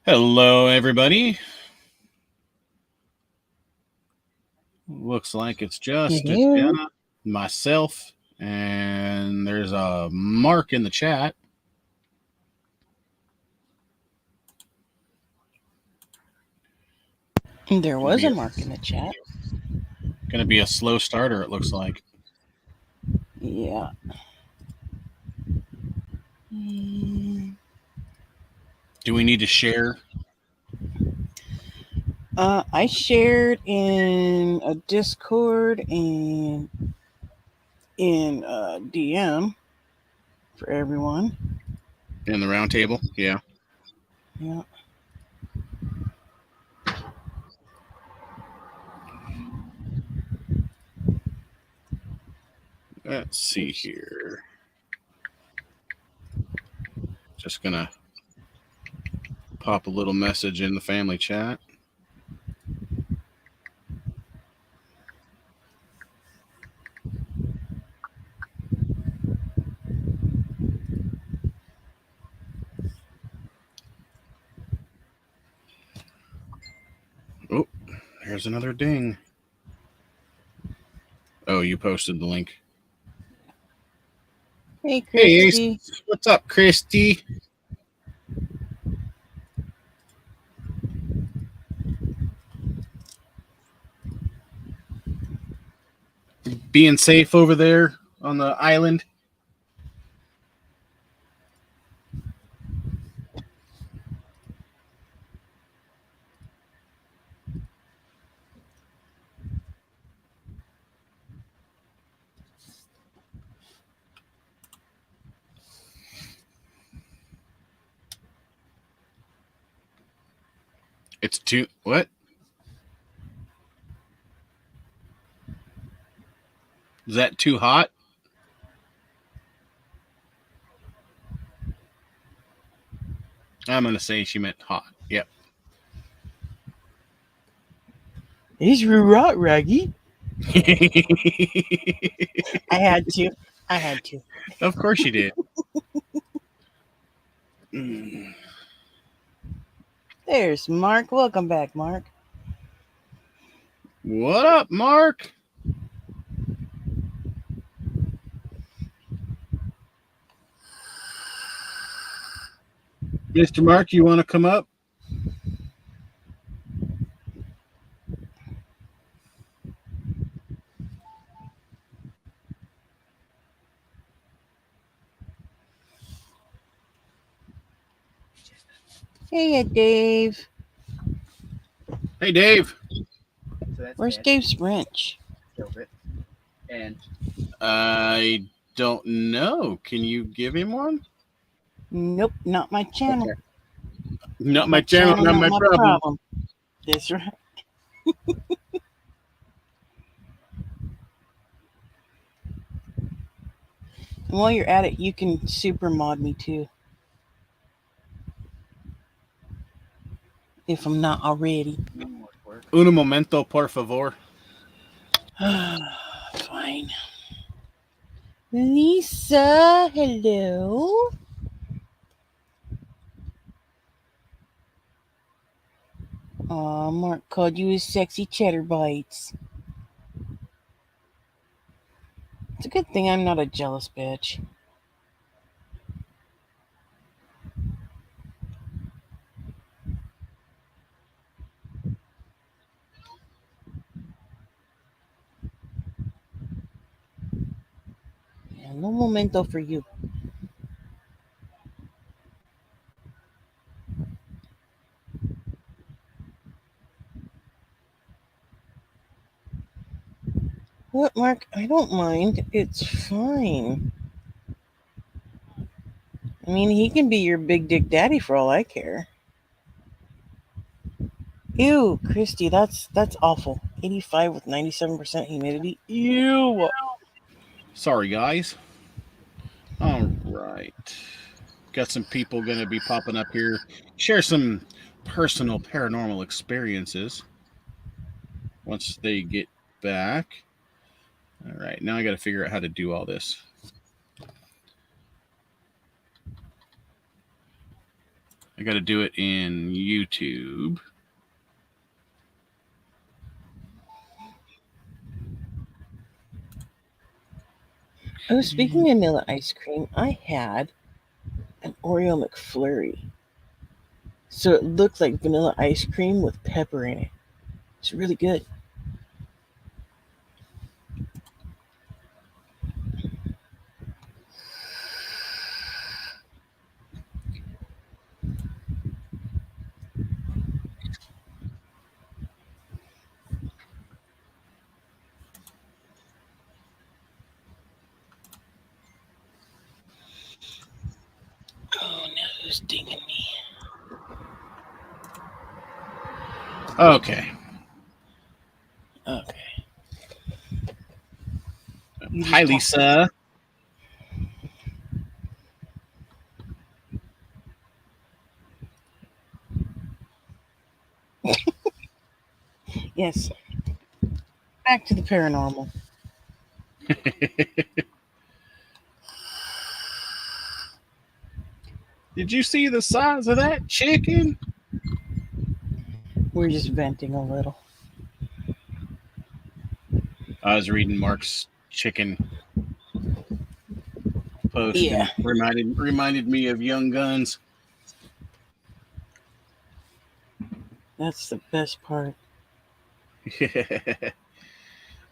Hello, everybody. Looks like it's just Hello. Tatjana, myself, and there's a Mark in the chat. There Gonna was be a a, mark in the chat. gonna be a slow starter. It looks like. Yeah. Do we need to share? I shared in a Discord and in a DM for everyone. In the round table? Yeah. Yeah. Let's see here. Just gonna pop a little message in the family chat. Oh, there's another ding. Oh, you posted the link. Hey, Hey, Ace. Christy. What's up, Christy? Being safe over there on the island? It's too. What? Is that too hot? I'm going to say she meant hot. Yep. Is right, Raggy? I had to. I had to. Of course you did. Mm. There's Mark. Welcome back, Mark. What up, Mark? Mr. Mark, you want to come up? Hey, Dave. Hey, Dave. Where's Dave's wrench? And I don't know. Can you give him one? Nope, not my channel. Okay. Not my channel, not not my my problem. problem. That's right. And while you're at it, you can super mod me too. If I'm not already. Un momento, por favor. Fine. Lisa, hello. Aw, Mark called you his sexy cheddar bites. It's a good thing I'm not a jealous bitch. Yeah, no momento for you. What, Mark? I don't mind. It's fine. I mean, he can be your big dick daddy for all I care. Ew, Christy, that's awful. 85 with 97% humidity. Ew. Sorry, guys. All right. Got some people going to be popping up here. Share some personal paranormal experiences once they get back. All right. Now I got to figure out how to do all this. I got to do it in YouTube. Oh, speaking of vanilla ice cream, I had an Oreo McFlurry. So it looked like vanilla ice cream with pepper in it. It's really good. Oh, now who's dinging me? Okay. Okay. Hi, Lisa. Yes. Back to the paranormal. Did you see the size of that chicken? We're just venting a little. I was reading Mark's chicken post Yeah. and reminded me of Young Guns. That's the best part.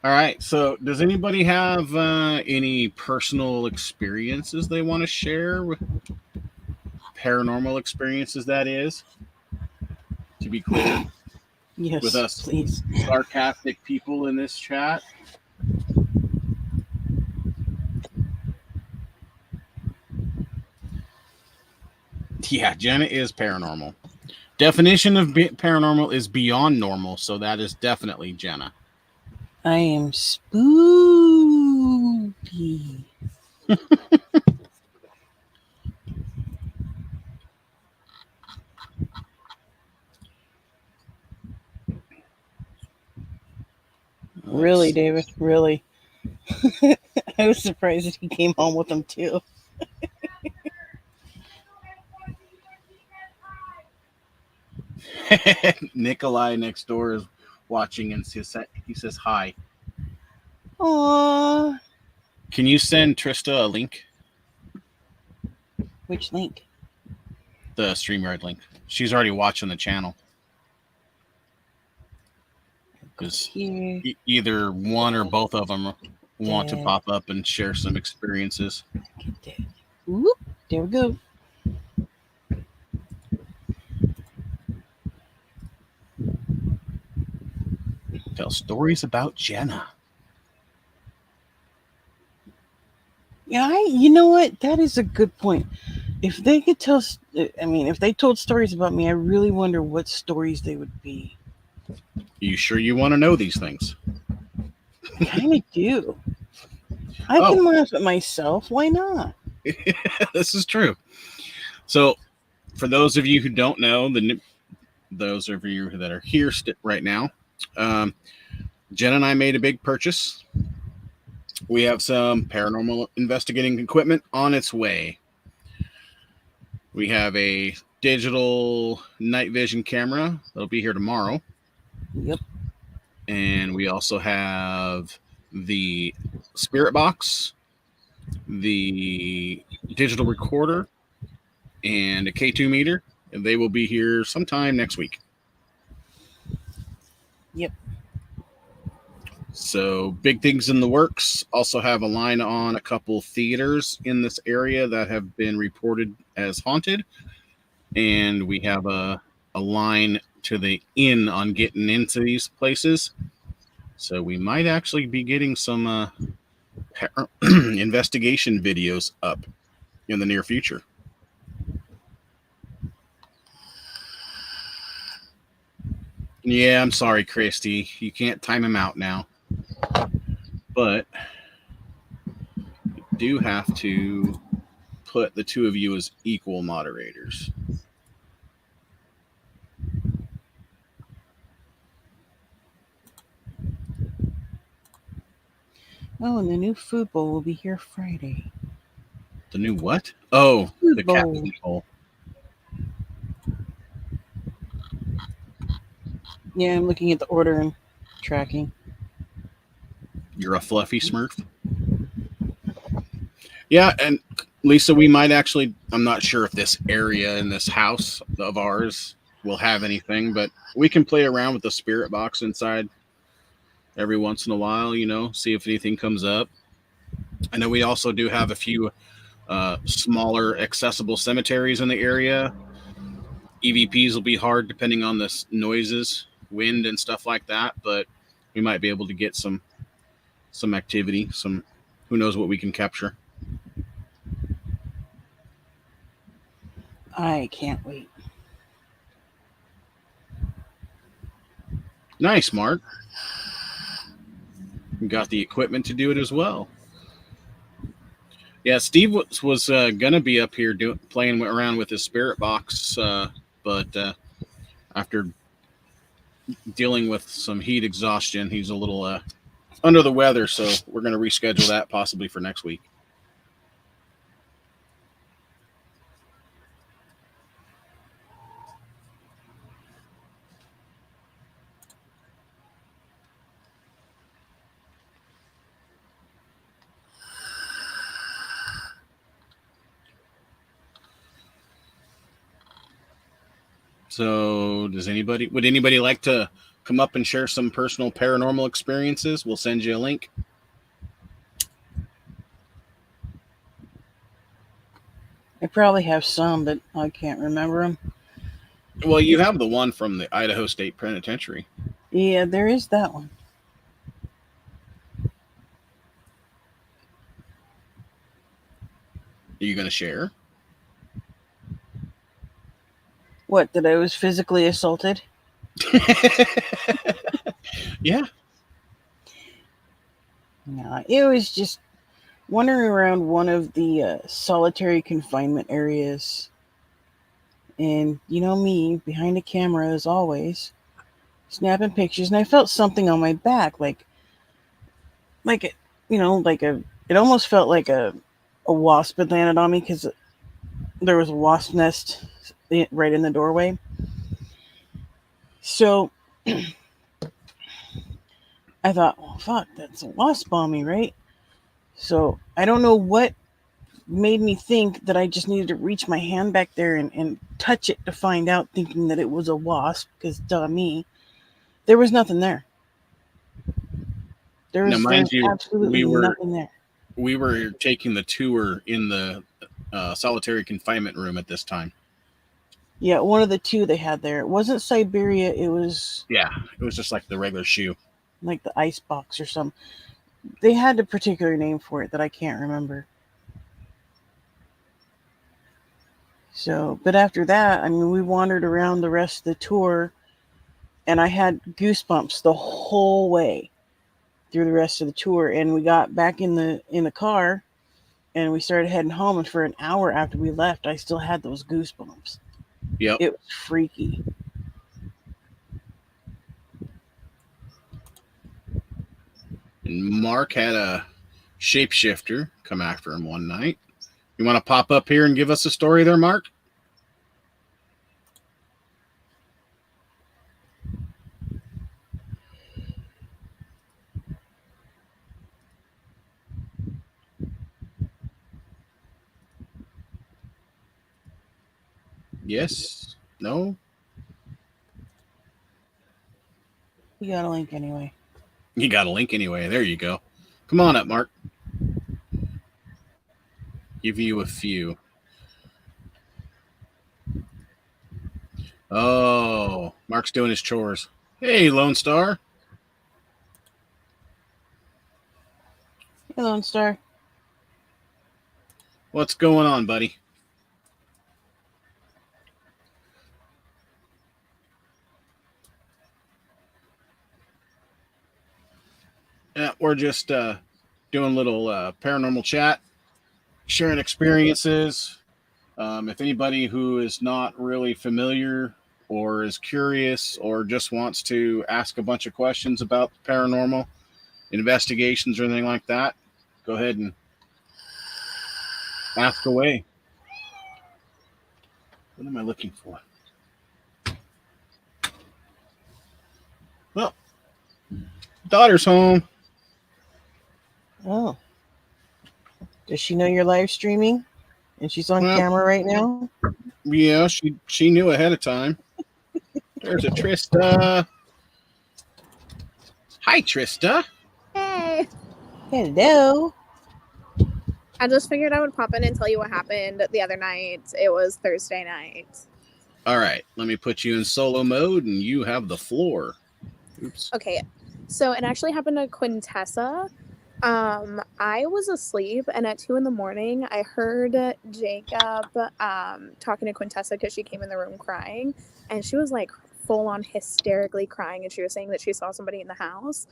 All right. So, does anybody have any personal experiences they want to share with paranormal experiences? That is, to be clear, with Yes, us please. sarcastic people in this chat. Yeah, Jenna is paranormal. Definition of paranormal is beyond normal, so that is definitely Jenna. I am spooky. Really, Let's David? Really? I was surprised that he came home with them too. Nikolai next door is watching and he says hi. Aww. Can you send Trista a link? Which link? The StreamYard link. She's already watching the channel. Because Here. either one or both of them want to Dad. pop up and share some experiences. Get that. Whoop. There we go. Tell stories about Jenna. Yeah, you know what? That is a good point. If they could tell, if they told stories about me, I really wonder what stories they would be. You sure you want to know these things? I kind of do. I can laugh at myself. Why not? This is true. So, for those of you who don't know, those of you that are here right now, Jen and I made a big purchase. We have some paranormal investigating equipment on its way. We have a digital night vision camera that'll be here tomorrow. Yep. And we also have the spirit box, the digital recorder, and a K2 meter. And they will be here sometime next week. Yep. So big things in the works. Also have a line on a couple theaters in this area that have been reported as haunted. And we have a line to the inn on getting into these places. So we might actually be getting some investigation videos up in the near future. Yeah, I'm sorry, Christy. You can't time him out now. But you do have to put the two of you as equal moderators. Oh, and the new food bowl will be here Friday. The new what? Oh, Food the bowl. Captain Bowl. Yeah, I'm looking at the order and tracking. You're a fluffy Smurf. Yeah, and Lisa, we might actually. I'm not sure if this area in this house of ours will have anything, but we can play around with the spirit box inside every once in a while. See if anything comes up. I know we also do have a few smaller accessible cemeteries in the area. EVPs will be hard depending on the noises, wind, and stuff like that, but we might be able to get some activity. Some who knows what we can capture. I can't wait. Nice, Mark. You got the equipment to do it as well. Yeah, Steve was gonna be up here playing around with his spirit box, but after dealing with some heat exhaustion, he's a little under the weather. So we're gonna reschedule that possibly for next week. So would anybody like to come up and share some personal paranormal experiences? We'll send you a link. I probably have some, but I can't remember them. Well, you have the one from the Idaho State Penitentiary. Yeah, there is that one. Are you going to share? What, that I was physically assaulted? Yeah. No, it was just wandering around one of the solitary confinement areas. And you know me, behind a camera as always, snapping pictures, and I felt something on my back, like a, like a. It almost felt like a wasp had landed on me because there was a wasp nest right in the doorway. So I thought, well, fuck, that's a wasp on me, right? So I don't know what made me think that I just needed to reach my hand back there and touch it to find out, thinking that it was a wasp, because duh me. There was nothing there. Now, There mind was you, absolutely nothing there. we were taking the tour in the solitary confinement room at this time. Yeah, one of the two they had there. It wasn't Siberia, it was Yeah, it was just like the regular shoe. like the ice box or something. They had a particular name for it that I can't remember. So, but after that, I mean, we wandered around the rest of the tour, and I had goosebumps the whole way through the rest of the tour. And we got back in the car, and we started heading home. And for an hour after we left, I still had those goosebumps. Yep. It was freaky. And Mark had a shapeshifter come after him one night. You want to pop up here and give us a story there, Mark? Yes? No? You got a link anyway. You got a link anyway. There you go. Come on up, Mark. Give you a few. Oh, Mark's doing his chores. Hey, Lone Star. Hey, Lone Star. What's going on, buddy? Yeah, we're just doing a little paranormal chat, sharing experiences. If anybody who is not really familiar or is curious or just wants to ask a bunch of questions about paranormal investigations or anything like that, go ahead and ask away. What am I looking for? Well, daughter's home. Oh, does she know you're live streaming? And she's on Well, camera right now? yeah, she knew ahead of time. There's a Trista. Hi, Trista. Hey! Hello. I just figured I would pop in and tell you what happened the other night. It was Thursday night. All right, let me put you in solo mode, and you have the floor. Oops. Okay, so it actually happened to Quintessa. I was asleep, and at 2 a.m, I heard Jacob talking to Quintessa because she came in the room crying, and she was like full on hysterically crying, and she was saying that she saw somebody in the house.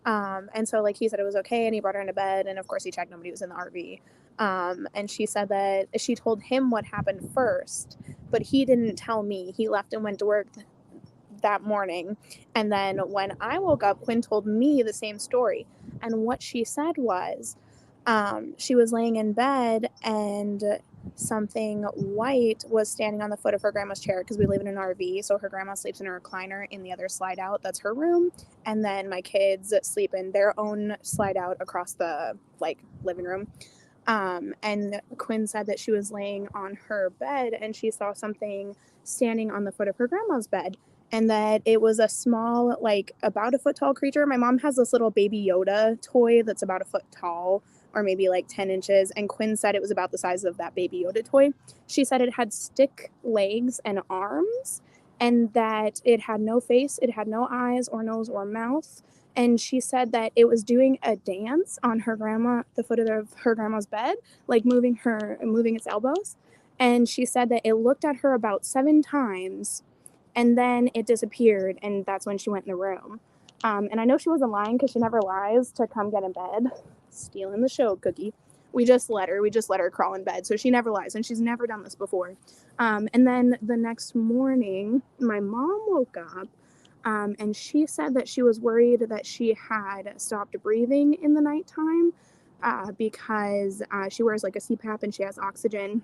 And so like he said it was okay, and he brought her into bed, and of course he checked nobody was in the RV. And she said that she told him what happened first, but he didn't tell me. He left and went to work that morning. And then when I woke up, Quinn told me the same story. And what she said was, she was laying in bed and something white was standing on the foot of her grandma's chair because we live in an RV. So her grandma sleeps in her recliner in the other slide out. That's her room. And then my kids sleep in their own slide out across the like living room. And Quinn said that she was laying on her bed and she saw something standing on the foot of her grandma's bed. And that it was a small, like about a foot tall creature. My mom has this little baby Yoda toy that's about a foot tall, or maybe like 10 inches. And Quinn said it was about the size of that baby Yoda toy. She said it had stick legs and arms, and that it had no face, it had no eyes or nose or mouth. And she said that it was doing a dance on the foot of her grandma's bed, like moving its elbows. And she said that it looked at her about 7 times, and then it disappeared, and that's when she went in the room. And I know she wasn't lying because she never lies to come get in bed. Stealing the show, Cookie. We just let her crawl in bed, so she never lies, and she's never done this before. And then the next morning, my mom woke up, and she said that she was worried that she had stopped breathing in the nighttime because she wears like a CPAP and she has oxygen.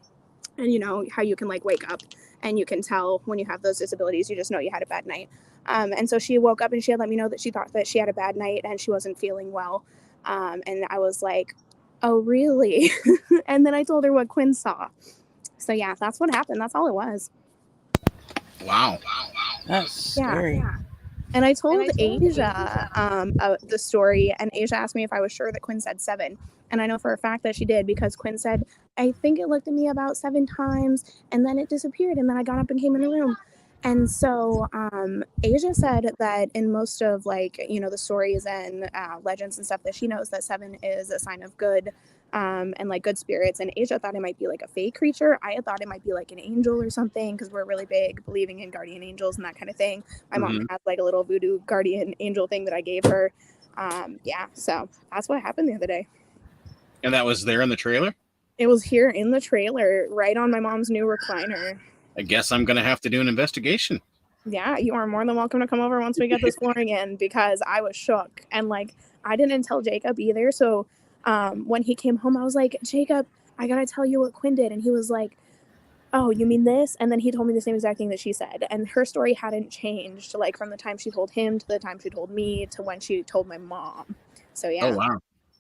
And you know how you can like wake up and you can tell when you have those disabilities, you just know you had a bad night. And so she woke up and she had let me know that she thought that she had a bad night and she wasn't feeling well. And I was like, oh, really? And then I told her what Quinn saw. So yeah, that's what happened. That's all it was. Wow. That's scary. Yeah. And I told Asia the story, and Asia asked me if I was sure that Quinn said 7. And I know for a fact that she did, because Quinn said, I think it looked at me about 7 times, and then it disappeared, and then I got up and came in the room. And so Asia said that in most of like, you know, the stories and legends and stuff that she knows, that 7 is a sign of good and like good spirits. And Asia thought it might be like a fake creature. I had thought it might be like an angel or something, because we're really big believing in guardian angels and that kind of thing. My mom has like a little voodoo guardian angel thing that I gave her. Yeah, so that's what happened the other day. And that was there in the trailer? It was here in the trailer, right on my mom's new recliner. I guess I'm going to have to do an investigation. Yeah, you are more than welcome to come over once we get this flooring in, because I was shook. And like, I didn't tell Jacob either. So when he came home, I was like, Jacob, I gotta tell you what Quinn did. And he was like, oh, you mean this? And then he told me the same exact thing that she said. And her story hadn't changed, like from the time she told him to the time she told me to when she told my mom. So yeah. Oh, wow.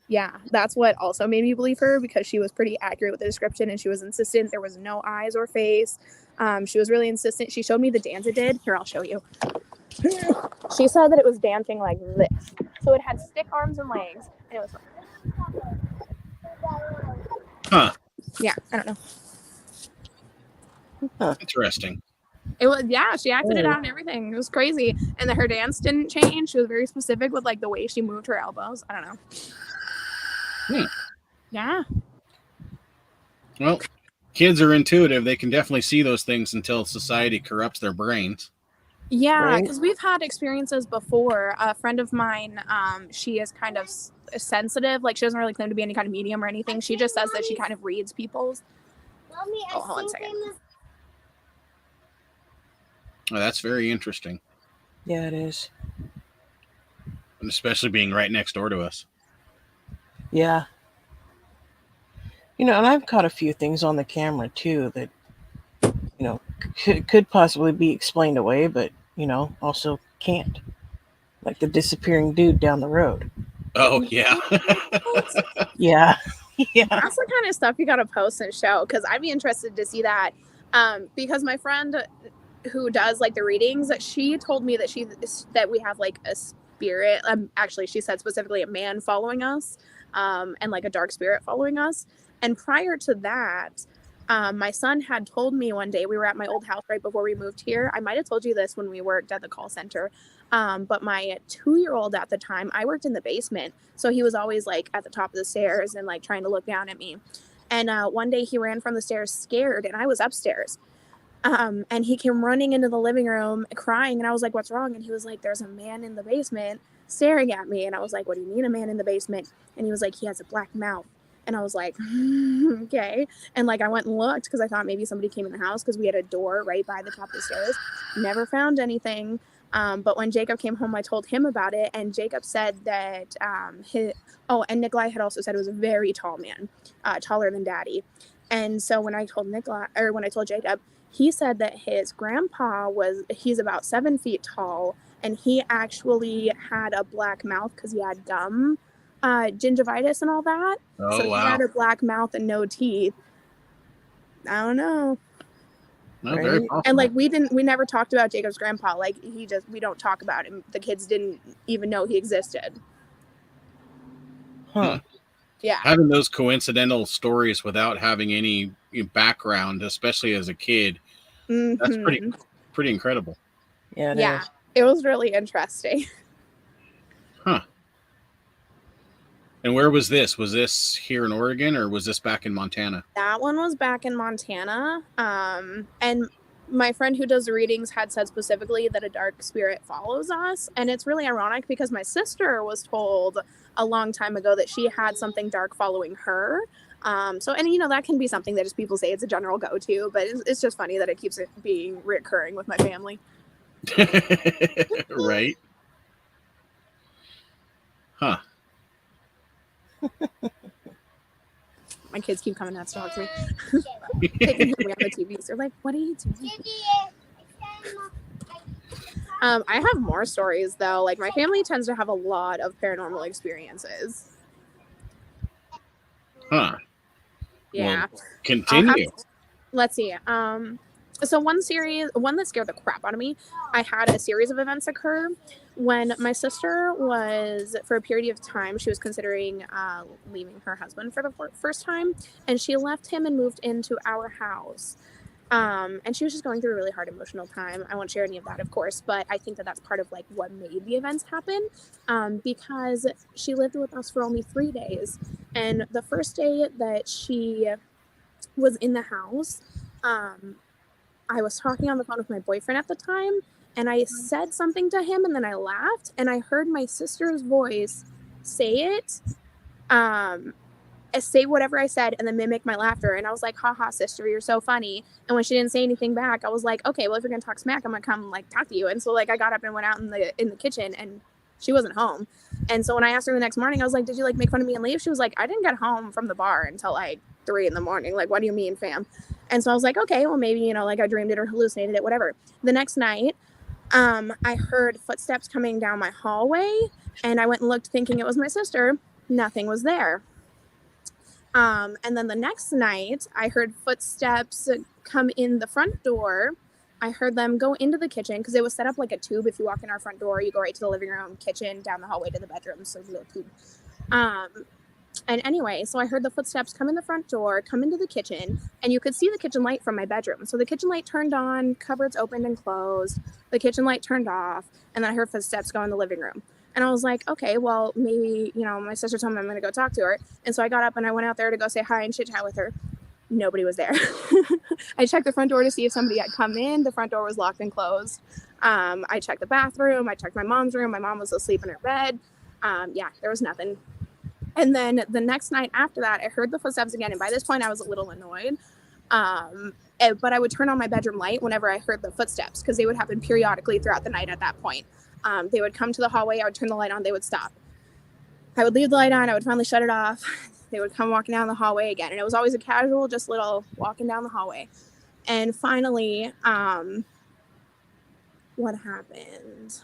Yeah, that's what also made me believe her, because she was pretty accurate with the description, and she was insistent. There was no eyes or face. She was really insistent. She showed me the dance it did. Here, I'll show you. She said that it was dancing like this. So it had stick arms and legs, and it was like... Huh. Yeah, I don't know. Interesting. It was, yeah, she acted it out and everything. It was crazy. And her dance didn't change. She was very specific with like the way she moved her elbows. I don't know. Yeah. Well, kids are intuitive. They can definitely see those things until society corrupts their brains. Yeah, because we've had experiences before. A friend of mine, she is kind of sensitive. Like, she doesn't really claim to be any kind of medium or anything. She just says that she kind of reads people's. Oh, hold on a second. Oh, that's very interesting. Yeah, it is. And especially being right next door to us. Yeah. You know, and I've caught a few things on the camera too that, you know, could possibly be explained away, but, you know, also can't. like the disappearing dude down the road. Oh yeah. Yeah. Yeah. That's the kind of stuff you gotta post and show, because I'd be interested to see that. Because my friend who does like the readings, she told me that we have like a spirit. Actually, she said specifically a man following us, and like a dark spirit following us. And prior to that, my son had told me one day, we were at my old house right before we moved here. I might have told you this when we worked at the call center. But my 2-year-old at the time, I worked in the basement. So he was always like at the top of the stairs and like trying to look down at me. And one day he ran from the stairs scared, and I was upstairs. And he came running into the living room crying, and I was like, "What's wrong?" And he was like, "There's a man in the basement staring at me." And I was like, "What do you mean a man in the basement?" And he was like, "He has a black mouth." And I was like, okay. And like I went and looked because I thought maybe somebody came in the house, because we had a door right by the top of the stairs. Never found anything. But when Jacob came home, I told him about it, and Jacob said that and Nikolai had also said it was a very tall man, taller than Daddy. And so when I told Jacob, he said that his grandpa he's about 7 feet tall, and he actually had a black mouth because he had gum, gingivitis and all that. Oh So wow. he had a black mouth and no teeth. I don't know. No, very Right? possible. And like we never talked about Jacob's grandpa. Like we don't talk about him. The kids didn't even know he existed. Huh. Yeah. Having those coincidental stories without having any background, especially as a kid, that's pretty incredible. Yeah. Yeah. It was really interesting. Huh. And where was this? Was this here in Oregon, or was this back in Montana? That one was back in Montana. And my friend who does the readings had said specifically that a dark spirit follows us. And it's really ironic because my sister was told a long time ago that she had something dark following her. And that can be something that just people say it's a general go-to, but it's just funny that it keeps it being recurring with my family. Right. Huh. My kids keep coming nuts to talk to me. They can hear me on the TV. They're like, "What are you doing?" I have more stories though. Like my family tends to have a lot of paranormal experiences. Huh. Yeah. Well, continue. Let's see. So one that scared the crap out of me, I had a series of events occur when my sister was, for a period of time, she was considering leaving her husband for the first time, and she left him and moved into our house. And she was just going through a really hard emotional time. I won't share any of that, of course, but I think that that's part of like what made the events happen, because she lived with us for only 3 days. And the first day that she was in the house, I was talking on the phone with my boyfriend at the time, and I said something to him, and then I laughed, and I heard my sister's voice say whatever I said, and then mimic my laughter. And I was like, haha, sister, you're so funny. And when she didn't say anything back, I was like, okay, well, if you're gonna talk smack, I'm gonna come like talk to you. And so like I got up and went out in the kitchen, and she wasn't home. And so when I asked her the next morning, I was like, did you like make fun of me and leave? She was like, I didn't get home from the bar until like 3 a.m. Like, what do you mean, fam? And so I was like, okay, well, maybe, like I dreamed it or hallucinated it, whatever. The next night, I heard footsteps coming down my hallway, and I went and looked thinking it was my sister. Nothing was there. And then the next night, I heard footsteps come in the front door. I heard them go into the kitchen because it was set up like a tube. If you walk in our front door, you go right to the living room, kitchen, down the hallway to the bedroom. So it's a little tube. And anyway, so I heard the footsteps come in the front door, come into the kitchen, and you could see the kitchen light from my bedroom. So the kitchen light turned on, cupboards opened and closed, the kitchen light turned off, and then I heard footsteps go in the living room. And I was like, okay, well, maybe, my sister told me I'm going to go talk to her. And so I got up and I went out there to go say hi and chit chat with her. Nobody was there. I checked the front door to see if somebody had come in. The front door was locked and closed. I checked the bathroom. I checked my mom's room. My mom was asleep in her bed. There was nothing. And then the next night after that, I heard the footsteps again. And by this point, I was a little annoyed. But I would turn on my bedroom light whenever I heard the footsteps, because they would happen periodically throughout the night at that point. They would come to the hallway. I would turn the light on. They would stop. I would leave the light on. I would finally shut it off. They would come walking down the hallway again. And it was always a casual, just little walking down the hallway. And finally, what happened?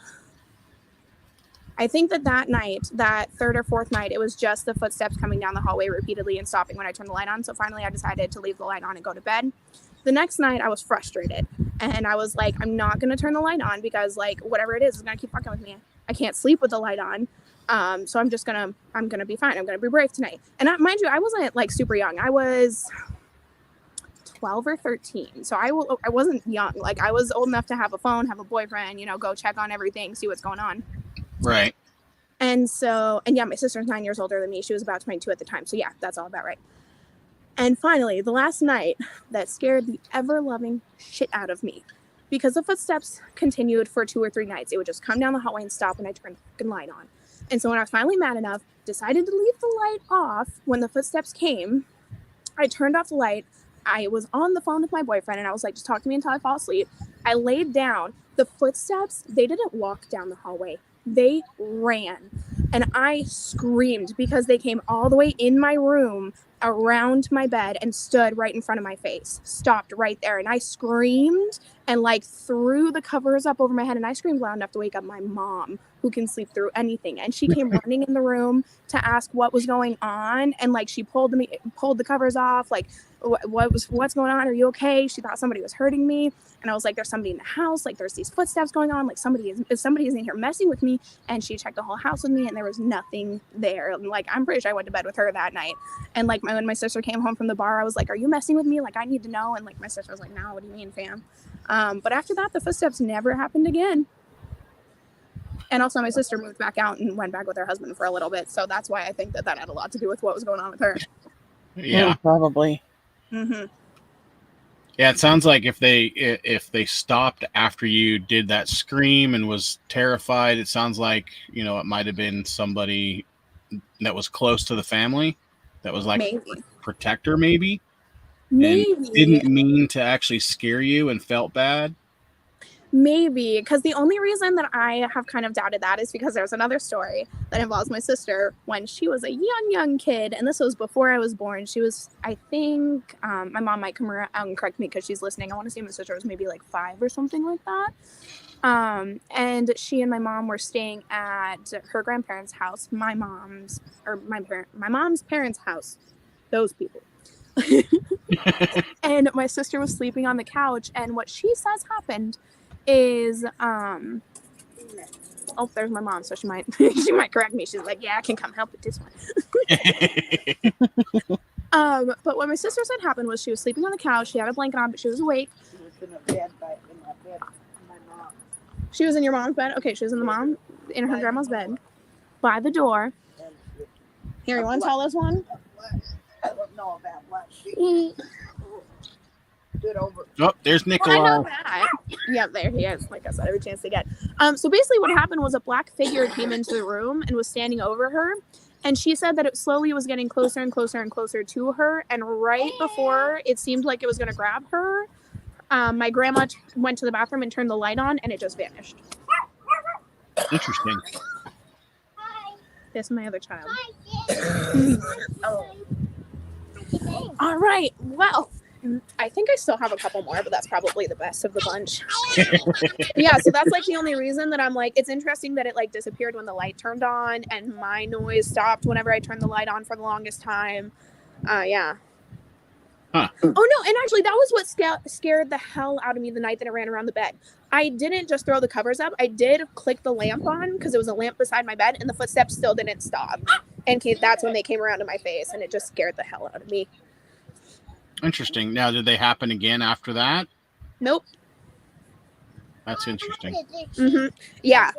I think that night, that third or fourth night, it was just the footsteps coming down the hallway repeatedly and stopping when I turned the light on. So finally I decided to leave the light on and go to bed. The next night I was frustrated and I was like, I'm not going to turn the light on because like whatever it is going to keep fucking with me. I can't sleep with the light on. So I'm going to be fine. I'm going to be brave tonight. And mind you, I wasn't like super young. I was 12 or 13. So I wasn't young. Like I was old enough to have a phone, have a boyfriend, go check on everything, see what's going on. Right. And so, and yeah, my sister's 9 years older than me. She was about 22 at the time. So yeah, that's all about right. And finally, the last night that scared the ever-loving shit out of me, because the footsteps continued for 2 or 3 nights. It would just come down the hallway and stop when I turned the fucking light on. And so when I was finally mad enough, decided to leave the light off when the footsteps came, I turned off the light. I was on the phone with my boyfriend and I was like, just talk to me until I fall asleep. I laid down. The footsteps, they didn't walk down the hallway. They ran. And I screamed because they came all the way in my room, around my bed, and stood right in front of my face. Stopped right there. And I screamed and like threw the covers up over my head. And I screamed loud enough to wake up my mom, who can sleep through anything. And she came running in the room to ask what was going on. And like she pulled the covers off. Like, what's going on? Are you okay? She thought somebody was hurting me. And I was like, there's somebody in the house. Like there's these footsteps going on. Like somebody is in here messing with me. And she checked the whole house with me and there was nothing there. And like, I'm pretty sure I went to bed with her that night. And like when my sister came home from the bar, I was like, are you messing with me? Like I need to know. And like my sister was like, no, what do you mean, fam? But after that, the footsteps never happened again. And also my sister moved back out and went back with her husband for a little bit. So that's why I think that had a lot to do with what was going on with her. Yeah, probably. Mm-hmm. Yeah, it sounds like if they stopped after you did that scream and was terrified, it sounds like, it might have been somebody that was close to the family that was like Maybe. protector, maybe. Maybe. And didn't mean to actually scare you and felt bad. Maybe, because the only reason that I have kind of doubted that is because there's another story that involves my sister when she was a young kid, and this was before I was born. She was, I think, my mom might come around and correct me because she's listening. I want to say my sister was maybe like 5 or something like that. And she and my mom were staying at her grandparents' house, my mom's parents' house, those people. And my sister was sleeping on the couch, and what she says happened is there's my mom, so she might correct me. She's like, yeah, I can come help with this one. But what my sister said happened was she was sleeping on the couch. She had a blanket on, but she was awake. She was in a bed in my bed, my mom. She was in your mom's bed? Okay, she was in her grandma's bed by the door. Here, you want to tell us one? I don't know about what she did over. Oh, there's Nikolai. Well, I know that. Yeah, there he is. Like I said, every chance to get. So basically what happened was a black figure came into the room and was standing over her. And she said that it slowly was getting closer and closer and closer to her. And right before it seemed like it was going to grab her, my grandma went to the bathroom and turned the light on, and it just vanished. Interesting. This is my other child. Oh. All right. Well, I think I still have a couple more, but that's probably the best of the bunch. Yeah, so that's like the only reason that I'm like, it's interesting that it like disappeared when the light turned on and my noise stopped whenever I turned the light on for the longest time. Yeah. Huh. Oh no, and actually that was what scared the hell out of me the night that I ran around the bed. I didn't just throw the covers up. I did click the lamp on because it was a lamp beside my bed, and the footsteps still didn't stop. And that's when they came around to my face, and it just scared the hell out of me. Interesting. Now, did they happen again after that? Nope. That's interesting. Mm-hmm. Yeah.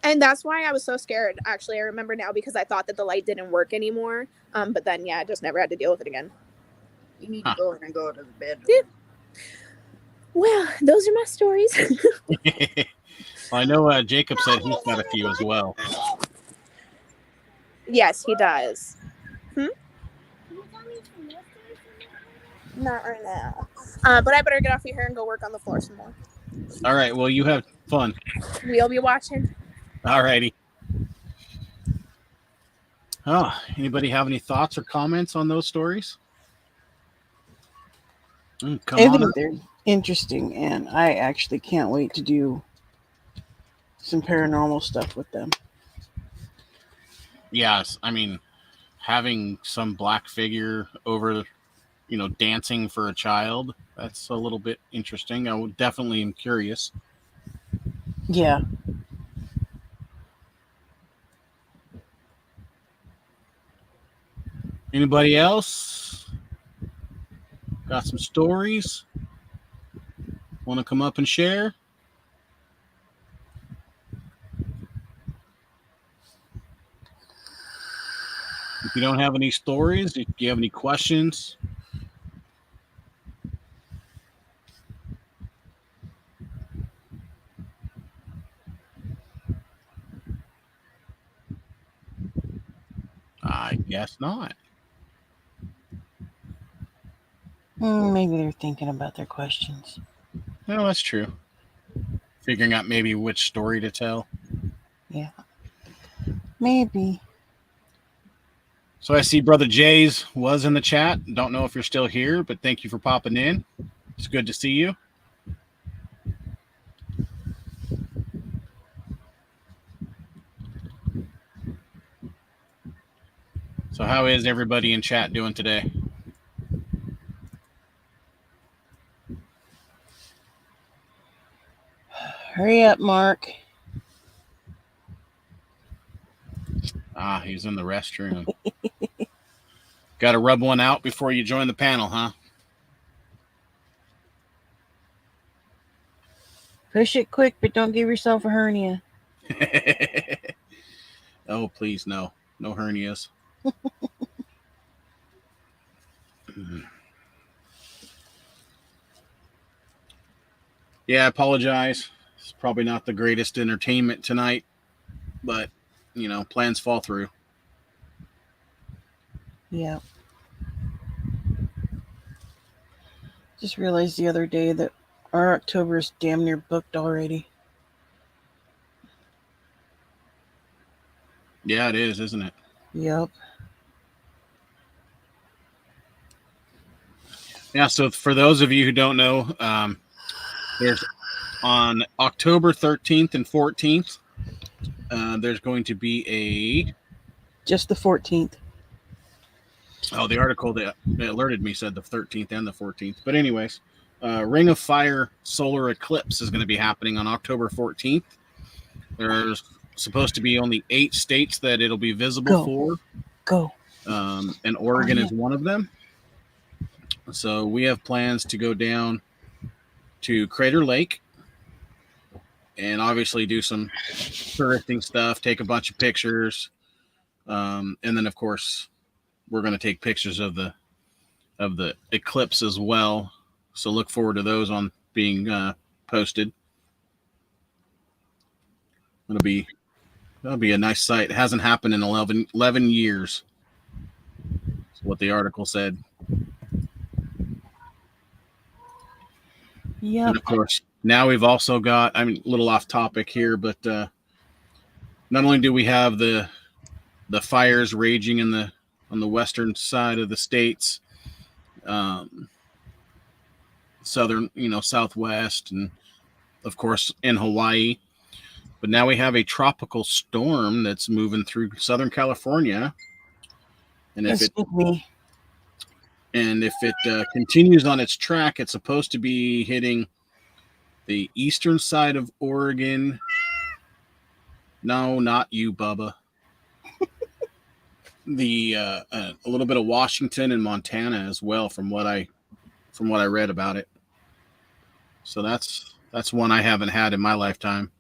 And that's why I was so scared. Actually, I remember now because I thought that the light didn't work anymore. But then, yeah, I just never had to deal with it again. You need to go in and go to the bedroom. Yeah. Well, those are my stories. Well, I know Jacob said he's got a few as well. Yes, he does. Not right now. But I better get off of here and go work on the floor some more. All right. Well, you have fun. We'll be watching. All righty. Oh, anybody have any thoughts or comments on those stories? Come I on think up. they're interesting, and I actually can't wait to do some paranormal stuff with them. Yes, I mean, having some black figure over, dancing for a child, that's a little bit interesting. I would definitely am curious. Yeah. Anybody else got some stories? Want to come up and share? If you don't have any stories, if you have any questions, I guess not. Maybe they're thinking about their questions. No, that's true. Figuring out maybe which story to tell. Yeah. Maybe. So I see Brother Jay's was in the chat. Don't know if you're still here, but thank you for popping in. It's good to see you. So how is everybody in chat doing today? Hurry up, Mark. Ah, he's in the restroom. Got to rub one out before you join the panel, huh? Push it quick, but don't give yourself a hernia. Oh, please, no. No hernias. Yeah, I apologize. It's probably not the greatest entertainment tonight, but, plans fall through. Yeah. Just realized the other day that our October is damn near booked already. Yeah, it is, isn't it? Yep. Yeah, so for those of you who don't know, there's on October 13th and 14th, there's going to be Just the 14th. the article that alerted me said the 13th and the 14th. But anyways, Ring of Fire solar eclipse is going to be happening on October 14th. There's supposed to be only 8 states that it'll be visible for. Go. And Oregon is one of them. So we have plans to go down to Crater Lake and obviously do some touristing stuff, take a bunch of pictures. And then, of course, we're going to take pictures of the eclipse as well. So look forward to those on being posted. That'll be a nice sight. It hasn't happened in 11 years. That's what the article said. Yeah. And of course, now we've also got, a little off topic here, but not only do we have the fires raging on the western side of the states, southern, southwest, and of course in Hawaii, but now we have a tropical storm that's moving through Southern California, and if it continues on its track, it's supposed to be hitting the eastern side of Oregon. No, not you, Bubba. A little bit of Washington and Montana as well, from what I read about it. So that's one I haven't had in my lifetime.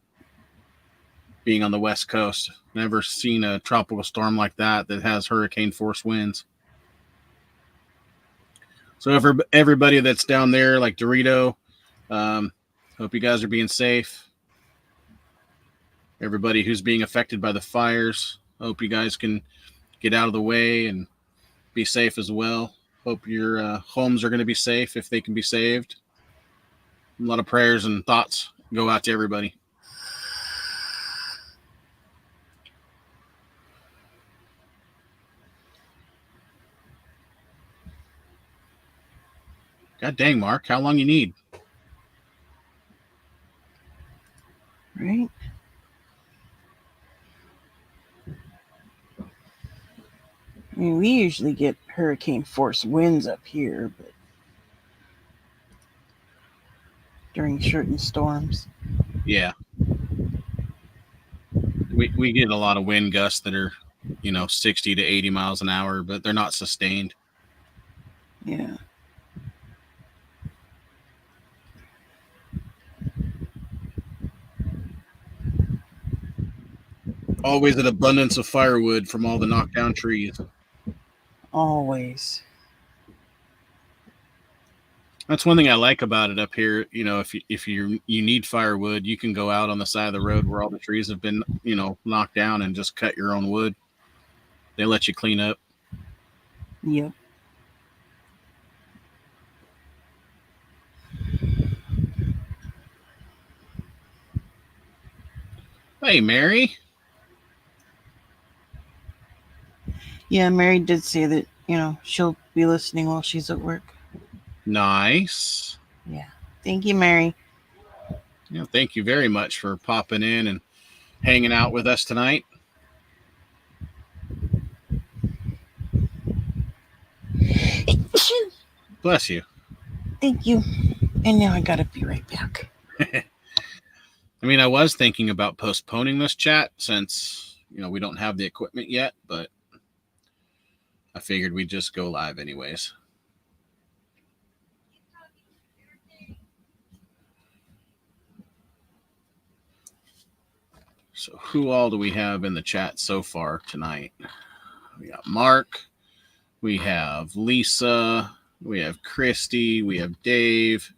Being on the West Coast, never seen a tropical storm like that has hurricane force winds. So for everybody that's down there, like Dorito, hope you guys are being safe. Everybody who's being affected by the fires, hope you guys can get out of the way and be safe as well. Hope your homes are going to be safe if they can be saved. A lot of prayers and thoughts go out to everybody. God dang, Mark, how long you need? Right. I mean, we usually get hurricane force winds up here, but during certain storms. Yeah. We get a lot of wind gusts that are, 60 to 80 miles an hour, but they're not sustained. Yeah. Always an abundance of firewood from all the knockdown trees. Always. That's one thing I like about it up here. If you need firewood, you can go out on the side of the road where all the trees have been, knocked down and just cut your own wood. They let you clean up. Yep. Hey, Mary. Yeah, Mary did say that, she'll be listening while she's at work. Nice. Yeah. Thank you, Mary. Yeah, thank you very much for popping in and hanging out with us tonight. Bless you. Thank you. And now I gotta be right back. I mean, I was thinking about postponing this chat since, we don't have the equipment yet, but I figured we'd just go live anyways. So who all do we have in the chat so far tonight? We got Mark. We have Lisa. We have Christy. We have Dave.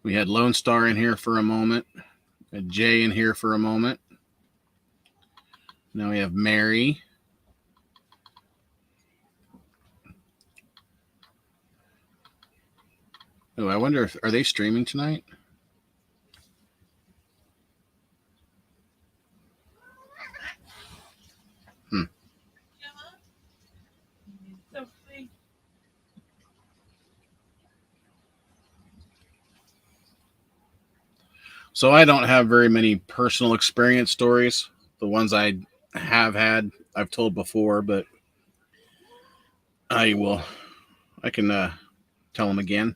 We had Lone Star in here for a moment. We had Jay in here for a moment. Now we have Mary. Oh, I wonder if are they streaming tonight? So I don't have very many personal experience stories. The ones I have had, I've told before, but I can tell them again.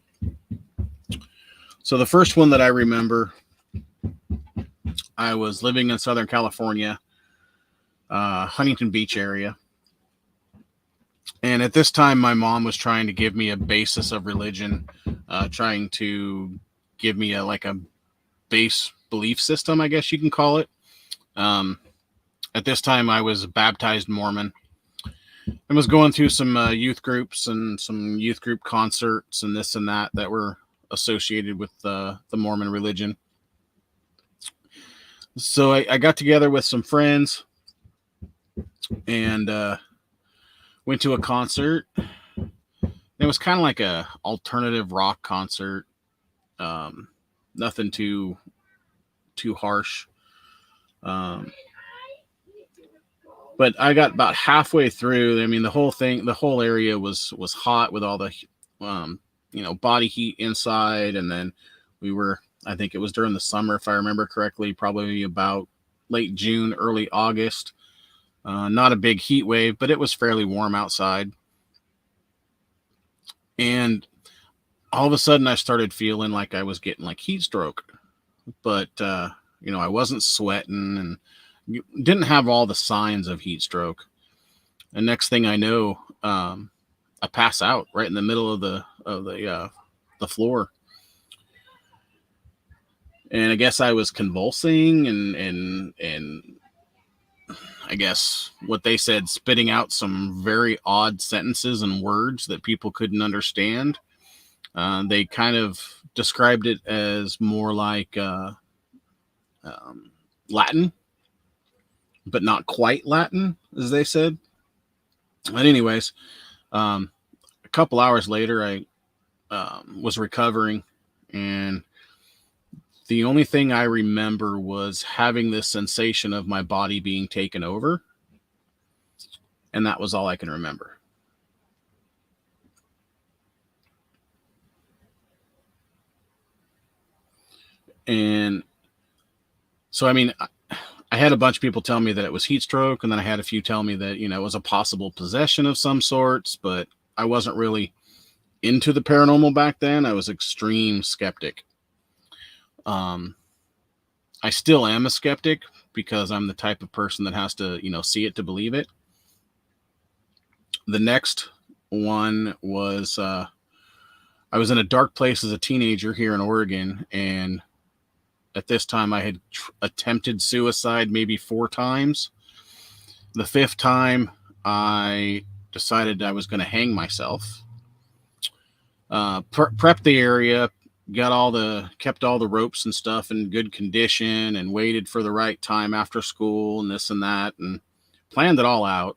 So the first one that I remember, I was living in Southern California, Huntington Beach area. And at this time, my mom was trying to give me a basis of religion, trying to give me a base belief system, I guess you can call it. At this time, I was a baptized Mormon and was going through some youth groups and some youth group concerts and this and that were associated with the Mormon religion. So I got together with some friends and went to a concert. It was kind of like a alternative rock concert. Nothing too harsh. But I got about halfway through. I mean, the whole area was hot with all the, body heat inside. And then I think it was during the summer, if I remember correctly, probably about late June, early August. Not a big heat wave, but it was fairly warm outside. And all of a sudden I started feeling like I was getting like heat stroke, but, I wasn't sweating and didn't have all the signs of heat stroke. And next thing I know, I pass out right in the middle of the floor. And I guess I was convulsing and I guess what they said, spitting out some very odd sentences and words that people couldn't understand. They kind of described it as more like Latin, but not quite Latin, as they said. But anyways, a couple hours later, I was recovering, and the only thing I remember was having this sensation of my body being taken over, and that was all I can remember. And so, I mean, I had a bunch of people tell me that it was heat stroke, and then I had a few tell me that it was a possible possession of some sorts. But I wasn't really into the paranormal back then. I was extreme skeptic. Um, I still am a skeptic because I'm the type of person that has to see it to believe it. The next one was I was in a dark place as a teenager here in Oregon, and at this time I had attempted suicide maybe 4 times. The 5th time, I decided I was going to hang myself. Prepped the area, kept all the ropes and stuff in good condition, and waited for the right time after school and this and that, and planned it all out.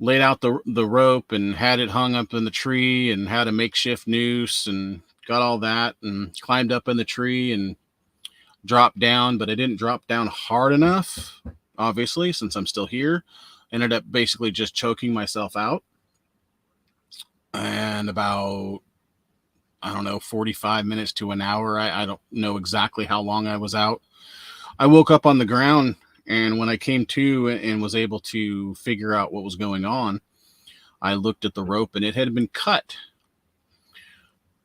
Laid out the rope and had it hung up in the tree, and had a makeshift noose, and got all that, and climbed up in the tree and dropped down, but I didn't drop down hard enough, obviously, since I'm still here. Ended up basically just choking myself out. And about, I don't know, 45 minutes to an hour, I don't know exactly how long I was out, I woke up on the ground. And when I came to and was able to figure out what was going on, I looked at the rope and it had been cut.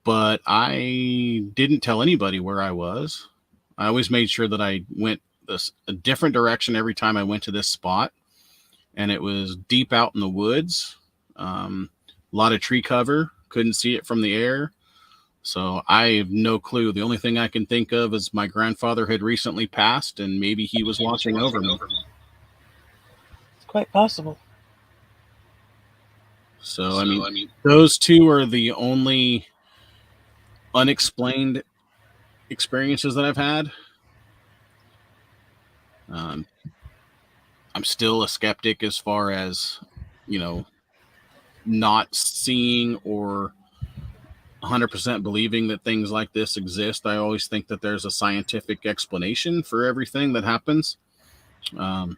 But I didn't tell anybody where I was. I always made sure that I went a different direction every time I went to this spot. And it was deep out in the woods. A lot of tree cover. Couldn't see it from the air. So I have no clue. The only thing I can think of is my grandfather had recently passed, and maybe he was watching over me. It's quite possible. So, I mean, those two are the only unexplained experiences that I've had. I'm still a skeptic as far as, not seeing or 100% believing that things like this exist. I always think that there's a scientific explanation for everything that happens. But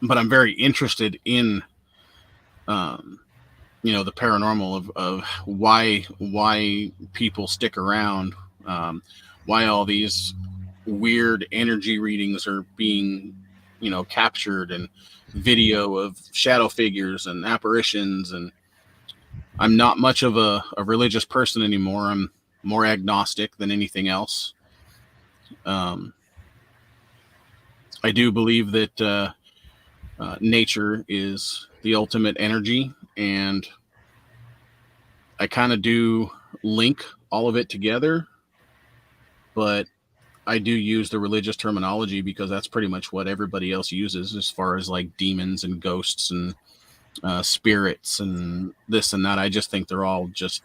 I'm very interested in, the paranormal of why people stick around, why all these weird energy readings are being, captured, and video of shadow figures and apparitions. And I'm not much of a religious person anymore. I'm more agnostic than anything else. I do believe that nature is the ultimate energy, and I kind of do link all of it together, but I do use the religious terminology because that's pretty much what everybody else uses as far as like demons and ghosts and spirits and this and that. I just think they're all just,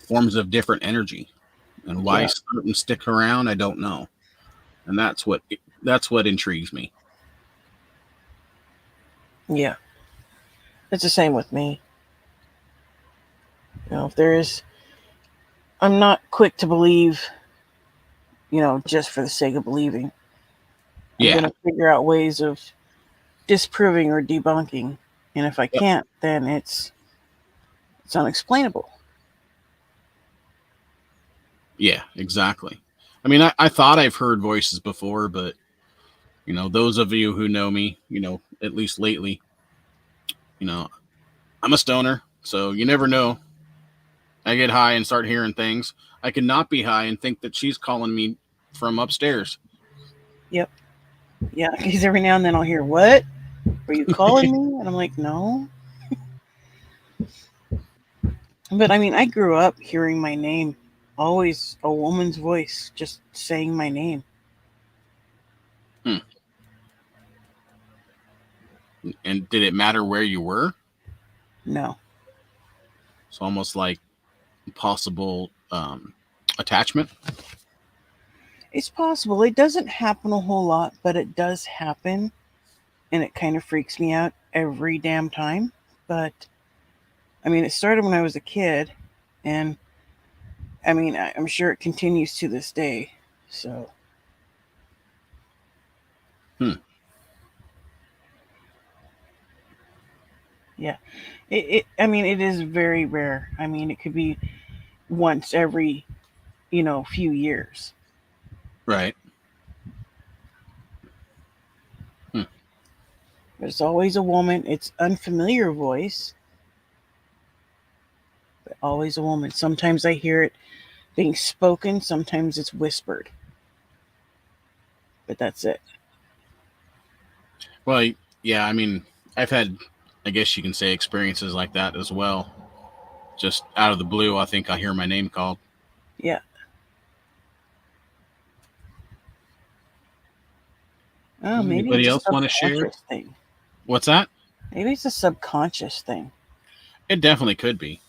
forms of different energy, and why certain stick around, I don't know. And that's what intrigues me. Yeah. It's the same with me. If there is, I'm not quick to believe, just for the sake of believing. I'm going to figure out ways of disproving or debunking. And if I can't, then it's unexplainable. Yeah, exactly. I mean, I thought I've heard voices before, but, those of you who know me, at least lately, I'm a stoner, so you never know. I get high and start hearing things. I could not be high and think that she's calling me from upstairs. Yep. Yeah, because every now and then I'll hear, "What? Were you calling me?" And I'm like, "No." But I mean, I grew up hearing my name. Always a woman's voice just saying my name. And did it matter where you were? No. It's almost like possible attachment. It's possible. It doesn't happen a whole lot, but it does happen. And it kind of freaks me out every damn time. But, I mean, it started when I was a kid. And, I mean, I'm sure it continues to this day. So. Yeah. I mean, it is very rare. I mean, it could be once every few years. Right. There's always a woman. It's unfamiliar voice, but always a woman. Sometimes I hear it being spoken, sometimes it's whispered. But that's it. Well, yeah, I mean, I've had, I guess you can say, experiences like that as well. Just out of the blue, I think I hear my name called. Yeah. Oh, maybe Anybody it's a else want to share? subconscious thing. What's that? Maybe it's a subconscious thing. It definitely could be.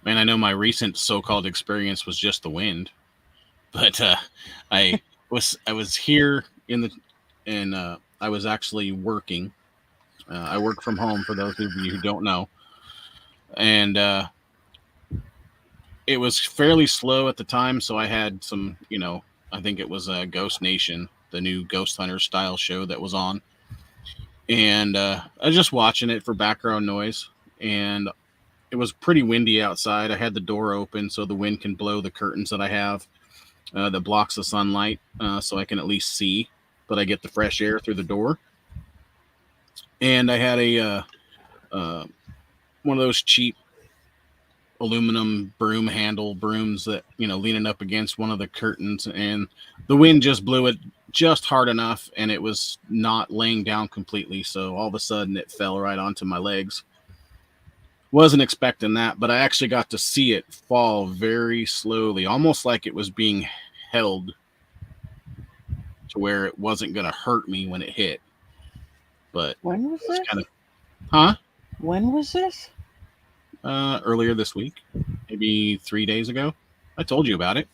And I know my recent so-called experience was just the wind, but I was here and I was actually working. I work from home for those of you who don't know, and it was fairly slow at the time. So I had some, I think it was Ghost Nation, the new Ghost Hunter style show that was on, and I was just watching it for background noise, and it was pretty windy outside. I had the door open so the wind can blow the curtains that I have that blocks the sunlight, so I can at least see, but I get the fresh air through the door. And I had a one of those cheap aluminum broom handle brooms that leaning up against one of the curtains, and the wind just blew it just hard enough, and it was not laying down completely. So all of a sudden, it fell right onto my legs. Wasn't expecting that, but I actually got to see it fall very slowly, almost like it was being held to where it wasn't going to hurt me when it hit. But When was this? Huh? When was this? Earlier this week, maybe 3 days ago. I told you about it.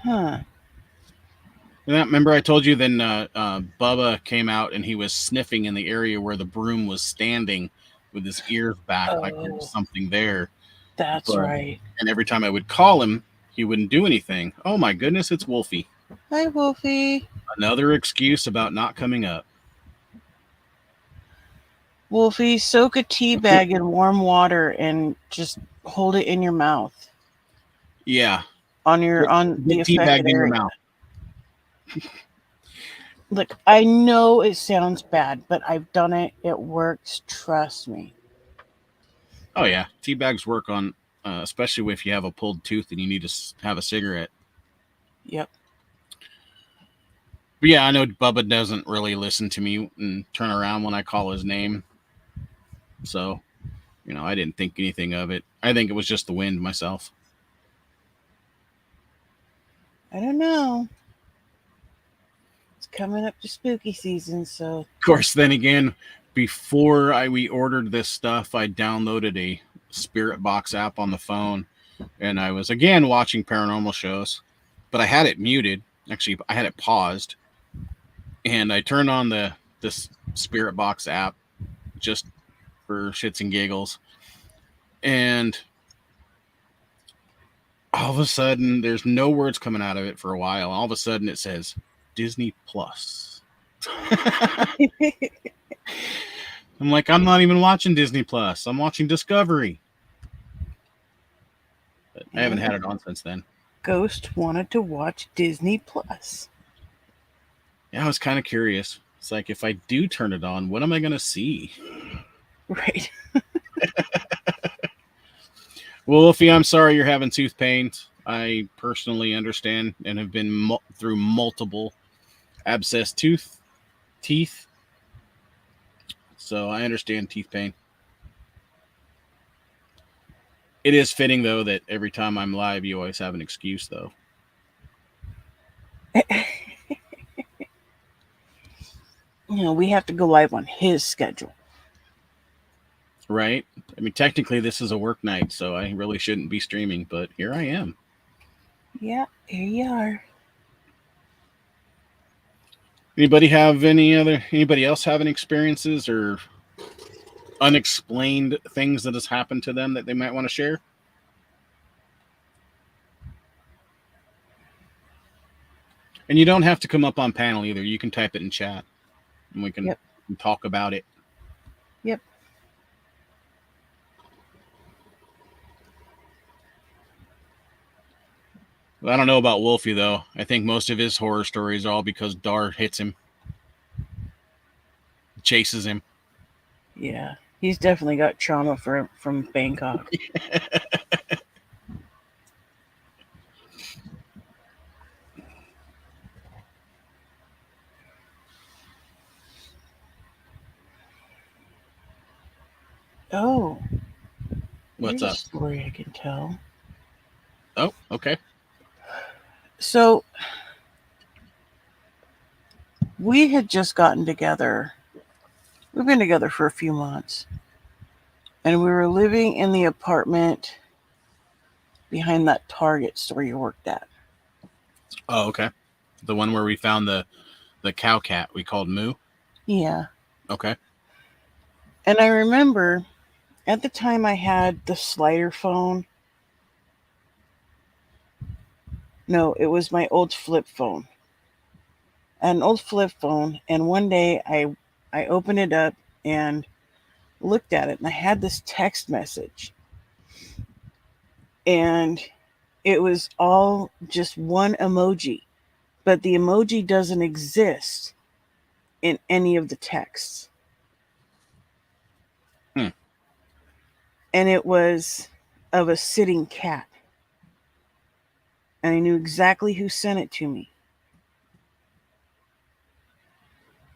Huh. Remember I told you then Bubba came out and he was sniffing in the area where the broom was standing with his ears back like there was something there. That's right. And every time I would call him, he wouldn't do anything. Oh my goodness, it's Wolfie. Hi, Wolfie. Another excuse about not coming up. Wolfie, soak a tea bag in warm water and just hold it in your mouth. Yeah. On the tea bag affected in your area. mouth. Look, I know it sounds bad, but I've done it. It works. Trust me. Oh yeah, tea bags work on, especially if you have a pulled tooth and you need to have a cigarette. Yep. But yeah, I know Bubba doesn't really listen to me and turn around when I call his name. So, I didn't think anything of it. I think it was just the wind myself. I don't know. It's coming up to spooky season, so. Of course, then again, before we ordered this stuff, I downloaded a Spirit Box app on the phone, and I was again watching paranormal shows, but I had it muted. Actually, I had it paused, and I turned on this Spirit Box app just for shits and giggles, and all of a sudden, there's no words coming out of it for a while. All of a sudden, it says Disney Plus. I'm like, I'm not even watching Disney Plus. I'm watching Discovery. But I haven't had it on since then. Ghost wanted to watch Disney Plus. Yeah, I was kind of curious. It's like, if I do turn it on, what am I going to see? Right. Well, Wolfie, I'm sorry you're having tooth pain. I personally understand and have been through multiple abscessed teeth. So I understand teeth pain. It is fitting, though, that every time I'm live, you always have an excuse, though. We have to go live on his schedule. Right? I mean, technically, this is a work night, so I really shouldn't be streaming, but here I am. Yeah, here you are. Anybody else have any experiences or unexplained things that has happened to them that they might want to share? And you don't have to come up on panel either. You can type it in chat and we can talk about it. Yep. I don't know about Wolfie though. I think most of his horror stories are all because Dar hits him, chases him. Yeah, he's definitely got trauma from Bangkok. Oh, What's here's a up? story I can tell. Oh, okay. So we had just gotten together. We've been together for a few months, and we were living in the apartment behind that Target store you worked at. Oh, okay. The one where we found the cow cat we called Moo. Yeah, Okay. and I remember at the time I had the slider phone. No, it was my old flip phone. An old flip phone, and one day I opened it up and looked at it, and I had this text message, and it was all just one emoji, but the emoji doesn't exist in any of the texts. Hmm. And it was of a sitting cat, and I knew exactly who sent it to me.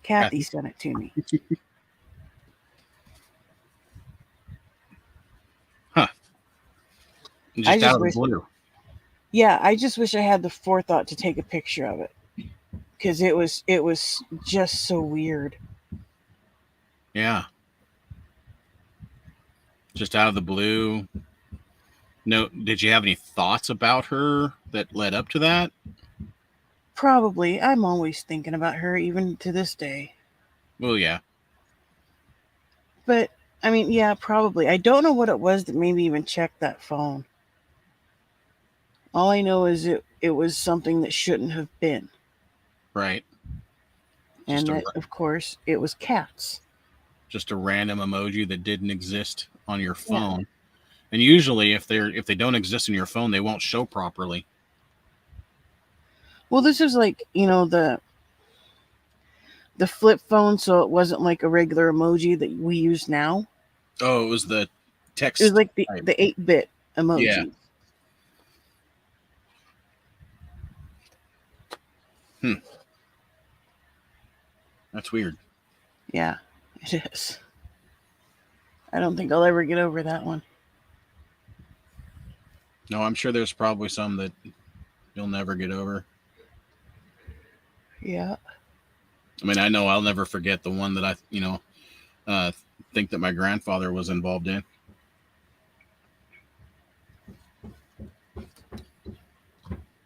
Kathy sent it to me. Huh. I Just just out of the wish, blue. yeah, I just wish I had the forethought to take a picture of it, because it was just so weird. Yeah. Just out of the blue. No, did you have any thoughts about her that led up to that? Probably. I'm always thinking about her, even to this day. Well, yeah. But, I mean, yeah, probably. I don't know what it was that made me even check that phone. All I know is it was something that shouldn't have been. Right. And that, of course, it was cats. Just a random emoji that didn't exist on your Yeah. phone. And usually if they don't exist in your phone, they won't show properly. Well, this was like, the flip phone, so it wasn't like a regular emoji that we use now. Oh, it was the text. It was like the type. 8-bit emoji. Yeah. That's weird. Yeah, it is. I don't think I'll ever get over that one. No, I'm sure there's probably some that you'll never get over. Yeah. I mean, I know I'll never forget the one that I think that my grandfather was involved in.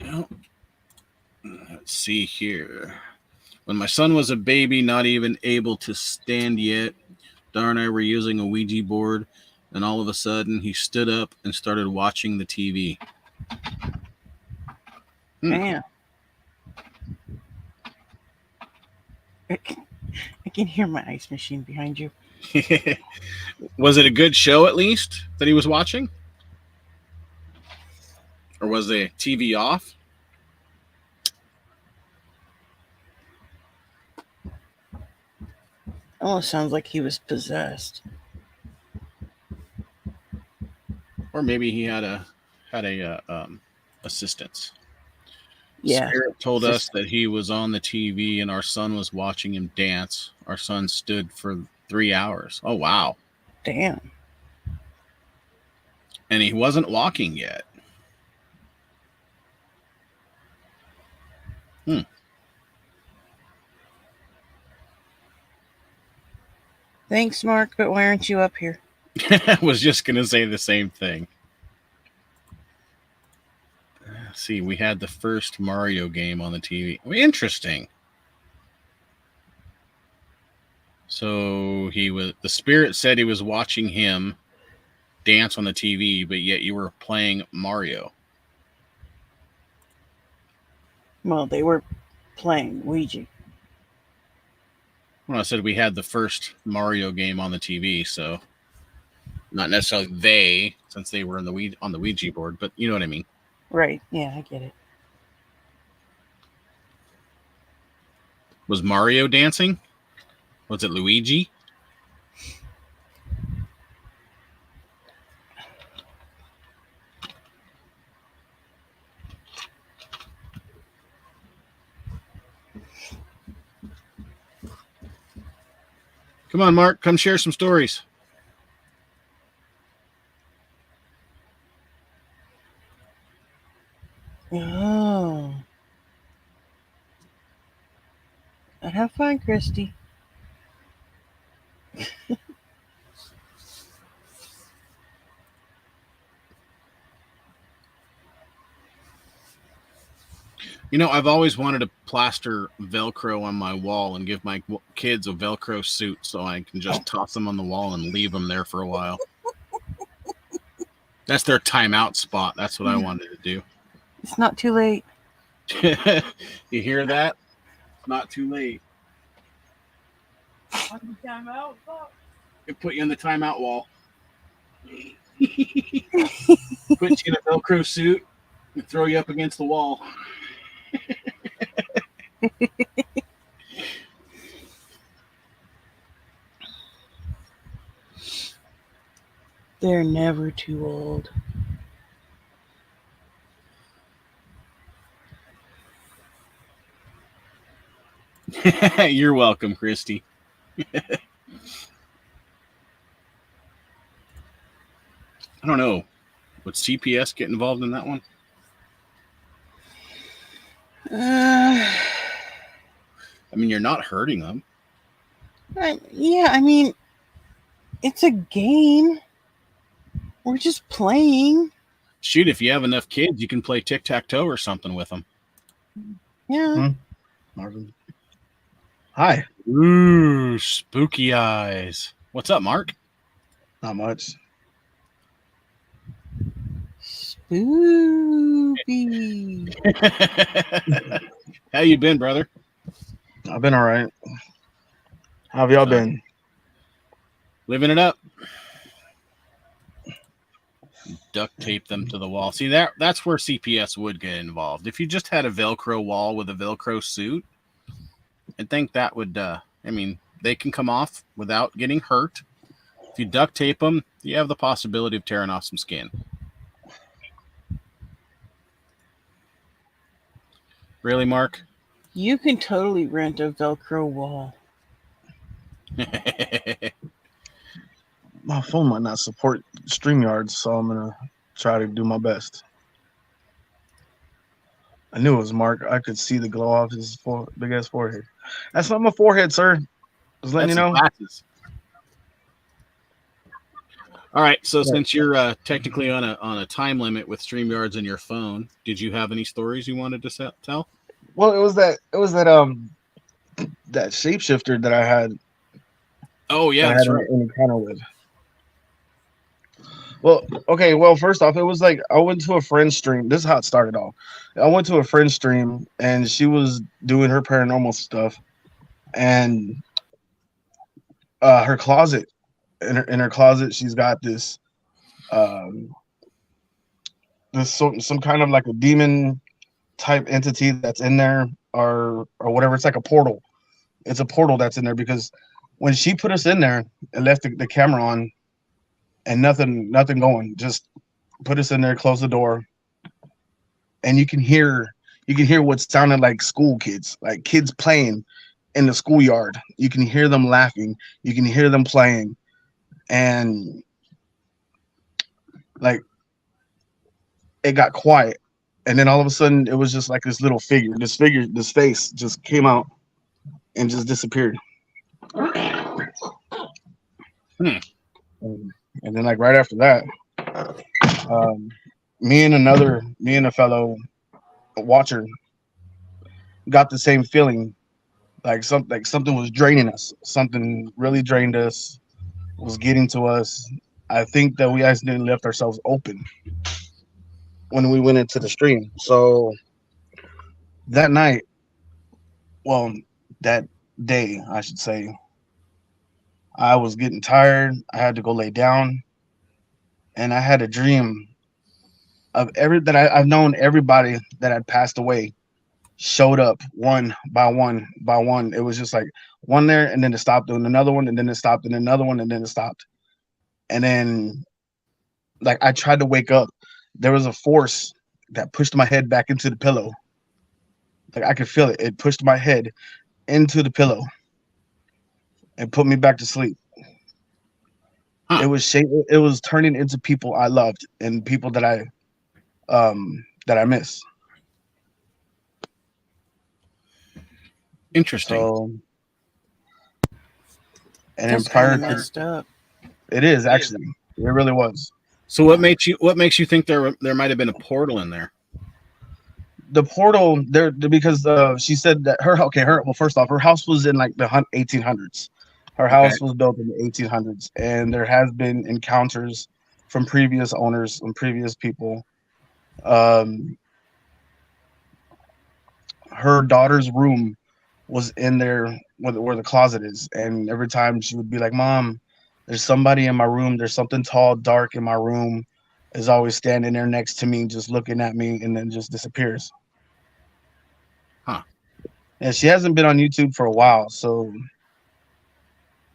Well, let's see here. When my son was a baby, not even able to stand yet, Dar and I were using a Ouija board, and all of a sudden he stood up and started watching the TV. Damn. I can hear my ice machine behind you. Was it a good show at least that he was watching? Or was the TV off? Almost sounds like he was possessed. Or maybe he had a assistance. Yeah. Spirit told us that he was on the TV and our son was watching him dance. Our son stood for 3 hours. Oh, wow. Damn. And he wasn't walking yet. Thanks, Mark, but why aren't you up here? I was just going to say the same thing. See, we had the first Mario game on the TV. Interesting. So the spirit said he was watching him dance on the TV, but yet you were playing Mario. Well, they were playing Ouija. Well, I said we had the first Mario game on the TV, so not necessarily they, since they were on the Ouija board, but you know what I mean. Right. Yeah, I get it. Was Mario dancing? Was it Luigi? Come on, Mark. Come share some stories. Oh. Have fun, Christy. You know, I've always wanted to plaster Velcro on my wall and give my kids a Velcro suit so I can just toss them on the wall and leave them there for a while. That's their timeout spot. That's what I wanted to do. It's not too late. You hear that? It's not too late. It put you in the timeout wall. Put you in a Velcro suit and throw you up against the wall. They're never too old. You're welcome, Christy. I don't know. Would CPS get involved in that one? I mean, you're not hurting them. Yeah, I mean, it's a game. We're just playing. Shoot, if you have enough kids, you can play tic-tac-toe or something with them. Yeah. Marvin. Hi. Ooh, spooky eyes. What's up, Mark? Not much. Spooky. How you been, brother? I've been all right. How have y'all been? Living it up. Duct tape them to the wall. See, that's where CPS would get involved. If you just had a Velcro wall with a Velcro suit, I think that would, I mean, they can come off without getting hurt. If you duct tape them, you have the possibility of tearing off some skin. Really, Mark? You can totally rent a Velcro wall. My phone might not support StreamYard, so I'm going to try to do my best. I knew it was Mark. I could see the glow off his big-ass forehead. That's not my forehead, sir. Just letting you know. Glasses. All right, so since you're technically on a time limit with StreamYards and your phone, did you have any stories you wanted to tell? Well, it was that shapeshifter that I had. Oh yeah, that's right. An encounter with. Well, okay. Well, first off, it was like I went to a friend's stream. This is how it started off. I went to a friend's stream, and she was doing her paranormal stuff, and her closet, in her closet, she's got this, some kind of like a demon type entity that's in there, or whatever. It's like a portal. It's a portal that's in there because when she put us in there and left the camera on. And nothing going. Just put us in there, close the door, and you can hear what sounded like school kids, like kids playing in the schoolyard. You can hear them laughing. You can hear them playing, and like it got quiet, and then all of a sudden it was just like this little figure. This face just came out and just disappeared. And then, like right after that, me and a fellow watcher got the same feeling, like something was draining us. Something really drained us, was getting to us. I think that we accidentally left ourselves open when we went into the stream. So that night, well, that day, I should say, I was getting tired. I had to go lay down, and I had a dream of I've known everybody that had passed away showed up one by one by one. It was just like one there, and then it stopped, and another one, and then it stopped, and another one, and then it stopped. And then, like, I tried to wake up. There was a force that pushed my head back into the pillow. Like, I could feel it. It pushed my head into the pillow and put me back to sleep. Huh. It was turning into people I loved and people that I miss. Interesting. So, and then That's kind prior of to messed up. it is actually it really was. So what makes you think there might have been a portal in there? The portal there because she said that her well, first off, her house was in like the 1800s. Her Okay. house was built in the 1800s, and there has been encounters from previous owners and previous people. Um, her daughter's room was in there where the closet is, and every time she would be like, "Mom, there's somebody in my room. There's something tall, dark in my room." Is always standing there next to me, just looking at me, and then just disappears. Huh. And she hasn't been on YouTube for a while, so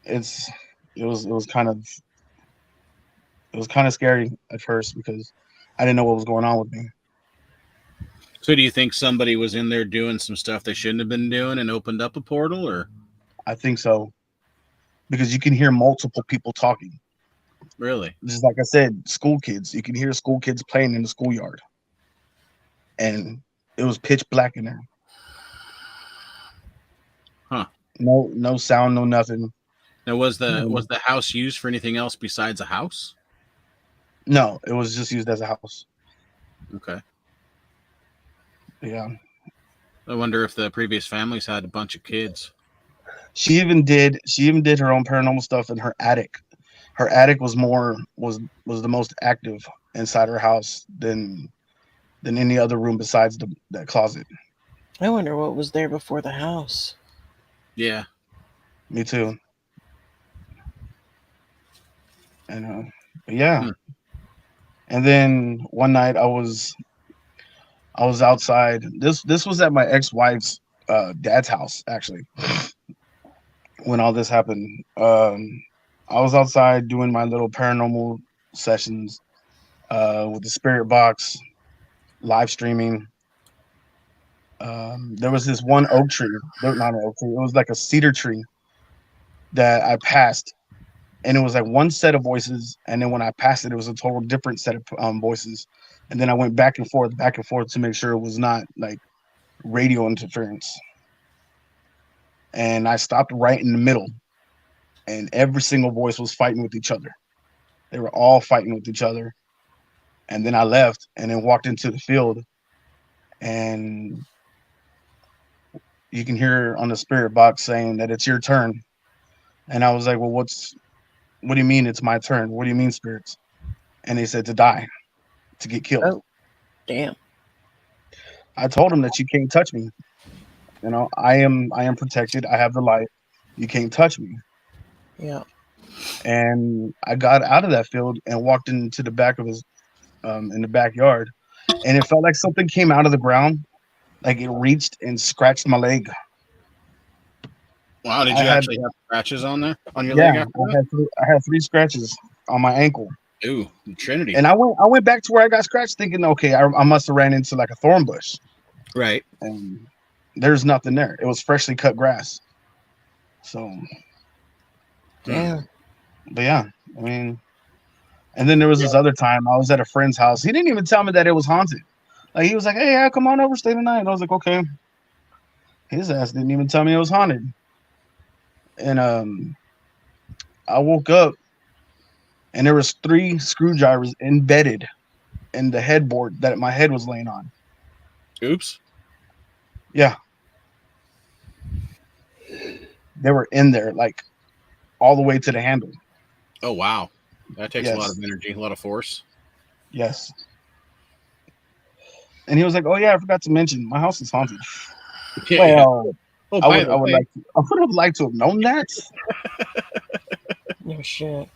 it's it was kind of scary at first because I didn't know what was going on with me. So do you think somebody was in there doing some stuff they shouldn't have been doing and opened up a portal, or I think so because you can hear multiple people talking. really? Just like I said, school kids. You can hear school kids playing in the schoolyard, and it was pitch black in there. Huh. No sound, no nothing. Now was the house used for anything else besides a house? No, it was just used as a house. Okay. Yeah. I wonder if the previous families had a bunch of kids. She even did her own paranormal stuff in her attic. Her attic was the most active inside her house than any other room besides that closet. I wonder what was there before the house. Yeah. Me too. And yeah. Hmm. And then one night I was outside. This was at my ex-wife's dad's house actually. When all this happened, I was outside doing my little paranormal sessions with the spirit box, live streaming. There was this one oak tree, not an oak tree, it was like a cedar tree that I passed, and it was like one set of voices, and then when I passed it, it was a total different set of voices, and then I went back and forth to make sure it was not like radio interference, and I stopped right in the middle, and every single voice was fighting with each other. They were all fighting with each other, and then I left and then walked into the field, and you can hear on the spirit box saying that it's your turn. And I was like, well, what do you mean it's my turn? What do you mean, spirits? And they said to die, to get killed. Oh, damn. I told them that you can't touch me. You know, I am protected. I have the light. You can't touch me. Yeah. And I got out of that field and walked into the back of his in the backyard, and it felt like something came out of the ground, like it reached and scratched my leg. Wow, did you actually have scratches on there on your Yeah, leg after that? I had 3 scratches on my ankle. Ooh, Trinity. And I went back to where I got scratched, thinking, okay, I must have ran into like a thorn bush, Right. and there's nothing there. It was freshly cut grass. So, Damn. but yeah, I mean, and then there was this other time I was at a friend's house. He didn't even tell me that it was haunted. Like, he was like, "Hey, yeah, come on over, stay the night." And I was like, "Okay." His ass didn't even tell me it was haunted. And I woke up, and there was 3 screwdrivers embedded in the headboard that my head was laying on. Oops. Yeah. They were in there, like, all the way to the handle. Oh wow. That takes a lot Yes. of energy, a lot of force. Yes. And he was like, "Oh yeah, I forgot to mention, my house is haunted." Yeah. Well, Oh, I by would the way, have liked to have known that. No shit.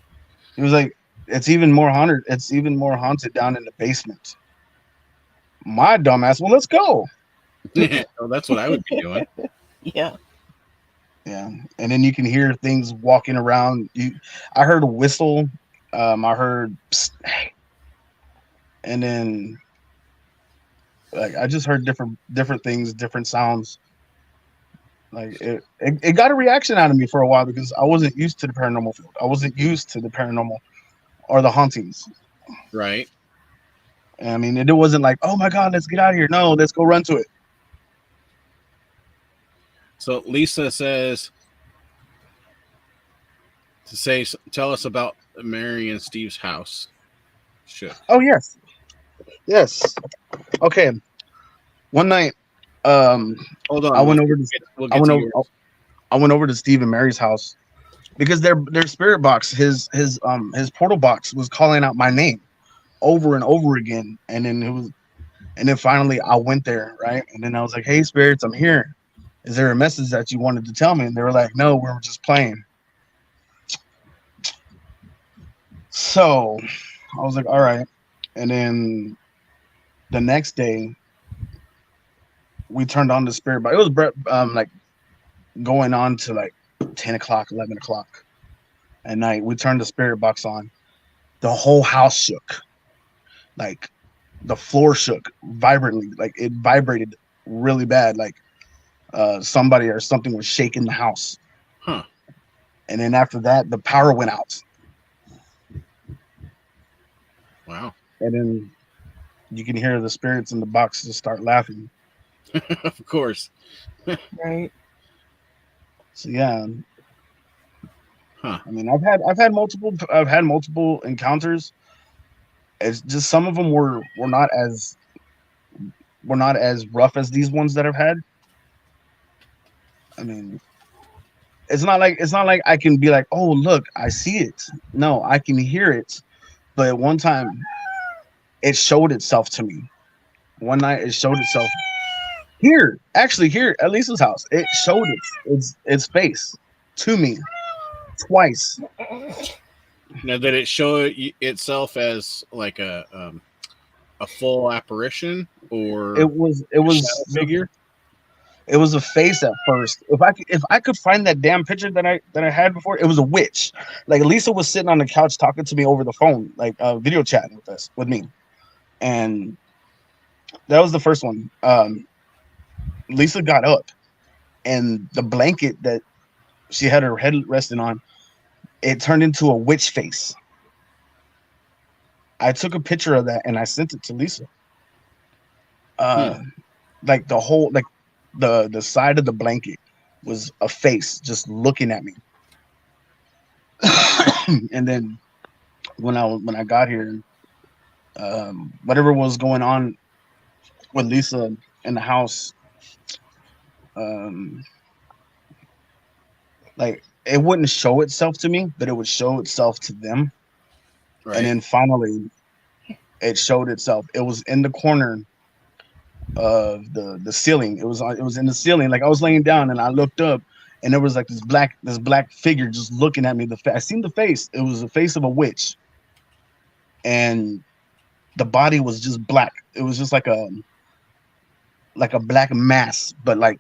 He was like, "It's even more haunted. It's even more haunted down in the basement." My dumbass, well, let's go. Oh, that's what I would be doing. Yeah. Yeah, and then you can hear things walking around. I heard a whistle. I heard, psst, and then like I just heard different things, different sounds. Like it got a reaction out of me for a while because I wasn't used to the paranormal field. I wasn't used to the paranormal or the hauntings. Right. And I mean, it wasn't like, oh my god, let's get out of here. No, let's go run to it. So Lisa says tell us about Mary and Steve's house. Should. Oh yes, yes. Okay. One night, Hold on. I went over to We'll I get went to over yours. I went over to Steve and Mary's house because their spirit box, his portal box was calling out my name over and over again, and then finally I went there, right? And then I was like, "Hey, spirits, I'm here. Is there a message that you wanted to tell me?" And they were like, "No, we were just playing." So I was like, "All right." And then the next day, we turned on the spirit box. It was like going on to like 10 o'clock, 11 o'clock at night. We turned the spirit box on. The whole house shook, like the floor shook vibrantly, like it vibrated really bad, like somebody or something was shaking the house. Huh. And then after that, the power went out. Wow. And then you can hear the spirits in the box just start laughing. Of course. Right. So yeah. Huh. I mean, I've had multiple encounters. It's just some of them were not as rough as these ones that I've had. I mean, it's not like I can be like, oh look, I see it. No, I can hear it. But at one time, it showed itself to me. One night, it showed itself here at Lisa's house. It showed its face to me twice. Now, did it show itself as like a full apparition or It was shadow figure? It was a face at first. If I could find that damn picture that I had before, it was a witch. Like Lisa was sitting on the couch talking to me over the phone, like video chatting with me, and that was the first one. Lisa got up, and the blanket that she had her head resting on, it turned into a witch face. I took a picture of that and I sent it to Lisa. Like the whole, like the side of the blanket was a face just looking at me. And then when I got here, whatever was going on with Lisa in the house, like it wouldn't show itself to me, but it would show itself to them. Right. And then finally, it showed itself. It was in the corner of the ceiling. It was in the ceiling. Like I was laying down and I looked up, and there was like this black figure just looking at me. I seen the face. It was the face of a witch, and the body was just black. It was just like a black mass, but like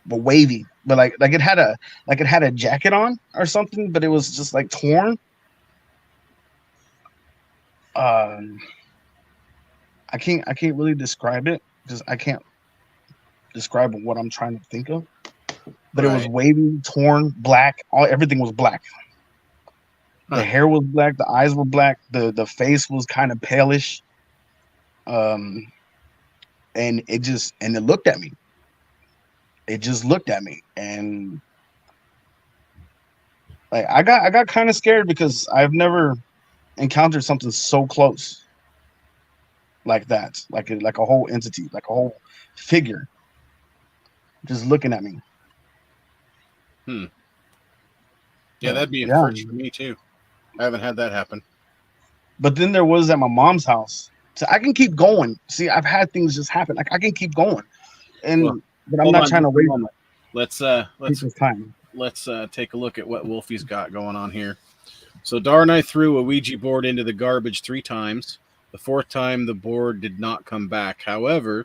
wavy, but like it had a jacket on or something, but it was just like torn. I can't really describe it because I can't describe what I'm trying to think of. But It was wavy, torn, black. Everything was black. The hair was black. The eyes were black. The face was kind of palish. And it looked at me. It just looked at me, and like I got kind of scared because I've never encountered something so close like that, like a whole entity, like a whole figure just looking at me. Yeah, that'd be a first for me too. I haven't had that happen. But then there was at my mom's house. So I can keep going. See, I've had things just happen. Like I can keep going, but I'm not trying to wait. Let's time. Let's take a look at what Wolfie's got going on here. So Dar and I threw a Ouija board into the garbage 3 times. The 4th time, the board did not come back. However,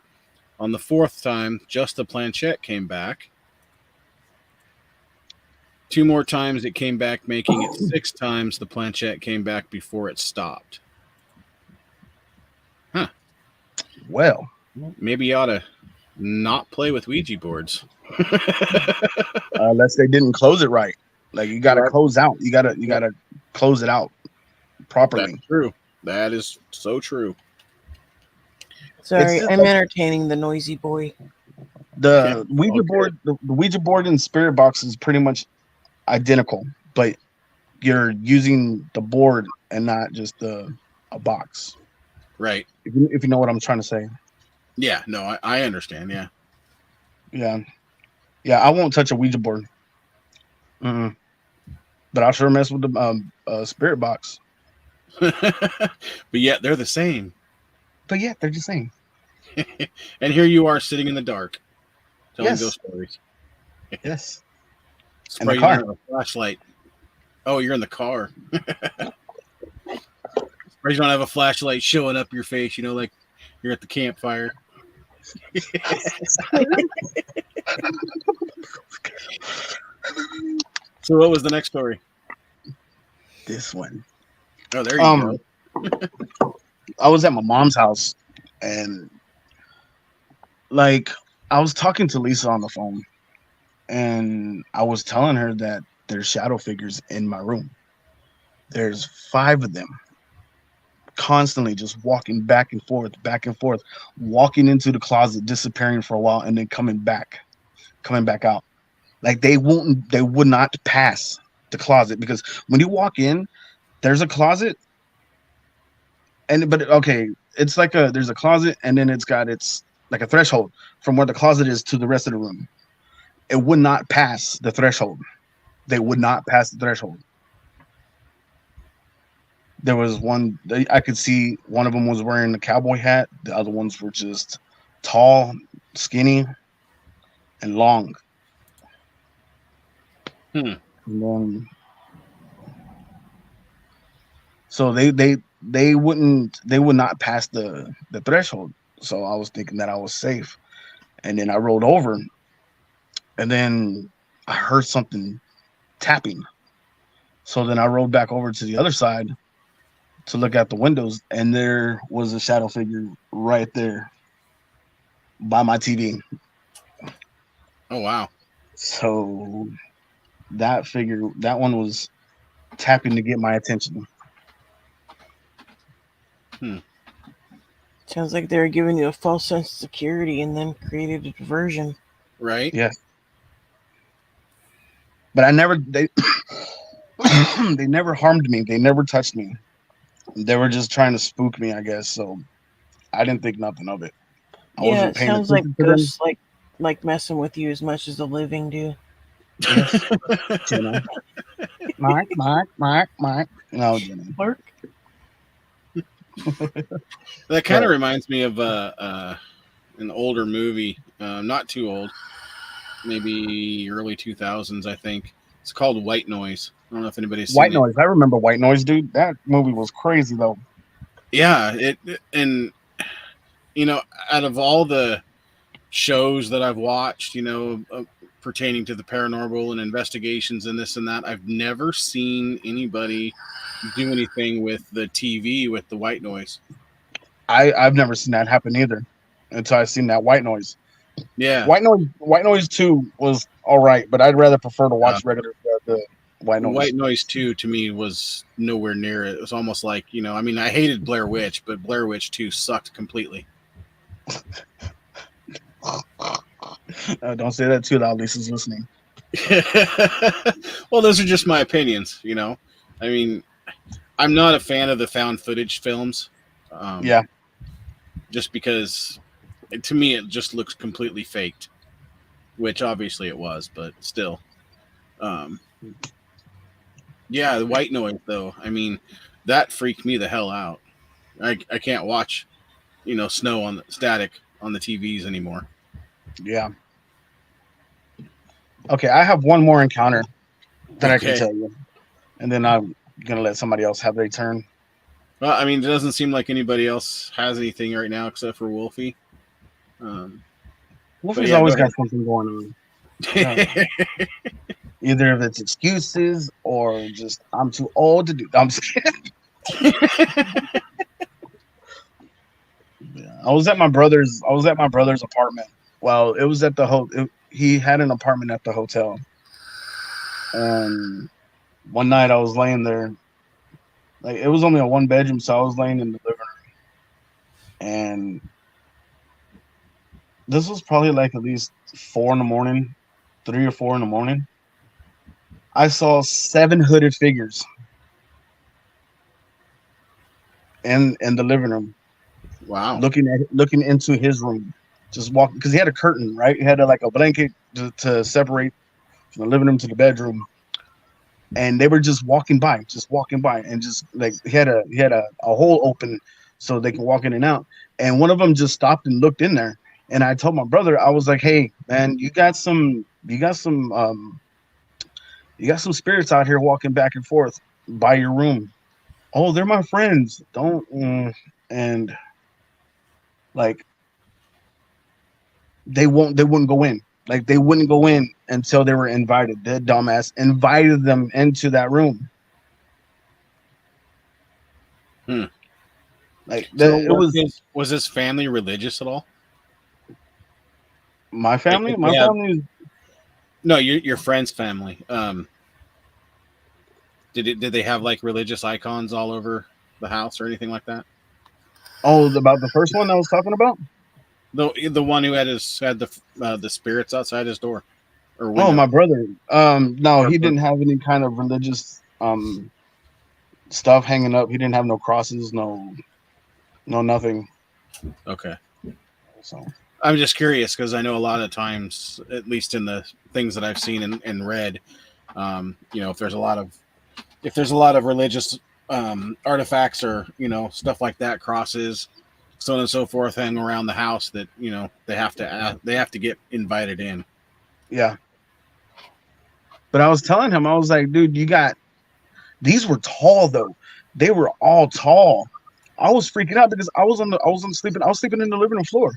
On the fourth time, just the planchette came back. 2 more times it came back, making it 6 times the planchette came back before it stopped. Huh. Well, Maybe you ought to not play with Ouija boards. unless they didn't close it right. Like you got to Right. close out. You got to close it out properly. That's true. That is so true. Sorry, just I'm like- entertaining the noisy boy. The Ouija Okay. board, the Ouija board and spirit box is pretty much identical, but you're using the board and not just a box. Right. If you know what I'm trying to say. Yeah, no, I understand. Yeah. Yeah. I won't touch a Ouija board. Mm-mm. But I'll sure mess with the spirit box. But yet they're the same. But yeah, they're just saying. And here you are sitting in the dark telling Yes. ghost stories. Yes. Surprised you car. don't have a flashlight. Oh, you're in the car. Surprised you don't have a flashlight showing up your face, like you're at the campfire. So what was the next story? This one. Oh, there you go. I was at my mom's house and like I was talking to Lisa on the phone and I was telling her that there's shadow figures in my room. There's 5 of them constantly just walking back and forth, walking into the closet, disappearing for a while, and then coming back out. Like they would not pass the closet because when you walk in, there's a closet. But it's like there's a closet and then it's like a threshold from where the closet is to the rest of the room. It would not pass the threshold. They would not pass the threshold. There was one I could see one of them was wearing a cowboy hat. The other ones were just tall, skinny, and long. Hmm. And then, so they would not pass the threshold. So I was thinking that I was safe. And then I rolled over and then I heard something tapping. So then I rolled back over to the other side to look at the windows, and there was a shadow figure right there by my TV. Oh, wow. So that one was tapping to get my attention. Sounds like they were giving you a false sense of security and then created a diversion. Right? Yeah. But they they never harmed me. They never touched me. They were just trying to spook me, I guess. So I didn't think nothing of it. I Yeah, wasn't it paying sounds like attention to them. ghosts like messing with you as much as the living do. Yes. Jenna. Mark. No, Jenna. Mark? That kind of reminds me of an older movie, not too old, maybe early 2000s, I think. It's called White Noise. I don't know if anybody's seen White it. Noise. I remember White Noise, dude. That movie was crazy, though. Yeah, and out of all the shows that I've watched, pertaining to the paranormal and investigations and this and that, I've never seen anybody do anything with the TV with the white noise. I've never seen that happen either until I seen that White Noise. Yeah. White Noise 2 was all right, but I'd rather prefer to watch regular the White Noise. White Noise 2 to me was nowhere near it. It was almost like, I hated Blair Witch, but Blair Witch 2 sucked completely. Don't say that too loud. Lisa's listening. Well, those are just my opinions, I mean, I'm not a fan of the found footage films. Yeah. Just because, to me, it just looks completely faked, which obviously it was, but still. Yeah, the white noise, though. I mean, that freaked me the hell out. I can't watch, snow on the static on the TVs anymore. Yeah. Okay, I have one more encounter that I can tell you, and then I'm gonna let somebody else have their turn. Well, I mean, it doesn't seem like anybody else has anything right now except for Wolfie. Wolfie's yeah, always go got something going on. Yeah. Either if it's excuses or just I'm too old to do. I'm just kidding. Yeah. I was at my brother's apartment. Well, it was at the he had an apartment at the hotel. And one night I was laying there. Like it was only a one bedroom, so I was laying in the living room. And this was probably like at least 4 in the morning, 3 or 4 in the morning. I saw 7 hooded figures in the living room, Wow. looking into his room, just walking because he had a curtain, right? He had like a blanket to separate from the living room to the bedroom, and they were just walking by, and just like he had a hole open so they can walk in and out. And one of them just stopped and looked in there, and I told my brother, I was like, "Hey, man, you got some spirits out here walking back and forth by your room." Oh, they're my friends. Don't and like they wouldn't go in. Like they wouldn't go in until they were invited. The dumbass invited them into that room. Hmm. Like So it was was his family religious at all? my family. Like, My family. No, your friend's family. Did they have like religious icons all over the house or anything like that? Oh, about the first one I was talking about. The one who had the spirits outside his door or Oh, window. my brother. No, Or- he didn't have any kind of religious stuff hanging up. He didn't have no crosses, no nothing. Okay. So I'm just curious because I know a lot of times, at least in the things that I've seen and read, if there's a lot of religious artifacts or stuff like that, crosses, so on and so forth, hang around the house, that they have to get invited in. yeah. But I was telling him, I was like, dude, these were tall though. They were all tall. I was freaking out because I was sleeping in the living room floor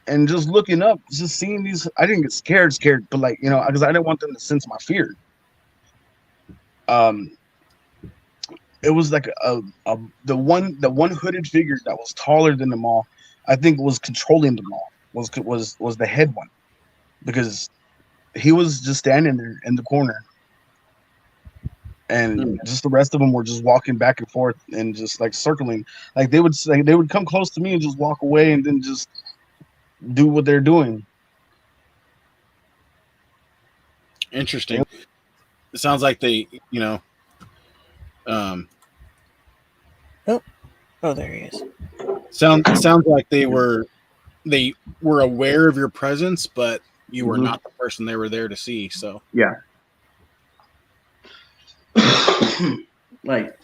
and just looking up, just seeing these. I didn't get scared, but like, because I didn't want them to sense my fear. It was like the one hooded figure that was taller than them all. I think was controlling them all. Was the head one, because he was just standing there in the corner, and just the rest of them were just walking back and forth and just like circling. Like they would come close to me and just walk away and then just do what they're doing. Interesting. It sounds like they, Oh, there he is. sounds like they were aware of your presence, but you were Mhm. not the person they were there to see. So Yeah. Like,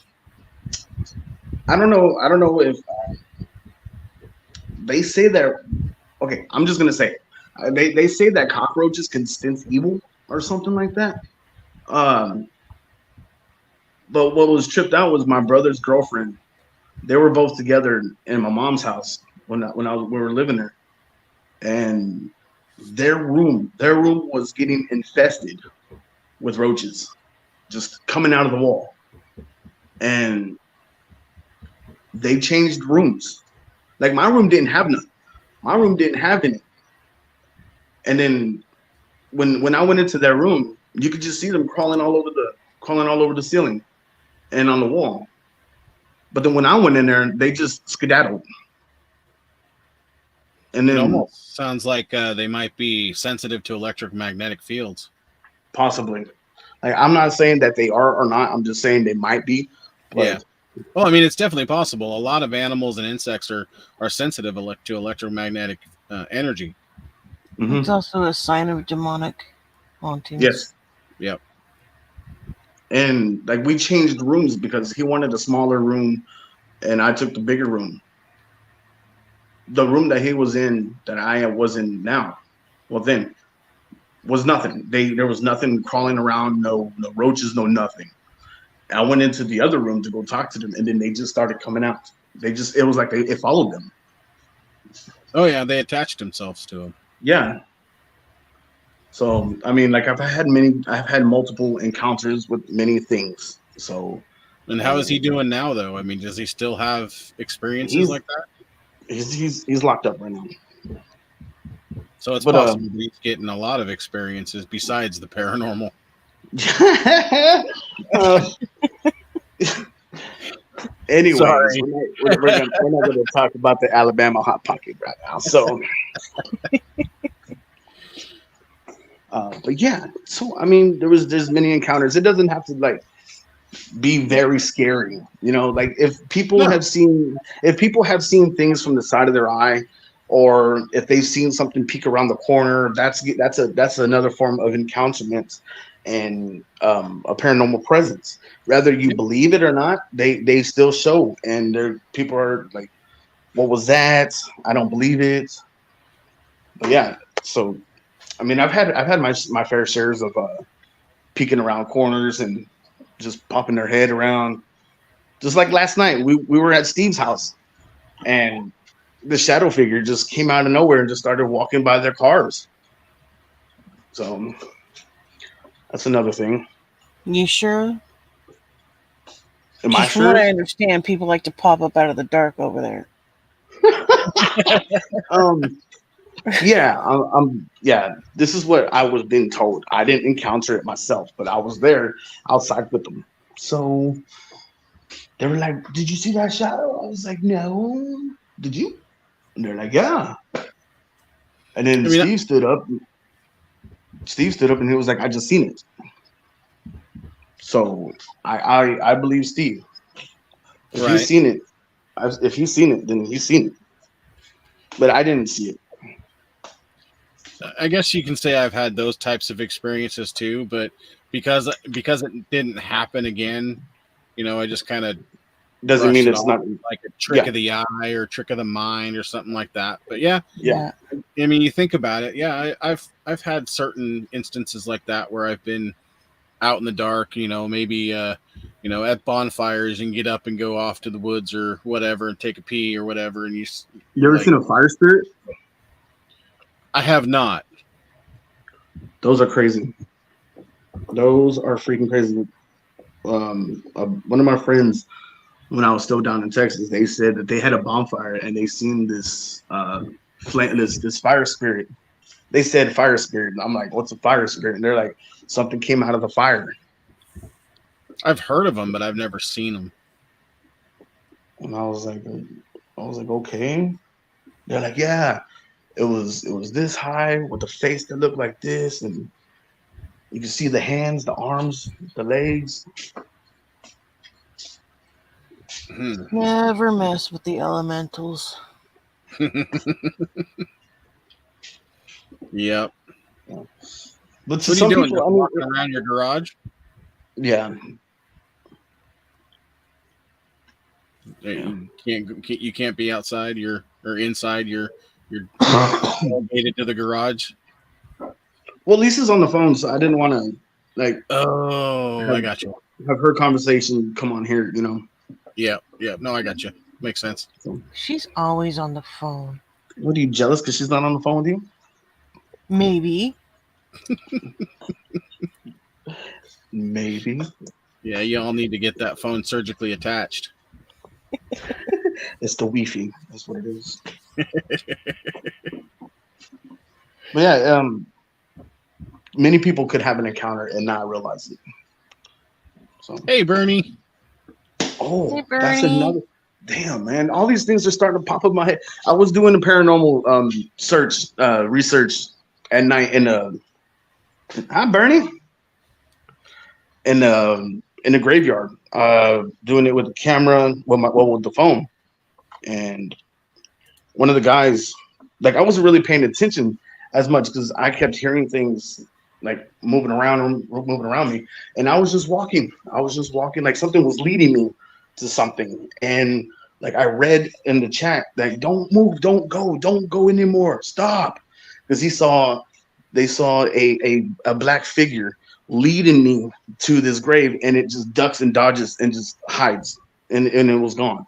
I don't know if they say that. Okay, I'm just gonna say they say that cockroaches can sense evil or something like that. But what was tripped out was my brother's girlfriend. They were both together in my mom's house when we were living there, and their room was getting infested with roaches, just coming out of the wall, and they changed rooms. Like my room didn't have none. My room didn't have any. And then when I went into their room, you could just see them crawling all over the ceiling and on the wall. But then when I went in there, they just skedaddled. And it then almost sounds like they might be sensitive to electromagnetic fields. possibly, like I'm not saying that they are or not. I'm just saying they might be. But Yeah. Well, I mean, it's definitely possible. A lot of animals and insects are sensitive to electromagnetic energy. mhm. It's also a sign of demonic hauntings. Yes. Yep. And like we changed rooms because he wanted a smaller room and I took the bigger room. The room that he was in that I was in now, well then, was nothing. There was nothing crawling around, no roaches, no nothing. I went into the other room to go talk to them, and then they just started coming out. It was like it followed them. Oh yeah, they attached themselves to him. Yeah. So I mean, like I've had multiple encounters with many things. So And how is he doing now, though? I mean, does he still have experiences he's like that? he's locked up right now. So it's But possible that he's getting a lot of experiences besides the paranormal. uh, anyways, Sorry. we're not going to talk about the Alabama hot pocket right now. So, but yeah. So I mean, there's many encounters. It doesn't have to like be very scary. You know, like if people No. have seen things from the side of their eye, or if they've seen something peek around the corner, that's another form of encounterment and a paranormal presence. Whether you believe it or not, they still show, and there people are like, "What was that? I don't believe it." But yeah, so I mean, I've had my fair shares of peeking around corners and just popping their head around. Just like last night, we were at Steve's house, and the shadow figure just came out of nowhere and just started walking by their cars. So that's another thing. You sure? Am I Because from what sure? I understand, people like to pop up out of the dark over there. Um, yeah, yeah. This is what I was being told. I didn't encounter it myself, but I was there outside with them. So they were like, "Did you see that shadow?" I was like, "No." Did you? And they're like, "Yeah." And then I mean, Steve stood up. Steve stood up and he was like, "I just seen it." So I believe Steve. If he's right. seen it, if he's seen it, then he's seen it. But I didn't see it. I guess you can say I've had those types of experiences too, but because it didn't happen again, I just kind of Doesn't brush mean it it's off not. like a trick Yeah, of the eye or trick of the mind or something like that. But yeah, yeah. I mean, you think about it. Yeah, I've had certain instances like that where I've been out in the dark. Maybe at bonfires and get up and go off to the woods or whatever and take a pee or whatever, and You ever like seen a fire spirit? I have not. Those are crazy. Those are freaking crazy. One of my friends, when I was still down in Texas, they said that they had a bonfire and they seen this this fire spirit. They said fire spirit. And I'm like, what's a fire spirit? And they're like, something came out of the fire. I've heard of them, but I've never seen them. And I was like, okay. They're like, yeah, it was this high with a face that looked like this, and you can see the hands, the arms, the legs. Never mess with the elementals. Yep. But to What are you some doing? people, Just I walking mean, around your garage? yeah, You can't be outside. Or inside. You're gated to the garage. well, Lisa's on the phone, so I didn't want to like Oh, I have, got you. have her conversation come on here, you know. Yeah. No, I got you. Makes sense. So, She's always on the phone. what are you jealous because she's not on the phone with you? Maybe. Maybe. Yeah, you all need to get that phone surgically attached. It's the Wi-Fi. That's what it is. But yeah, many people could have an encounter and not realize it. So, Hey, Bernie. oh, Hey, that's Bernie. another. Damn, man, all these things are starting to pop up in my head. I was doing a paranormal research at night hi Bernie, in the graveyard, doing it with the camera, with the phone, and one of the guys, like I wasn't really paying attention as much because I kept hearing things like moving around me, and I was just walking. Like something was leading me to something, and like I read in the chat that don't move, don't go anymore, stop, because they saw a black figure leading me to this grave, and it just ducks and dodges and just hides, and it was gone.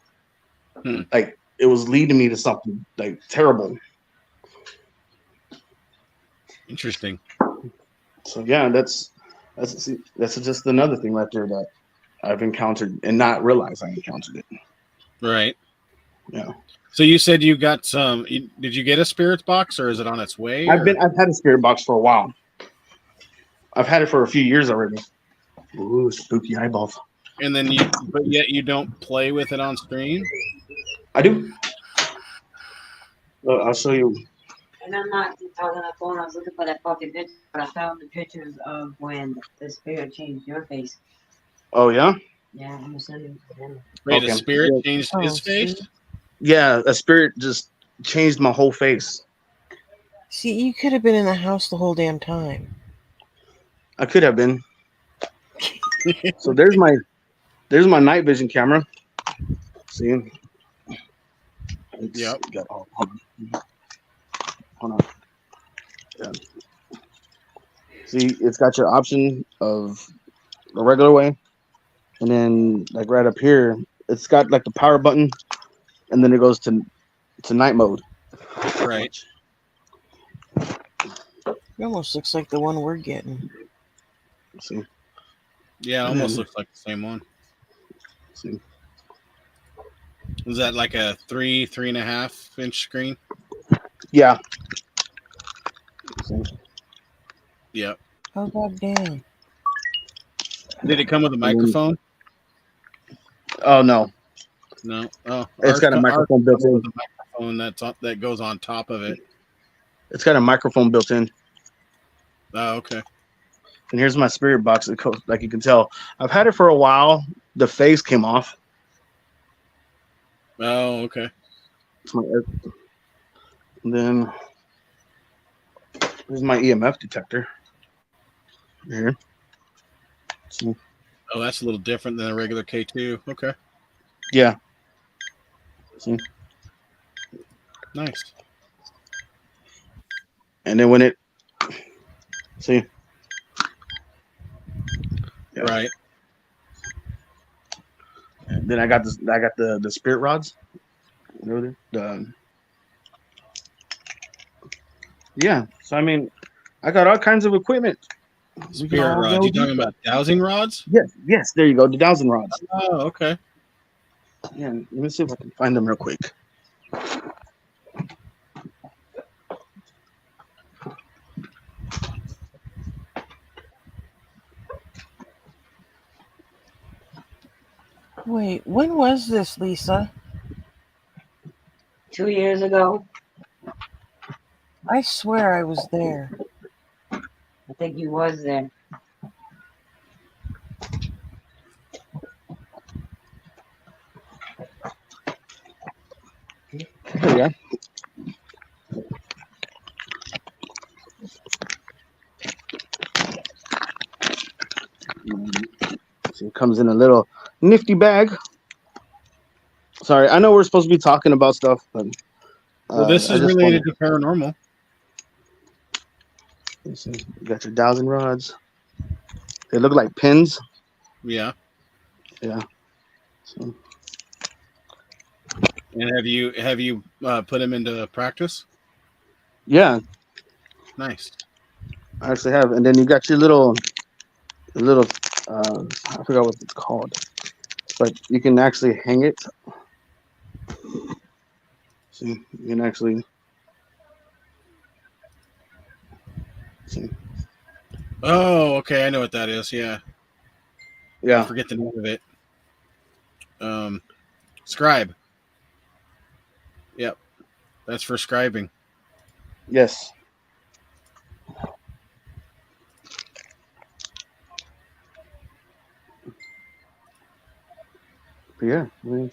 Like it was leading me to something like terrible. Interesting. So yeah, that's just another thing right there that I've encountered and not realized I encountered it. Right. Yeah, So you said you got some. Did you get a spirits box, or is it on its way? Or? I've had a spirit box for a while. I've had it for a few years already. Ooh, spooky eyeballs. And then but yet you don't play with it on stream. I do. I'll show you. And I'm not just talking on the phone. I was looking for that fucking picture, but I found the pictures of when the spirit changed your face. Oh yeah. Yeah, I'm gonna send it to them. Wait, Okay. a spirit Yeah. changed Oh, his face. see? Yeah, a spirit just changed my whole face. See, you could have been in the house the whole damn time. I could have been. So there's my night vision camera. See? Yep. Hold on. Yeah. See, it's got your option of the regular way, and then like right up here, it's got like the power button, and then it goes to night mode. Right. It almost looks like the one we're getting. See, Yeah, it almost looks like the same one. see. Is that like a 3.5 inch screen? Yeah. See? Yep. Oh, goddamn. Did it come with a microphone? Oh no, No. Oh, it's got a microphone built in. with a microphone that goes on top of it. It's got a microphone built in. Oh, okay. And here's my spirit box. Like you can tell, I've had it for a while. The face came off. Oh, okay. And then here's my EMF detector. Here. See? Oh, that's a little different than a regular K2. Okay. Yeah. See? Nice. And then when it see. Yeah. Right. And then I got the spirit rods. You know, yeah. So I mean, I got all kinds of equipment. Spirit rods. You talking about dowsing rods? Yes. There you go. The dowsing rods. Oh, okay. Yeah. Let me see if I can find them real quick. Wait, when was this, Lisa? 2 years ago, I swear I was there. I think you was there. There you go. So it comes in a little nifty bag. Sorry, I know we're supposed to be talking about stuff, but Well, this is related to paranormal. You got your dowsing rods. They look like pins. Yeah. Yeah. So, And have you put them into practice? yeah, Nice. I actually have. And then you got your little I forgot what it's called, but you can actually hang it. See, you can actually see. Oh, okay. I know what that is. Yeah. I Yeah. forget the name of it. Scribe. Yep. That's for scribing. Yes. But yeah, I mean,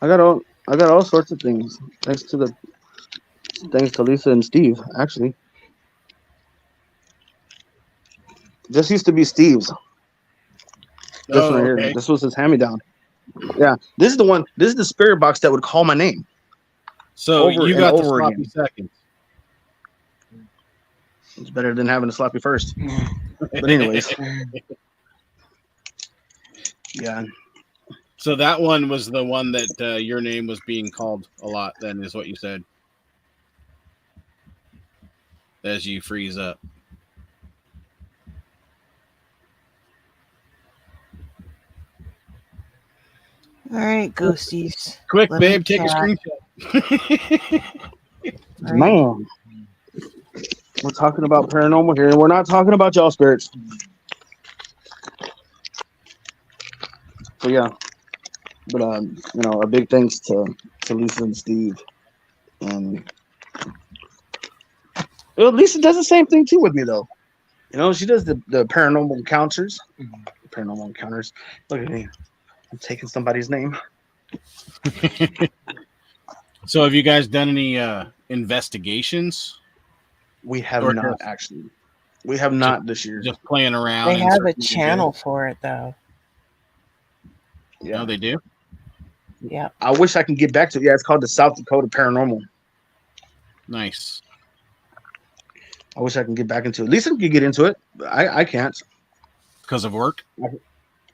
I got all sorts of things thanks to Lisa and Steve. Actually, this used to be Steve's. This Oh, one right okay. here. This was his hand-me-down. Yeah, this is the one. This is the spirit box that would call my name. So Over you and got the over sloppy again. seconds. It's better than having a sloppy first. But anyways, yeah. So that one was the one that your name was being called a lot. Then is what you said. as you freeze up. All right, ghosties. Quick, Let me babe, take a chat. screenshot. Right. Man, we're talking about paranormal here, and we're not talking about y'all spirits. So yeah, but a big thanks to Lisa and Steve, and Lisa does the same thing too with me though. She does the paranormal encounters. Paranormal encounters. Look at me, I'm taking somebody's name. So, have you guys done any investigations? We have Or not just- actually. We have not this year. Just playing around. They and have a searching channel for it though. Yeah, Oh, they do? Yep. I wish I can get back to it. Yeah, it's called the South Dakota Paranormal. Nice. I wish I can get back into it. Lisa can get into it. I can't. Because of work?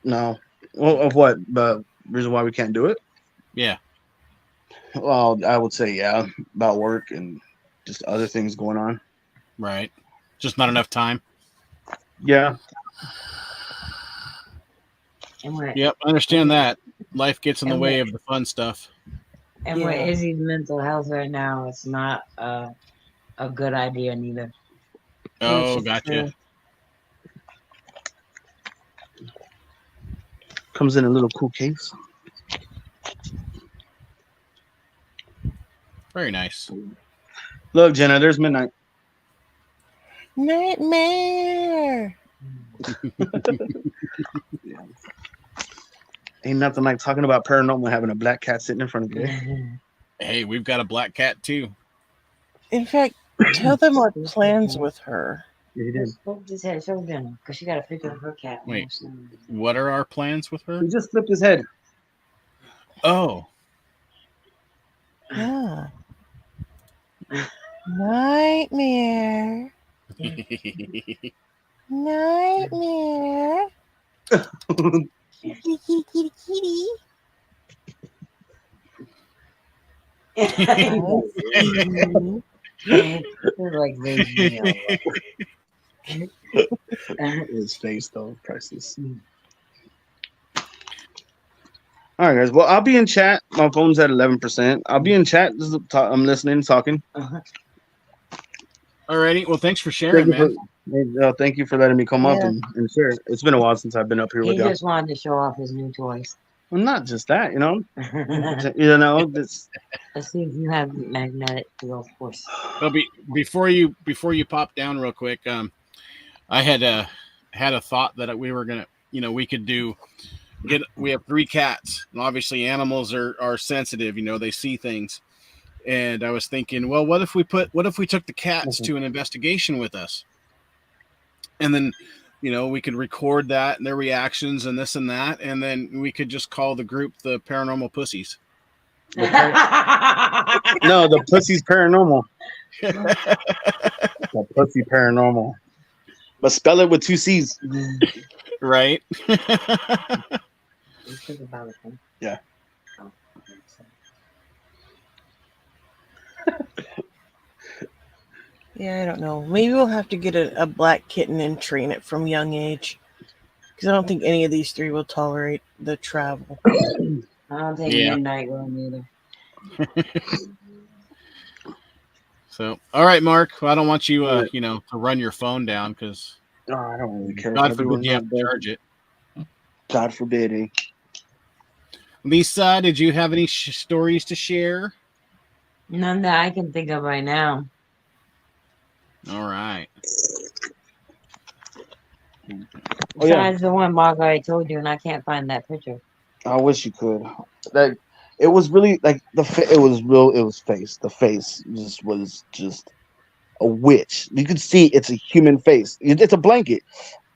No. Well, of what? The reason why we can't do it? Yeah. Well, I would say yeah, about work and just other things going on. Right. Just not enough time. Yeah. And with, Yep, I understand that. Life gets in the And way what- of the fun stuff. and with Yeah. Izzy's mental health right now, it's not a good idea neither. Oh, Which is gotcha. true. Comes in a little cool case. Very nice. Look, Jenna, there's midnight. Nightmare. Ain't nothing like talking about paranormal having a black cat sitting in front of you. Hey, we've got a black cat too. In fact, tell them our plans with her. Yeah, he did. Just had show dinner because she got a picture of her cat. Wait. What are our plans with her? He just flipped his head. Oh, Yeah. Nightmare. Nightmare. Kitty, kitty, kitty, kitty. Like they His face, though, priceless. All right, guys. Well, I'll be in chat. My phone's at 11%. I'll be in chat. I'm listening, talking. alrighty. Well, thanks for sharing, man. Thank you for letting me come up Yeah. and share. It's been a while since I've been up here He with y'all. just wanted to show off his new toys. Well, not just that, Let's This, see if you have magnetic field force. Well, before you pop down real quick, I had a thought that we were gonna, we could we have 3 cats, and obviously animals are sensitive. They see things, and I was thinking, well, what if we took the cats to an investigation with us, and then we could record that and their reactions and this and that, and then we could just call the group the Paranormal Pussies. no, the pussy's paranormal. The pussy paranormal. But spell it with 2 C's. Right. Yeah. Yeah, I don't know. Maybe we'll have to get a black kitten and train it from young age. Because I don't think any of these 3 will tolerate the travel. I don't think Yeah. Midnight will either. So, all right, Mark. Well, I don't want you, to run your phone down because No, I don't really care. God forbid you have to charge it. God forbid. Eh? Lisa, did you have any stories to share? None that I can think of right now. All right. Oh, yeah. Besides the one Mark already told you, and I can't find that picture. I wish you could. Like, it was really like it was real. It was face. The face was just a witch. You could see it's a human face. It's a blanket,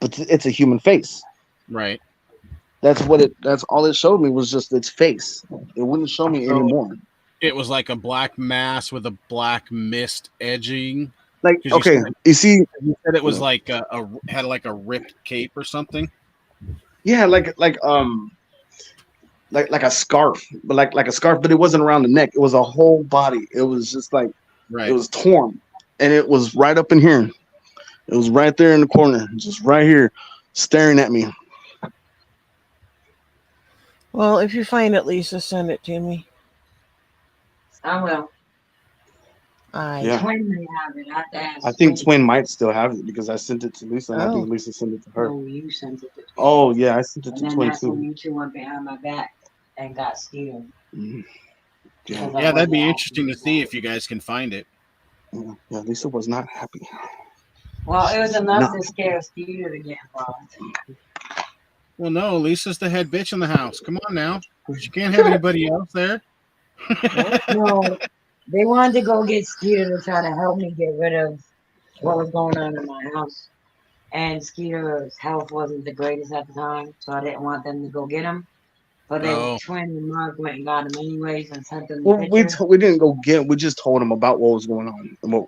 but it's a human face. Right. That's all it showed me was just its face. It wouldn't show me anymore. It was like a black mass with a black mist edging. Like, 'Cause you okay, said- you see, You said it was like had like a ripped cape or something. yeah, like a scarf, but like a scarf, but it wasn't around the neck. It was a whole body. It was just like Right. it was torn. and it was right up in here. It was right there in the corner, just right here, staring at me. Well, if you find it, Lisa, send it to me. I will. Yeah. Twin may have it. I have to ask I think Twin. Twin might still have it because I sent it to Lisa, and I Oh. think Lisa sent it to her. Oh, you sent it to Twin. Oh yeah, I sent it And to then Twin that's when too. you two went behind my back and got scared. Mhm. Yeah, Because I Yeah, that'd wasn't be asking interesting you to see about if you guys can find it. yeah. Lisa was not happy. it. Well, it was She's enough not. to scare Skeeter to get involved. Well, no, Lisa's the head bitch in the house. Come on now. She can't have anybody else there. No, they wanted to go get Skeeter to try to help me get rid of what was going on in my house. And Skeeter's health wasn't the greatest at the time, so I didn't want them to go get him. But they Oh. Twin and Mark went and got him anyways and sent them the Well, picture. we didn't go get him. We just told him about what was going on and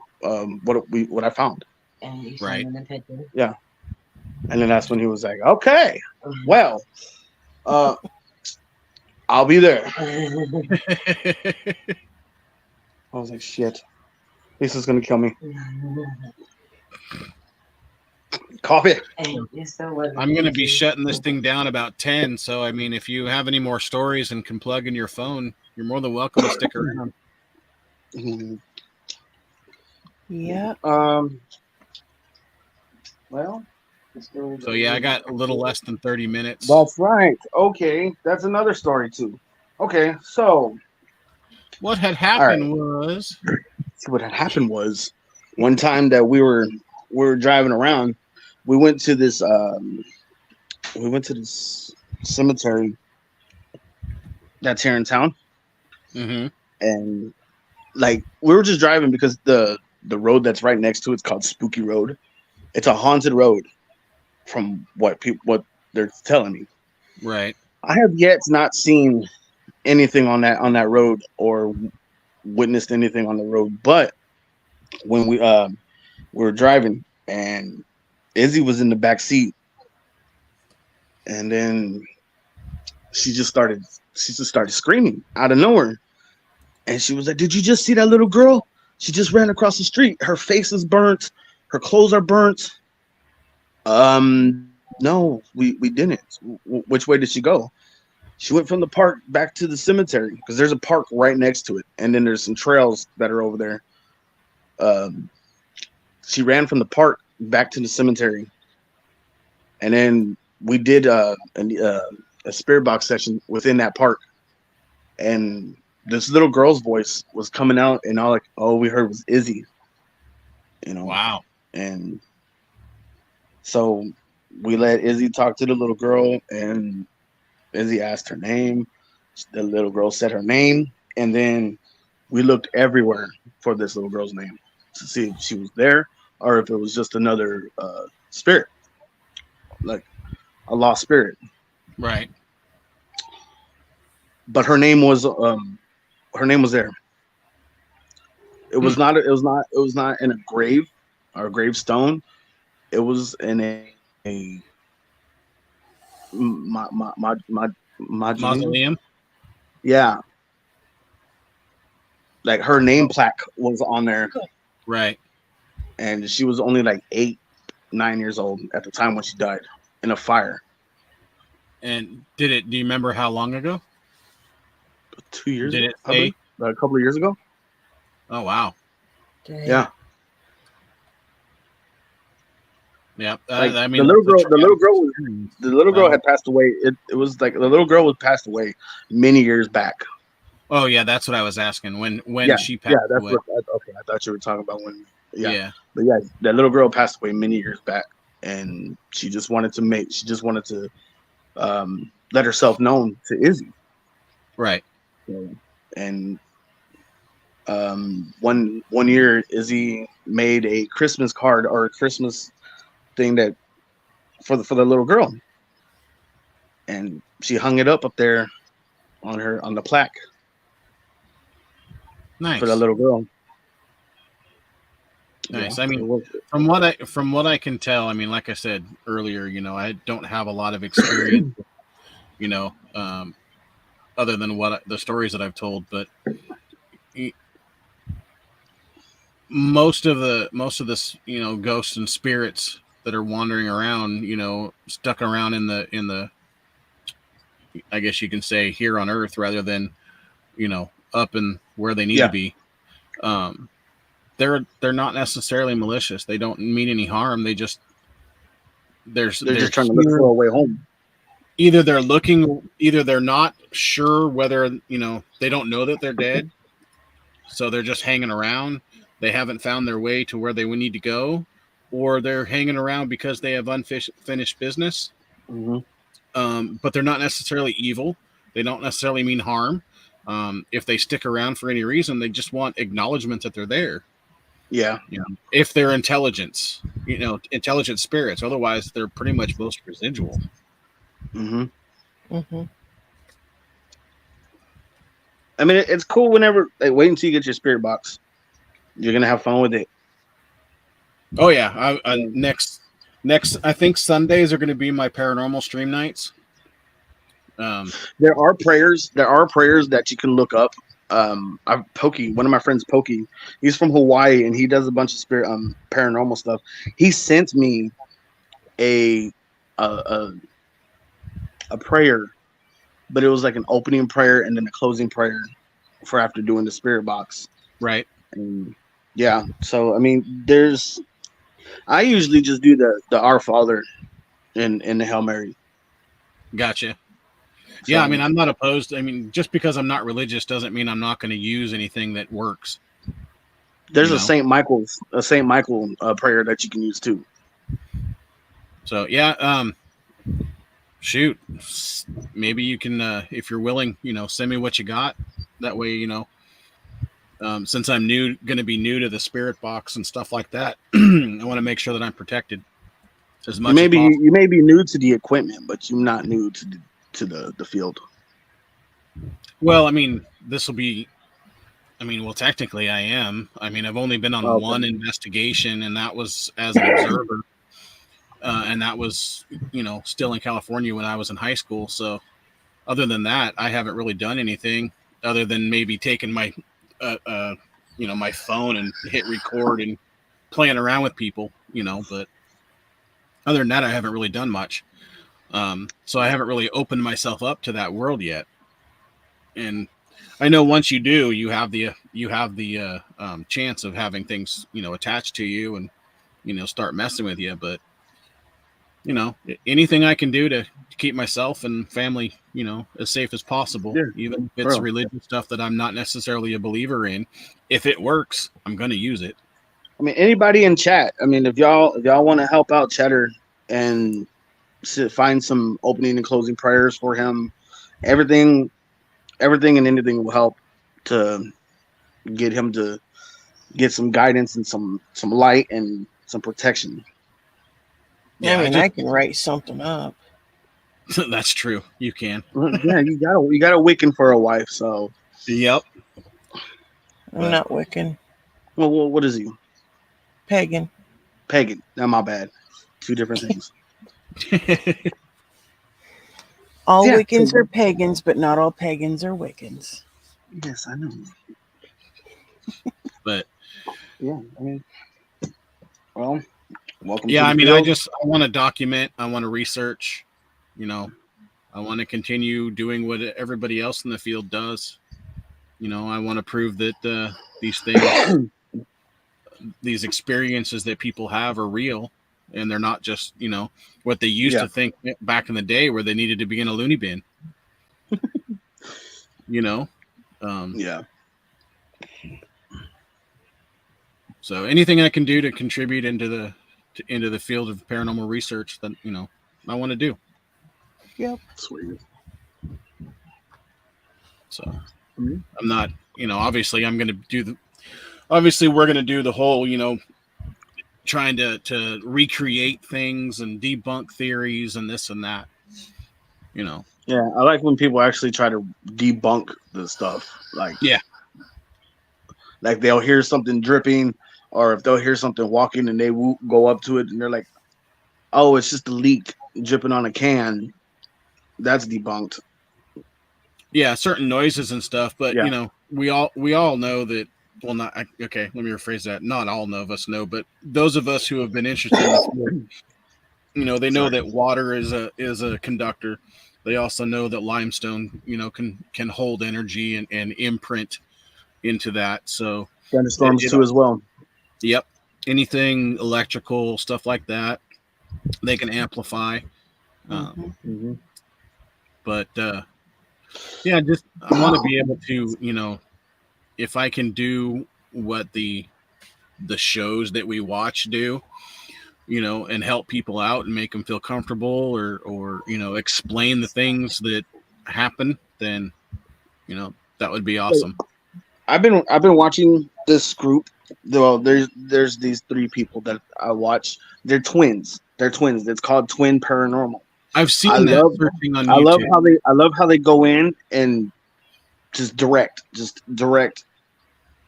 what I found. And he sent Right. them the picture. Yeah. And then that's when he was like, "Okay, well, I'll be there." I was like, "Shit, Lisa's gonna kill me." Coffee. And it still wasn't I'm going to be easy. shutting this thing down about 10. So, I mean, if you have any more stories and can plug in your phone, you're more than welcome to stick around. Mhm. Yeah. Well. So, yeah, I got a little less than 30 minutes. That's right. Okay, that's another story too. Okay, so What had happened was, see what had happened was one time that we were driving around, we went to this cemetery that's here in town, mhm, and like we were just driving because the road that's right next to it's called Spooky Road. It's a haunted road, from what they're telling me. right. I have yet not seen anything on that road or witnessed anything on the road, but when we were driving and Izzy was in the back seat, and then she just started screaming out of nowhere, and she was like, "Did you just see that little girl? She just ran across the street. Her face is burnt. Her clothes are burnt." No, we didn't. Which way did she go? She went from the park back to the cemetery because there's a park right next to it, and then there's some trails that are over there. She ran from the park back to the cemetery, and then we did a spirit box session within that park, and this little girl's voice was coming out, and all we heard was Izzy, Wow. and so we let Izzy talk to the little girl, and Izzy asked her name. The little girl said her name, and then we looked everywhere for this little girl's name to see if she was there or if it was just another spirit, like a lost spirit. Right. But her name was there. It was not in a grave or a gravestone. It was in a Mausoleum. Yeah, like her name plaque was on there, Right. and she was only like 8, 9 years old at the time when she died in a fire. And do you remember how long ago? 2 years. Did it probably, say? a couple of years ago. Oh, wow. Dang. Yeah. Yeah. Like I mean, the little that's a girl tremendous- the little girl Wow. had passed away. It was like the little girl was passed away many years back. Oh, yeah, that's what I was asking. When Yeah, she passed that's away. okay. I thought you were talking about when. Yeah. But yeah, that little girl passed away many years back, and she just wanted to let herself known to Izzy. Right. And one year Izzy made a Christmas card or a Christmas thing that for the little girl, and she hung it up there on the plaque Nice. for the little girl. Nice. Yeah, I mean, it was- from what I can tell, I mean, like I said earlier, I don't have a lot of experience, other than the stories that I've told, but most of this, ghosts and spirits that are wandering around, stuck around in the I guess you can say here on Earth rather than, up in where they need Yeah. to be. They're not necessarily malicious. They don't mean any harm. They're just trying to look for a way home. Either they're not sure whether, they don't know that they're dead. So they're just hanging around. They haven't found their way to where they would need to go, or they're hanging around because they have unfinished business. Mm-hmm. But they're not necessarily evil. They don't necessarily mean harm. If they stick around for any reason, they just want acknowledgement that they're there. Yeah. If they're intelligent spirits. Otherwise, they're pretty much most residual. Mm-hmm. Mm-hmm. I mean, it's cool whenever. Like, wait until you get your spirit box. You're gonna have fun with it. Oh yeah, next. I think Sundays are going to be my paranormal stream nights. There are prayers. There are prayers that you can look up. Pokey, one of my friends, Pokey, he's from Hawaii and he does a bunch of paranormal stuff. He sent me a prayer, but it was like an opening prayer and then a closing prayer for after doing the spirit box. Right. And yeah. So I mean, I usually just do the Our Father and the Hail Mary. Gotcha. So, yeah, I mean, I'm not opposed. I mean, just because I'm not religious doesn't mean I'm not going to use anything that works. There's a St. Michael prayer that you can use too. So yeah, shoot, maybe you can, if you're willing, send me what you got. That way, since I'm going to be new to the spirit box and stuff like that, I want to make sure that I'm protected as much as possible. You may be new to the equipment, but you're not new to the field. Well, I mean, well, technically I am. I mean, I've only been on one investigation, and that was as an observer. And that was, still in California when I was in high school. So other than that, I haven't really done anything other than maybe taking my, my phone and hit record and playing around with people, but other than that, I haven't really done much. So I haven't really opened myself up to that world yet. And I know once you do, you have the chance of having things, attached to you and, start messing with you. But, anything I can do to keep myself and family, as safe as possible, even if it's religious stuff that I'm not necessarily a believer in, if it works, I'm going to use it. I mean, anybody in chat, I mean, if y'all want to help out Cheddar and find some opening and closing prayers for him, everything and anything will help to get him to get some guidance and some light and some protection. Yeah, I mean, I can write something up. That's true. You can. Yeah, you got a Wiccan for a wife, so. Yep. I'm not Wiccan. Well, what is he? Pagan. Pagan. Not my bad. Two different things. All Wiccans are pagans, but not all pagans are Wiccans. Yes, I know. But yeah, I mean, well, welcome. Yeah, I mean, I want to document. I want to research. I want to continue doing what everybody else in the field does. I want to prove that these things, these experiences that people have are real, and they're not just what they used to think back in the day, where they needed to be in a loony bin. Yeah. So anything I can do to contribute into the field of paranormal research, that I want to do. Yep. Sweet. So I'm not, obviously I'm going to do obviously we're going to do the whole, trying to recreate things and debunk theories and this and that, Yeah, I like when people actually try to debunk the stuff. Like they'll hear something dripping, or if they'll hear something walking and they go up to it and they're like, "Oh, it's just a leak dripping on a can." That's debunked. Yeah, certain noises and stuff, but we all know that well, not okay. Let me rephrase that. Not all of us know, but those of us who have been interested in the field, they know that water is a conductor. They also know that limestone, can hold energy and imprint into that. So, Thunderstorms too as well. Yep, anything electrical stuff like that, they can amplify. Mm-hmm. But yeah, just I want to be able to, if I can do what the shows that we watch do, and help people out and make them feel comfortable, or explain the things that happen, then that would be awesome. I've been watching this group. Well, there's these three people that I watch. They're twins. It's called Twin Paranormal. I've seen that searching on YouTube. I love how they go in and just direct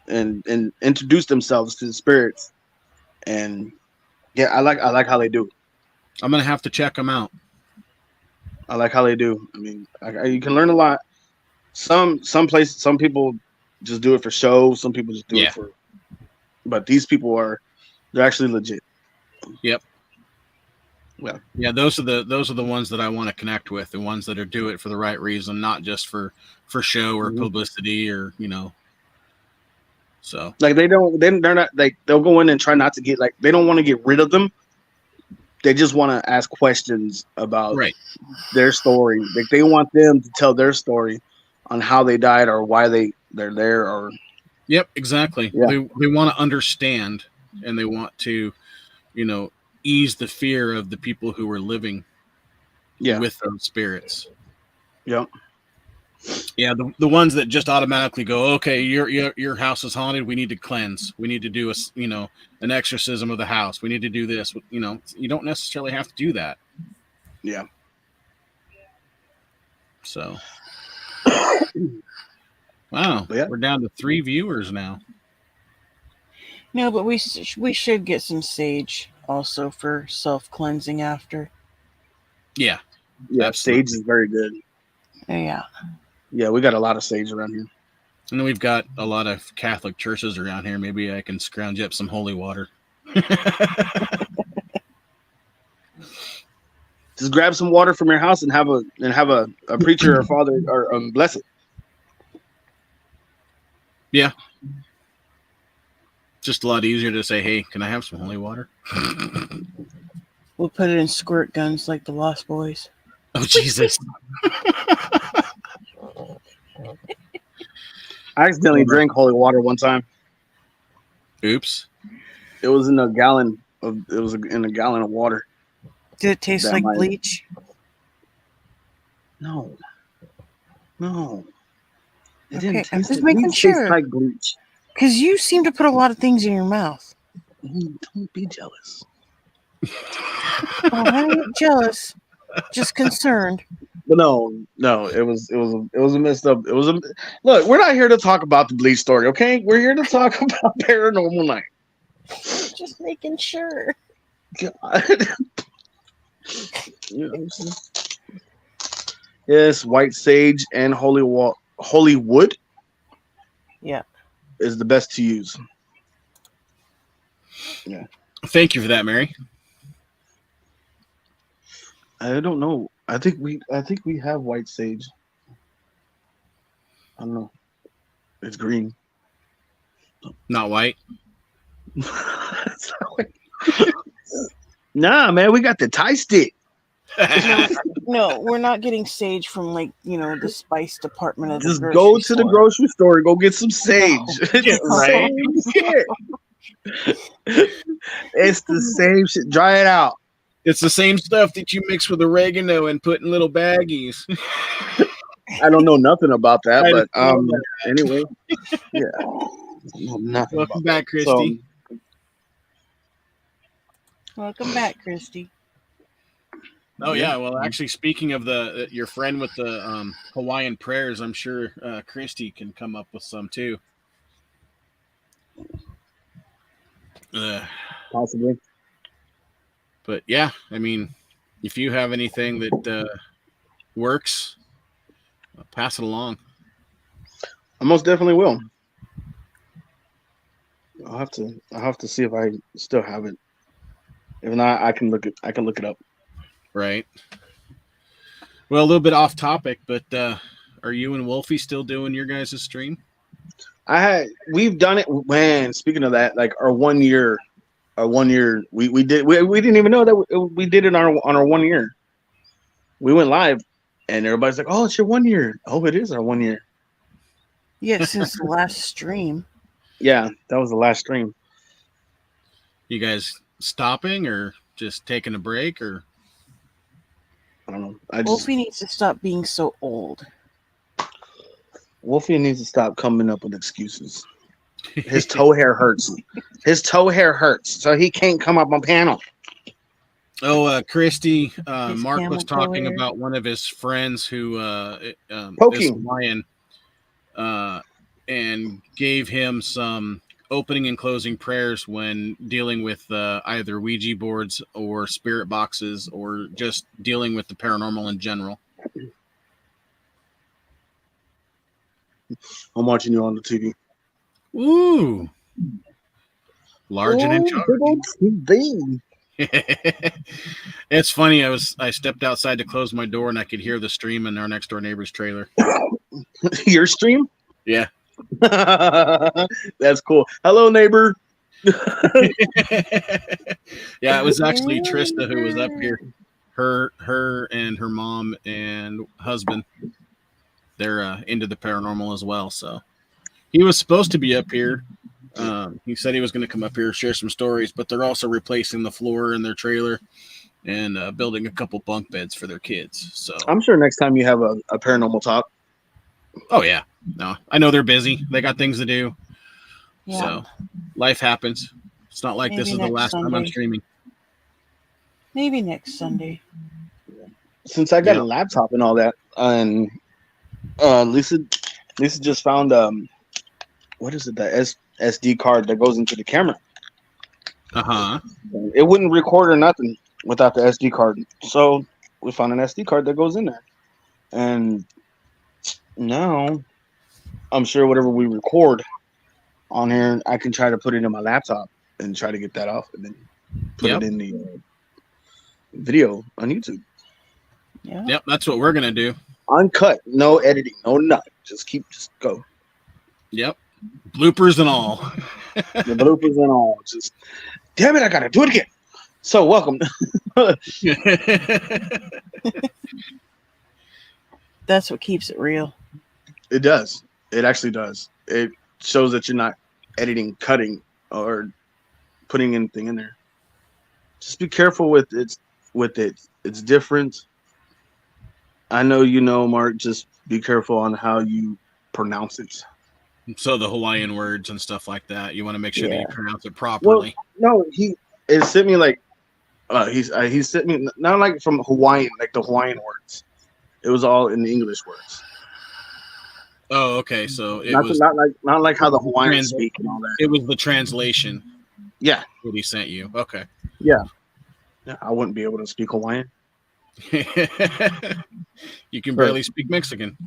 and introduce themselves to the spirits. And yeah, I like how they do. I'm gonna have to check them out. I like how they do. I mean, you can learn a lot. Some people just do it for show. Some people just do it for. But these people they're actually legit. Yep. Well, yeah, those are the ones that I want to connect with. The ones that do it for the right reason, not just for show or publicity or So like they're not like they'll go in and try not to get they don't want to get rid of them. They just want to ask questions about their story. Like they want them to tell their story on how they died or why they're there or. Yep, exactly. Yeah. They want to understand, and they want to, ease the fear of the people who are living with those spirits. Yep. Yeah, the ones that just automatically go, okay, your house is haunted. We need to cleanse. We need to do an exorcism of the house. We need to do this. You don't necessarily have to do that. Yeah. So, wow, we're down to 3 viewers now. No, but we should get some sage also for self-cleansing after. Yeah, absolutely. Sage is very good. Yeah. Yeah, we got a lot of sage around here. And then we've got a lot of Catholic churches around here. Maybe I can scrounge up some holy water. Just grab some water from your house and have a preacher or father or bless it. Yeah. Just a lot easier to say, hey, can I have some holy water? We'll put it in squirt guns like the Lost Boys. Oh, Jesus. I accidentally drank holy water one time. Oops. It was in a gallon of water. Did it taste like bleach? No. It okay, didn't I'm just making sure. Taste like bleach. Because you seem to put a lot of things in your mouth. Don't be jealous. Oh, I ain't jealous. Just concerned. But no, it was a messed up. Look, we're not here to talk about the bleach story, okay? We're here to talk about Paranormal Night. Just making sure. God. Yes, white sage and holy wood. Yeah, is the best to use. Yeah. Thank you for that, Mary. I don't know. I think we have white sage. I don't know. It's green. Not white. It's not white. Nah, man, we got the Thai stick. No, we're not getting sage from the spice department of the Just go to the grocery store and go get some sage. It's right. It's the same shit. Dry it out. It's the same stuff that you mix with oregano and put in little baggies. I don't know nothing about that, but anyway, yeah. Welcome back, Christy. Welcome back, Christy. Oh yeah, well, actually, speaking of your friend with the Hawaiian prayers, I'm sure Christy can come up with some too. Possibly. But yeah, I mean, if you have anything that works, pass it along. I most definitely will. I'll have to see if I still have it. If not, I can look it up. Right. Well, a little bit off topic, but are you and Wolfie still doing your guys' stream? We've done it. Man, speaking of that, like our 1 year, we didn't even know that we did it on our 1 year. We went live, and everybody's like, "Oh, it's your 1 year." Oh, it is our 1 year. Yeah, since the last stream. Yeah, that was the last stream. You guys stopping or just taking a break or? I don't know. Wolfie needs to stop being so old. Wolfie needs to stop coming up with excuses. His toe hair hurts. His toe hair hurts, so he can't come up on panel. Oh, Christy, His Mark was camel talking toe hair. about one of his friends who is Poking. Hawaiian, and gave him some opening and closing prayers when dealing with either Ouija boards or spirit boxes or just dealing with the paranormal in general. I'm watching you on the TV. Ooh. Large and in charge. TV. It's funny. I stepped outside to close my door and I could hear the stream in our next door neighbor's trailer. Your stream? Yeah. That's cool. Hello, neighbor. Yeah, it was actually Trista who was up here. Her and her mom and husband. They're into the paranormal as well. So he was supposed to be up here. He said he was going to come up here, share some stories, but they're also replacing the floor in their trailer and building a couple bunk beds for their kids. So I'm sure next time you have a paranormal talk. Oh yeah, no, I know they're busy. They got things to do. Yeah. So life happens. It's not like this Maybe is the next last time I'm Sunday. streaming. Maybe next Sunday. Since I got Yeah. a laptop and all that, and Lisa just found what is it? The SD card that goes into the camera. Uh-huh. It wouldn't record or nothing without the SD card. So we found an SD card that goes in there, and now I'm sure whatever we record on here, I can try to put it in my laptop and try to get that off, and then put Yep. it in the video on YouTube. Yeah. Yep, that's what we're gonna do. Uncut, no editing, no nothing. Just go. Yep. Bloopers and all. The bloopers and all. Just damn it, I gotta do it again. So welcome. That's what keeps it real. It does. It actually does. It shows that you're not editing, cutting, or putting anything in there. Just be careful with it. It's different. I know you know, Mark. Just be careful on how you pronounce it. So the Hawaiian words and stuff like that, you want to make sure that you Yeah. pronounce it properly. No, it sent me like he sent me not like from Hawaiian, like the Hawaiian words. It was all in the English words. Oh, okay. So it Not was not like how the Hawaiians speak and all that. it was the translation Yeah, that he sent you. Okay. yeah. I wouldn't be able to speak Hawaiian. You can barely speak Mexican.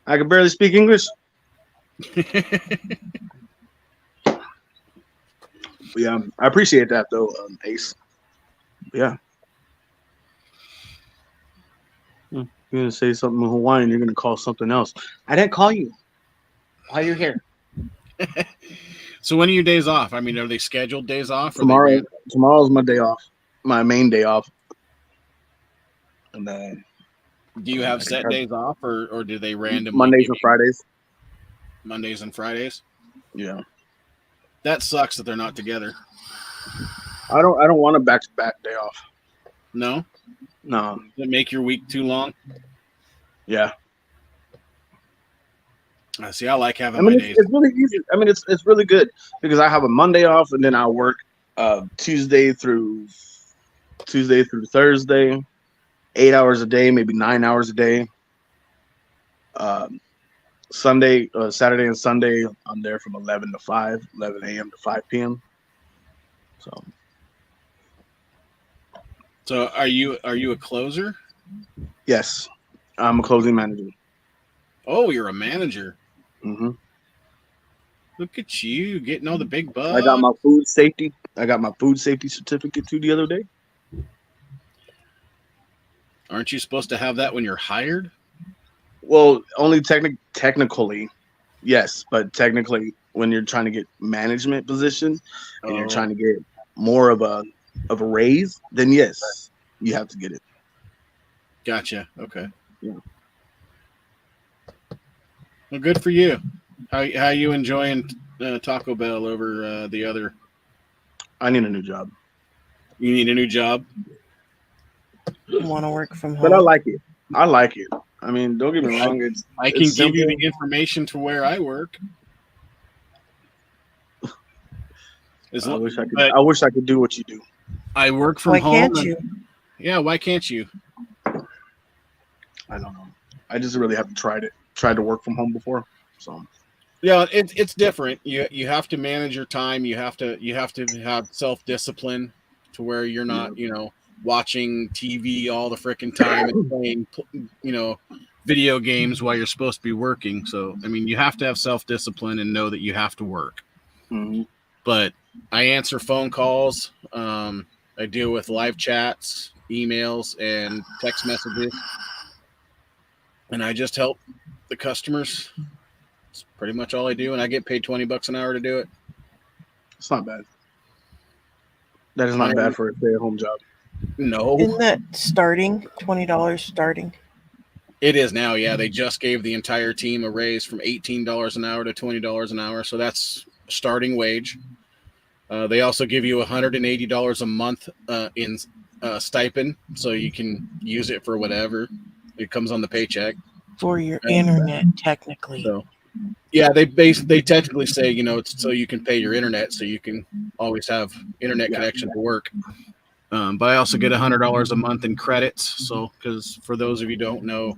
I can barely speak English. Yeah, I appreciate that though, Ace. Yeah. You're gonna say something in Hawaiian, you're gonna call something else. I didn't call you. Why are you here? So when are your days off? I mean, are they scheduled days off? Or they Tomorrow's my day off. My main day off. And do you have set days off, or do they randomly? Mondays give and you Fridays. Mondays and Fridays. Yeah. That sucks that they're not together. I don't want a back-to-back day off. No, No. does it make your week too long? Yeah. I see. I like having I mean, my days. it's really easy. I mean, it's really good because I have a Monday off and then I work Tuesday through Thursday, 8 hours a day, maybe 9 hours a day. Saturday and Sunday, I'm there from 11 a.m. to 5 p.m. So are you a closer? Yes, I'm a closing manager. Oh, you're a manager. Mm-hmm. Look at you getting all the big bucks. I got my food safety. I got my food safety certificate too the other day. Aren't you supposed to have that when you're hired? Well, only technically, yes, but technically, when you're trying to get management position and you're trying to get more of a raise, then yes, you have to get it. Gotcha. Okay. Yeah. Well, good for you. How you enjoying Taco Bell over the other? I need a new job, You need a new job. Want to work from home? but I like it. I like it. I mean, don't get me wrong. I can it's give you simple. the information to where I work. I wish I could. I wish I could do what you do. I work from Why home. can't you? Yeah, why can't you? I don't know. I just really have to try to work from home before. So Yeah, it's different. You have to manage your time. You have to have self-discipline to where you're not, watching TV all the freaking time and playing, video games while you're supposed to be working. So, I mean, you have to have self-discipline and know that you have to work. mm-hmm. But I answer phone calls. I deal with live chats, emails, and text messages. And I just help the customers. It's pretty much all I do. And I get paid $20 an hour to do it. It's not bad. That is not bad for a stay-at-home job. No. Isn't that starting $20 starting? It is now, yeah. They just gave the entire team a raise from $18 an hour to $20 an hour. So that's starting wage. They also give you $180 a month in stipend, so you can use it for whatever. It comes on the paycheck. For your internet, technically. So, yeah, they technically say, it's so you can pay your internet, so you can always have internet connection to work. But I also get $100 a month in credits. So, because for those of you who don't know,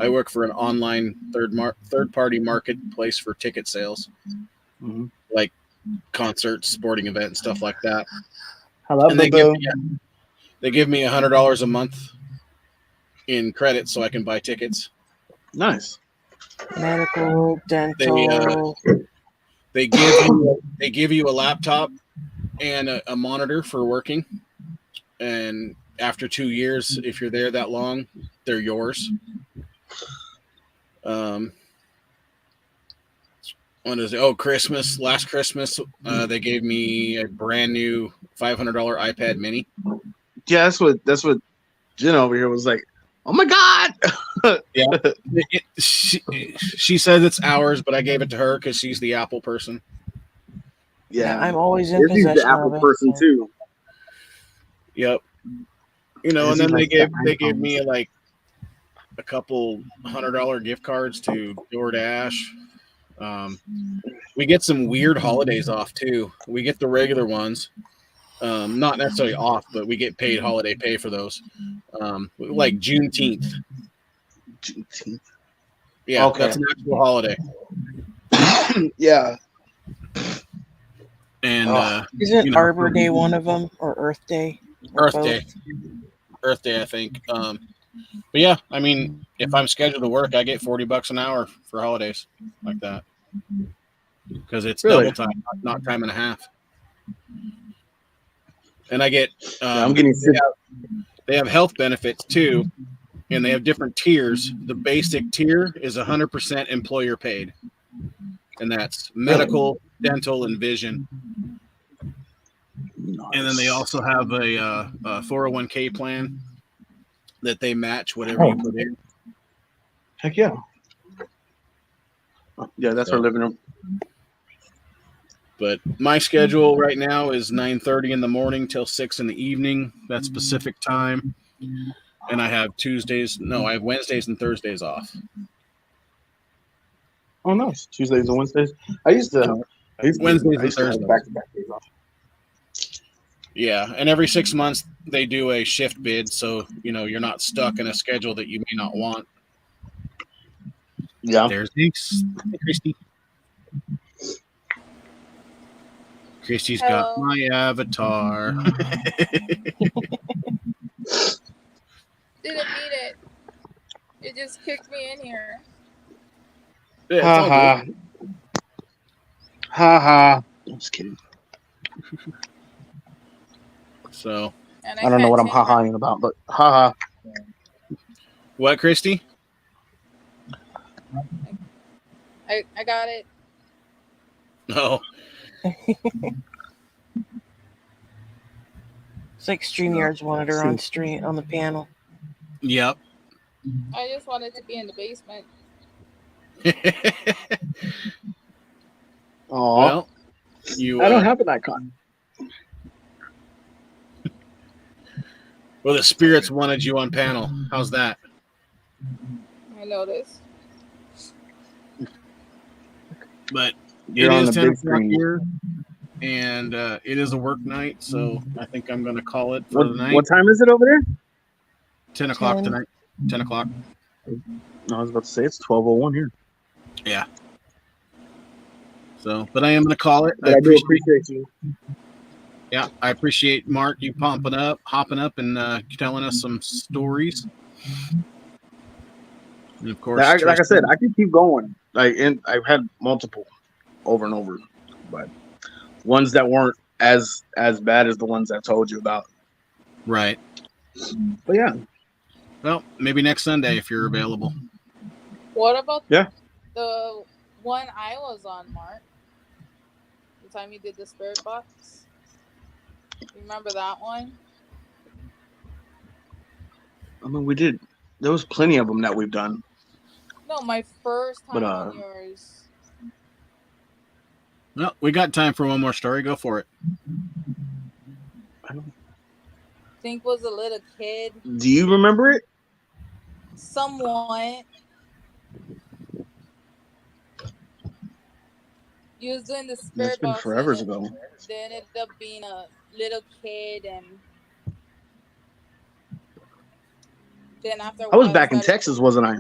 I work for an online third-party marketplace for ticket sales, like concerts, sporting events, stuff like that. And they give me $100 a month in credits so I can buy tickets. Nice. Medical, dental. They give you a laptop and a monitor for working. And after 2 years, if you're there that long, they're yours. When is it? Oh, Christmas. Last Christmas, they gave me a brand new $500 iPad mini. Yeah, that's what Jen over here was like. Oh my God! Yeah, she said it's ours, but I gave it to her because she's the Apple person. Yeah, I'm always in possession the Apple of it, person so. too. Yep. And then they gave me like a couple $100 gift cards to DoorDash. We get some weird holidays off too. We get the regular ones, not necessarily off, but we get paid holiday pay for those. Like Juneteenth. Juneteenth. Yeah, Okay. that's an actual holiday. Yeah. And isn't Arbor Day one of them, or Earth Day? Earth Day, I think. But yeah, I mean, if I'm scheduled to work, I get $40 an hour for holidays like that because it's double time, not time and a half. And I get. I'm getting. They have health benefits too, and they have different tiers. The basic tier is 100% employer paid, and that's medical, dental, and vision. Nice. And then they also have a 401k plan that they match whatever you put in. Heck yeah. Yeah, that's our living room. But my schedule right now is 9:30 in the morning till 6 in the evening. That's Pacific time. And I have Wednesdays and Thursdays off. Oh, nice. Tuesdays and Wednesdays. I used to Wednesdays and Thursdays. Back-to-back days off. Yeah, and every 6 months they do a shift bid, so you're not stuck in a schedule that you may not want. Yeah. There's Christy. Christy's got my avatar. Didn't mean it. It just kicked me in here. Yeah, Ha ha. I'm just kidding. So, And I don't know can't what I'm change ha my. haing about, but ha ha. what, Christy? I got it. No. It's like StreamYard's wanted her on stream on the panel. Yep. I just wanted to be in the basement. Aw. Well, you. I don't have an icon. Well, the spirits wanted you on panel. How's that? I noticed. But You're it on is the 10 big o'clock screen. here, and it is a work night, so I think I'm going to call it for the night. What time is it over there? 10 o'clock 10. tonight. 10 o'clock. I was about to say it's 12:01 here. Yeah. So, but I am going to call it. But I do appreciate you. Yeah, I appreciate Mark you hopping up, and telling us some stories. And of course, Like I Tristan. said, I can keep going. And I've had multiple over and over, but ones that weren't as bad as the ones I told you about. Right. But yeah, Well, maybe next Sunday if you're available. What about Yeah. the one I was on, Mark? The time you did the spirit box? You remember that one? I mean we did. There was plenty of them that we've done. No, my first time But, on yours. Well, we got time for one more story. Go for it. I don't, Think was a little kid. do you remember it? Somewhat. You was doing the spirit That's been box. forever and ago. They ended up being a little kid, and then after a I was while, back in started- Texas, wasn't I?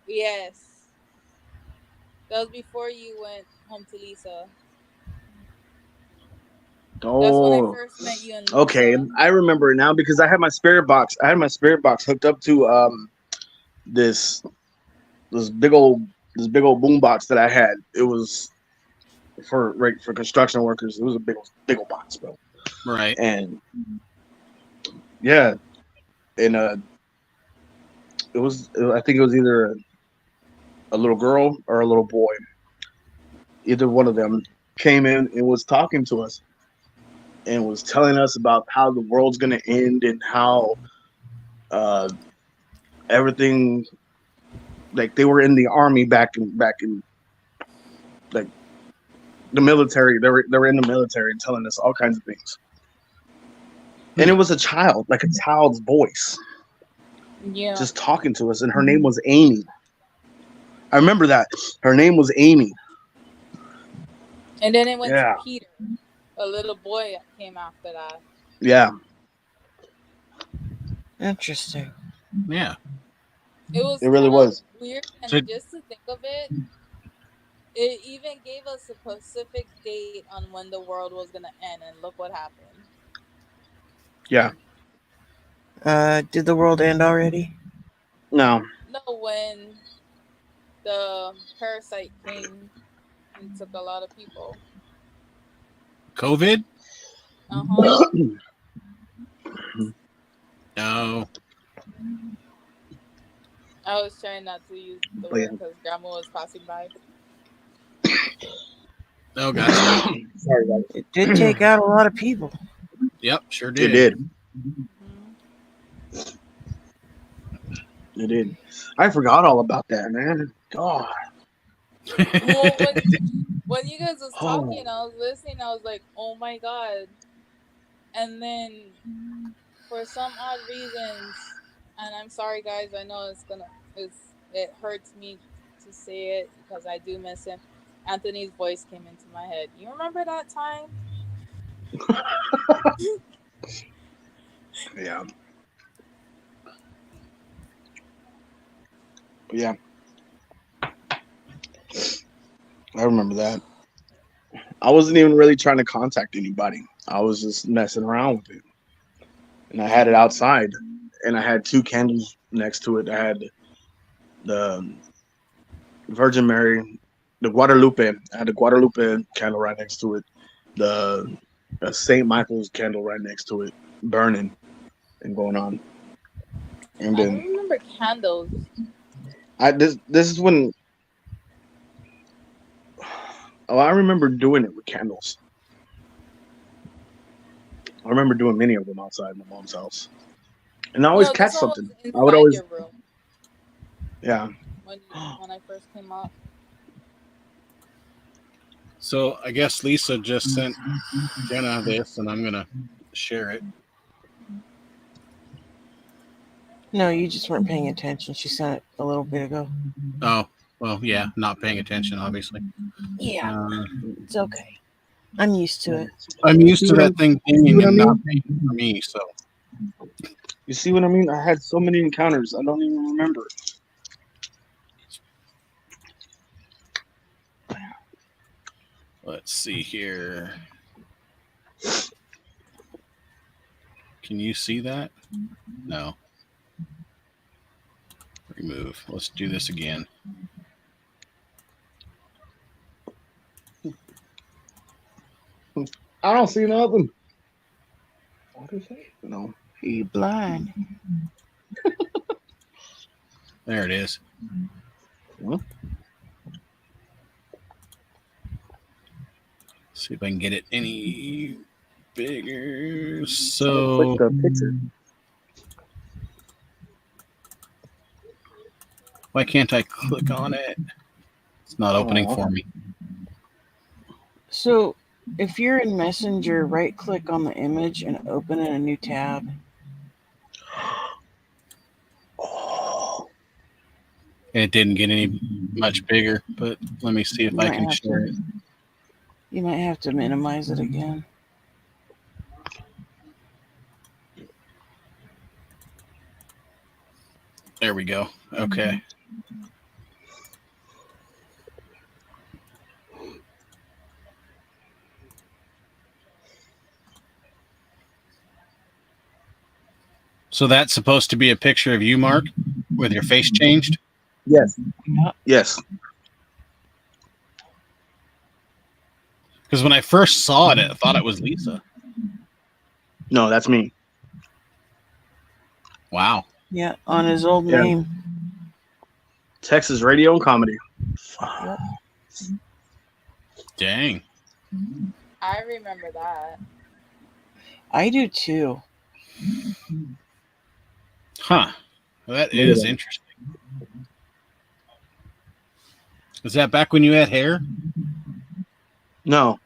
Yes. That was before you went home to Lisa. That's when I Oh, first met you. And okay. Lisa. I remember it now because I had my spirit box. I had my spirit box hooked up to this big old boom box that I had. It was for construction workers. It was a big old box, bro. Right. And yeah, and I think it was either a little girl or a little boy. Either one of them came in and was talking to us and was telling us about how the world's gonna end and how everything, like they were in the army back in like the military. They were in the military and telling us all kinds of things. And it was a child, like a child's voice, Yeah. just talking to us, and her name was Amy. I remember that. Her name was Amy. And then it went Yeah. to Peter, a little boy that came after that. Yeah. Interesting. Yeah. It was It really kinda was. weird, and So- just to think of it, it even gave us a specific date on when the world was gonna end, and look what happened. Yeah. Did the world end already? No. No, when the parasite came and took a lot of people. COVID? Uh-huh. No. I was trying not to use the Oh, yeah. word because Grandma was passing by. Oh, gotcha. Sorry, guys. It did take out a lot of people. Yep, sure It did. did. Mhm. It did. I forgot all about that, man. God. Well, when you guys was Oh. talking, I was listening. I was like, "Oh my god!" And then, for some odd reasons, and I'm sorry, guys. I know it hurts me to say it because I do miss him. Anthony's voice came into my head. You remember that time? Yeah. But yeah. I remember that. I wasn't even really trying to contact anybody. I was just messing around with it. And I had it outside. And I had 2 candles next to it. I had the Virgin Mary the Guadalupe. I had the Guadalupe candle right next to it. The Saint Michael's candle right next to it, burning and going on. And I don't then remember candles. this is when I remember doing it with candles. I remember doing many of them outside my mom's house, and I always No, catch this one was something. I would inside always, your room yeah. when I first came up. So I guess Lisa just sent Jenna this, and I'm gonna share it. No, you just weren't paying attention. She sent it a little bit ago. Oh, well, yeah, not paying attention, obviously. Yeah, it's okay. I'm used to it. I'm used to that thing You see pinging what I and not mean? pinging for me. So You see what I mean? I had so many encounters. I don't even remember. let's see here. Can you see that? No. Remove. Let's do this again. I don't see nothing. What is that? No. You blind. There it is. What? See if I can get it any bigger. Click So the picture. why can't I click on it? It's not opening for me. So, if you're in Messenger, right-click on the image and open in a new tab. Oh, It didn't get any much bigger, but let me see if You I might can have share to. it. You might have to minimize it again. There we go. Okay. So that's supposed to be a picture of you, Mark, with your face changed? yes. Yeah. Yes. Because when I first saw it, I thought it was Lisa. No, that's me. Wow. Yeah, on his old Yeah. name. Texas radio and comedy. Yep. Dang. I remember that. I do too. Huh. Well, that Look at is that. interesting. Was that back when you had hair? No,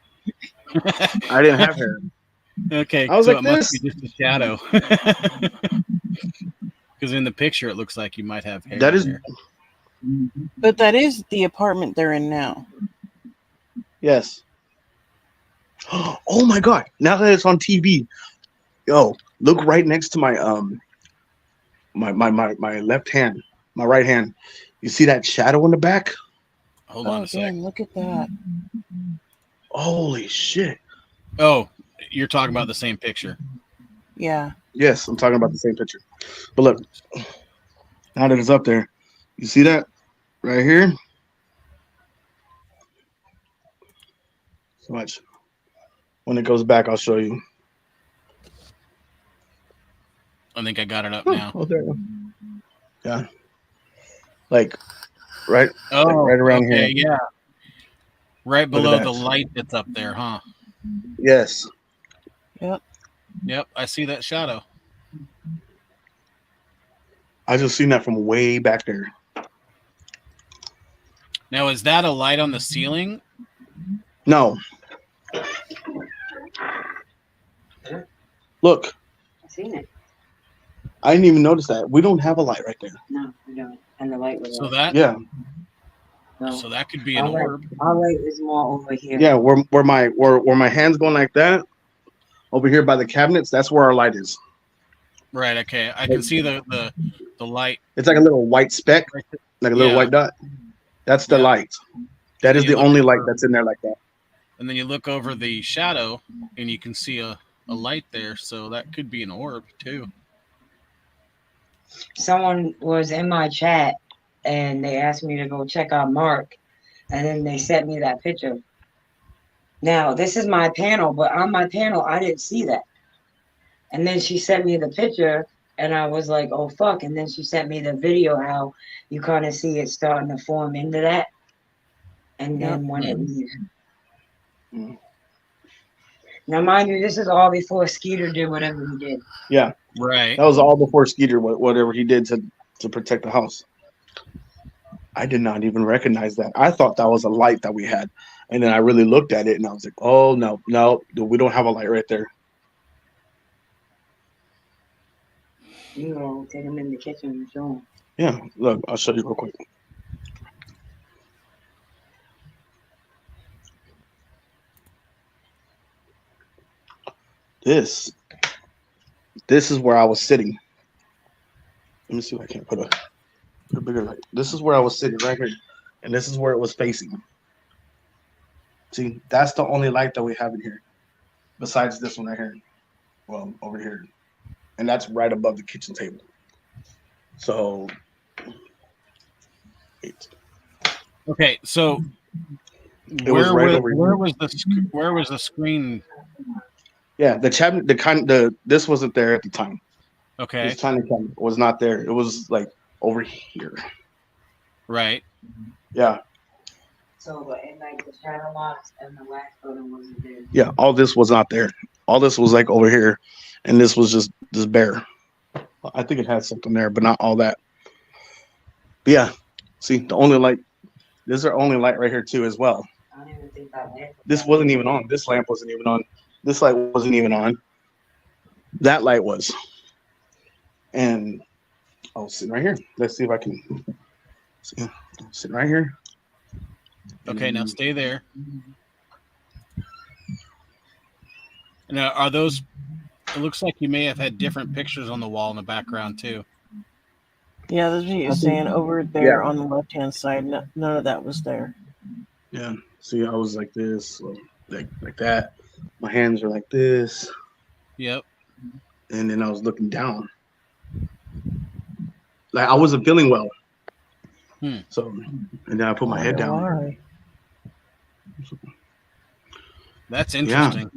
I didn't have hair. Okay, I was so like it must this. be just a shadow. Because in the picture, it looks like you might have hair. That is- there. But that is the apartment they're in now. Yes. Oh my god! Now that it's on TV, yo, look right next to my my left hand, my right hand. You see that shadow in the back? Hold on Oh, a sec. damn, look at that. Holy shit! Oh, you're talking about the same picture. Yeah. Yes, I'm talking about the same picture. But look, now that it's up there, you see that right here? So much. When it goes back, I'll show you. I think I got it up now. Oh, there. Yeah. Like, right. Oh, right around okay, here. yeah. Right Look at below that. the light that's up there, huh? Yes. Yep. Yep, I see that shadow. I just seen that from way back there. Now, is that a light on the ceiling? No. Look, I seen it. I didn't even notice that. We don't have a light right there. No, we don't. And the light was So off. that Yeah. No. so that could be an Our light- orb. Our light is more over here. Yeah, where my hands going like that, over here by the cabinets, that's where our light is. Right, okay. I can see the light. It's like a little white speck, Right there. like a little Yeah. white dot. That's the Yeah. light. That And is then you the look only over- light that's in there like that. And then you look over the shadow, and you can see a light there. So that could be an orb, too. Someone was in my chat and they asked me to go check out Mark. And then they sent me that picture. Now, this is my panel, but on my panel, I didn't see that. And then she sent me the picture, and I was like, oh, fuck. And then she sent me the video, how you kind of see it starting to form into that. And then when it leaves. Mm. Now, mind you, this is all before Skeeter did whatever he did. Yeah, Right. that was all before Skeeter, whatever he did to protect the house. I did not even recognize that. I thought that was a light that we had. And then I really looked at it and I was like, oh, no, we don't have a light right there. You know, take him in the kitchen and show him. Yeah, look, I'll show you real quick. This is where I was sitting. Let me see if I can put a bigger light. This is where I was sitting right here. And this is where it was facing. See, that's the only light that we have in here. Besides this one right here. Well, over here. And that's right above the kitchen table. So, Okay, so It was right over here. where was the screen? yeah, this wasn't there at the time. Okay, This tiny camera was not there. It was like over here. right. Yeah. So, but in like the shadow box and the wax photo wasn't there. Yeah, all this was not there. All this was like over here, and this was just bare. I think it had something there, but not all that. But yeah, see, the only light. This is our only light right here too, as well. I don't even think that lamp. This wasn't even on. This lamp wasn't even on. This light wasn't even on. That light was. And I'll sit right here. Let's see if I can. See, I'm sitting right here. Okay, now stay there. Now, are those? It looks like you may have had different pictures on the wall in the background too. Yeah, that's what you're saying. Over there on the left-hand side, none of that was there. Yeah. See, I was like this, like that. My hands are like this, Yep. and then I was looking down. Like I wasn't feeling well. So, and then I put my head down. Why? That's interesting.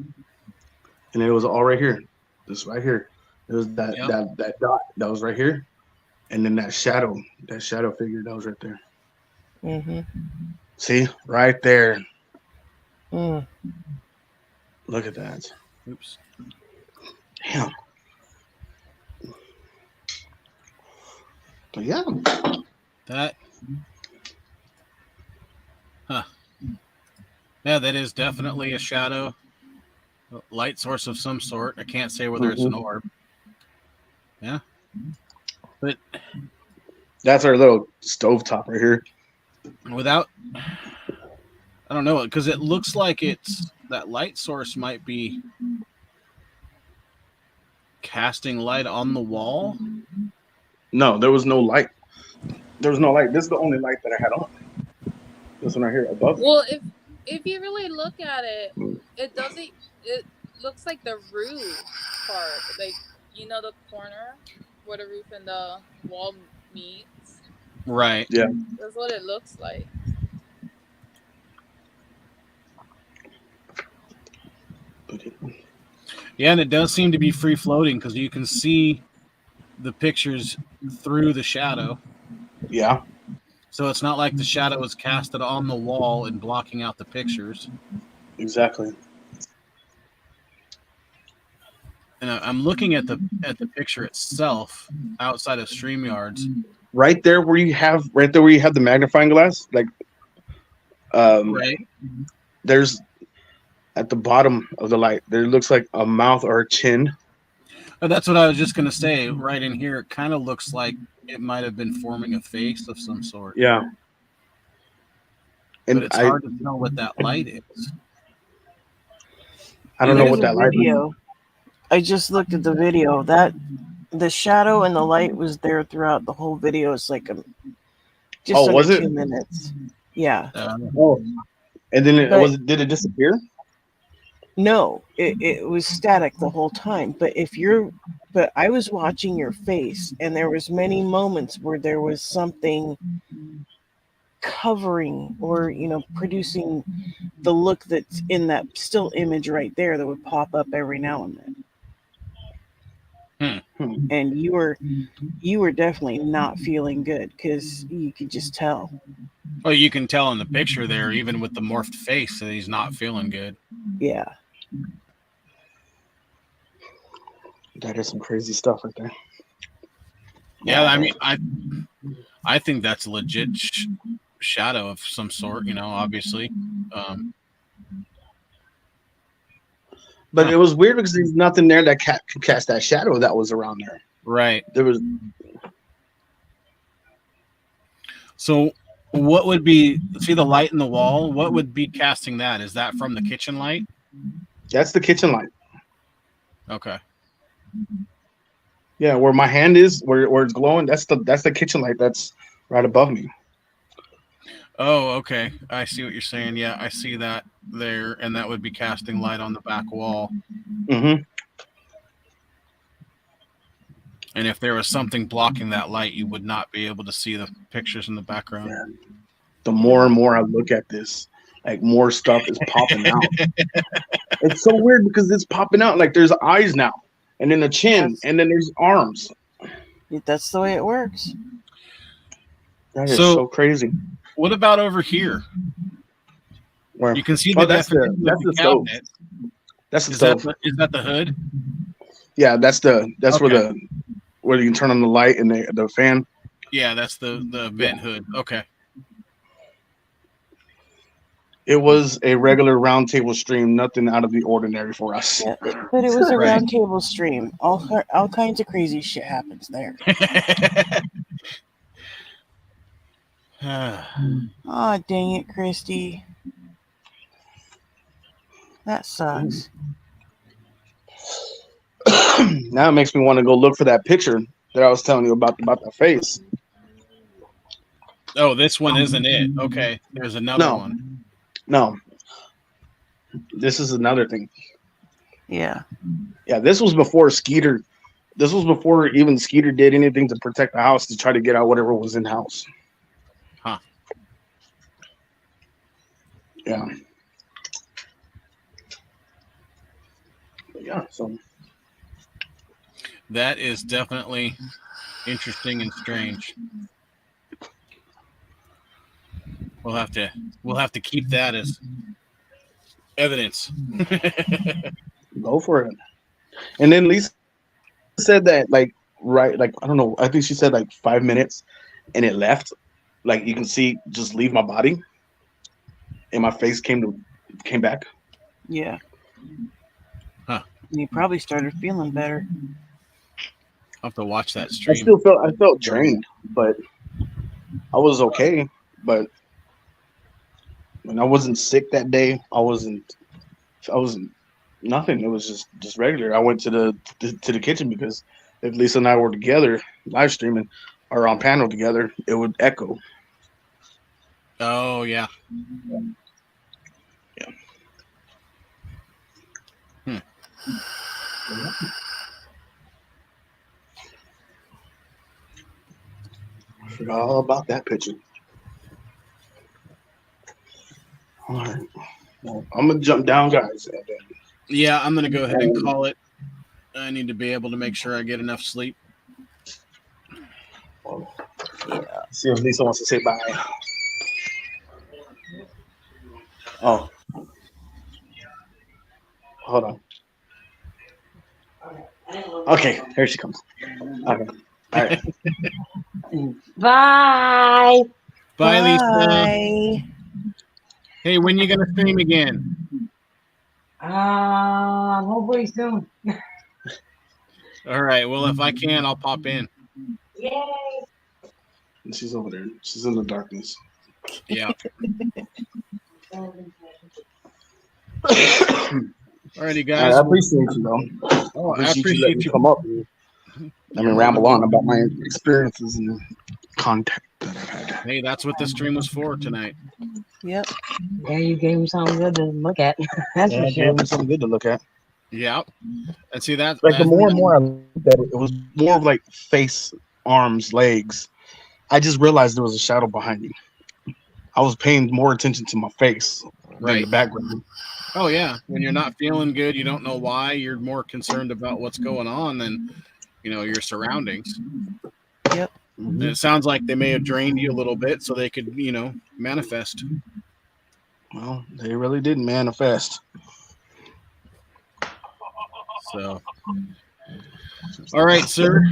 And it was all right here. This right here. It was that Yep. that dot that was right here, and then that shadow figure that was right there. Mm-hmm. See, right there. Mm. Look at that. Oops. Damn. But yeah. That. Huh. Yeah, that is definitely a shadow. A light source of some sort. I can't say whether it's an orb. Yeah. But That's our little stovetop right here. without, I don't know, because it looks like it's that light source might be casting light on the wall. No, there was no light. There was no light. This is the only light that I had on. This one right here above. Well, if you really look at it, it doesn't. It looks like the roof part, like you know the corner where the roof and the wall meets. Right. Yeah. That's what it looks like. Yeah, and it does seem to be free floating because you can see the pictures through the shadow. Yeah. So it's not like the shadow is casted on the wall and blocking out the pictures. Exactly. And I'm looking at the picture itself outside of StreamYards. Right there where you have the magnifying glass, like Right. there's at the bottom of the light, there looks like a mouth or a chin. Oh, that's what I was just going to say. Right in here, it kind of looks like it might have been forming a face of some sort. Yeah. But And it's hard to tell what that light is. I don't know There's what a that light is. video. I just looked at the video. That the shadow and the light was there throughout the whole video. It's like just under was it? 2 minutes. Yeah. Oh. And then But- did it disappear? No, it was static the whole time. But I was watching your face, and there was many moments where there was something covering or producing the look that's in that still image right there that would pop up every now and then. And you were definitely not feeling good because you could just tell. Well, you can tell in the picture there, even with the morphed face, that he's not feeling good. Yeah. That is some crazy stuff right there. Yeah, I mean, I think that's a legit shadow of some sort, obviously. But it was weird because there's nothing there that could cast that shadow that was around there. Right. There was. So what would be, see the light in the wall? What would be casting that? Is that from the kitchen light? That's the kitchen light. Okay. Yeah, where my hand is, where it's glowing, that's the kitchen light that's right above me. Oh, okay. I see what you're saying. Yeah, I see that there, and that would be casting light on the back wall. Mm-hmm. And if there was something blocking that light, you would not be able to see the pictures in the background. Yeah. The more and more I look at this, like more stuff is popping out. It's so weird because it's popping out. Like there's eyes now, and then a chin, and then there's arms. That's the way it works. That is so crazy. What about over here? Where you can see the that's the stove. That's the stove. Is that the hood? Yeah, that's okay. where you can turn on the light and the fan. Yeah, that's the vent hood. Okay. It was a regular roundtable stream, nothing out of the ordinary for us. Yeah, but it was a roundtable stream. All kinds of crazy shit happens there. Oh, dang it, Christy. That sucks. Now it makes me want to go look for that picture that I was telling you about the face. Oh, this one isn't it. Okay, there's another one. No. This is another thing. Yeah. Yeah, this was before Skeeter. This was before even Skeeter did anything to protect the house to try to get out whatever was in the house. Huh. Yeah. Yeah, so that is definitely interesting and strange. We'll have to keep that as evidence. Go for it. And then Lisa said that I don't know, I think she said 5 minutes and it left. Like you can see just leave my body and my face came back. Yeah. Huh. And you probably started feeling better. I'll have to watch that stream. I felt drained, but I was okay. But when I wasn't sick that day, I wasn't nothing. It was just regular. I went to the kitchen because if Lisa and I were together live streaming or on panel together, it would echo. Oh yeah. Yeah. I forgot all about that picture. All right. Well, I'm gonna jump down, guys. Yeah, I'm gonna go ahead and call it. I need to be able to make sure I get enough sleep. Yeah. See if Lisa wants to say bye. Oh. Hold on. Okay, here she comes. Okay. All right. Bye. Bye, Lisa. Bye. Hey, when you gonna stream again? Hopefully soon. All right. Well, if I can, I'll pop in. Yay. And she's over there. She's in the darkness. Yeah. Alrighty, guys. I appreciate you, though. Oh, I letting appreciate me you. come up here. Ramble on about my experiences and contact that I've had. Hey, that's what the stream was for tonight. Yep. Yeah, you gave me something good to look at. That's for sure. Gave me something good to look at. Yeah. And see that The more and more I looked at it, it was more of like face, arms, legs. I just realized there was a shadow behind me. I was paying more attention to my face than Right. the background. Oh yeah, when you're not feeling good, you don't know why. You're more concerned about what's going on than your surroundings. Yep. And it sounds like they may have drained you a little bit so they could manifest. Well, they really didn't manifest. So, all right, sir.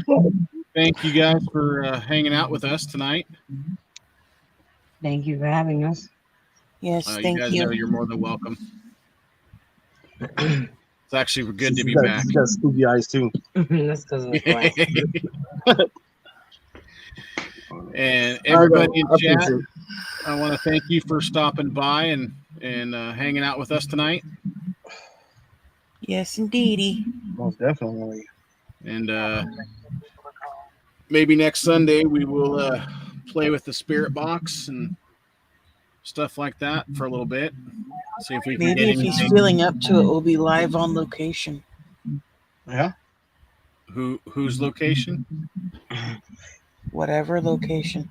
Thank you guys for hanging out with us tonight. Thank you for having us. Yes, You thank guys you. know you're more than welcome. It's actually good to be She's back. got spooky eyes too. That's because of the glass. And everybody in I chat, appreciate it. I want to thank you for stopping by and hanging out with us tonight. Yes, indeedy. Most definitely. And maybe next Sunday we will play with the spirit box and stuff like that for a little bit. See if we can Maybe get if he's anything. feeling up to it, we'll be live on location. Yeah. Whose location? Whatever location.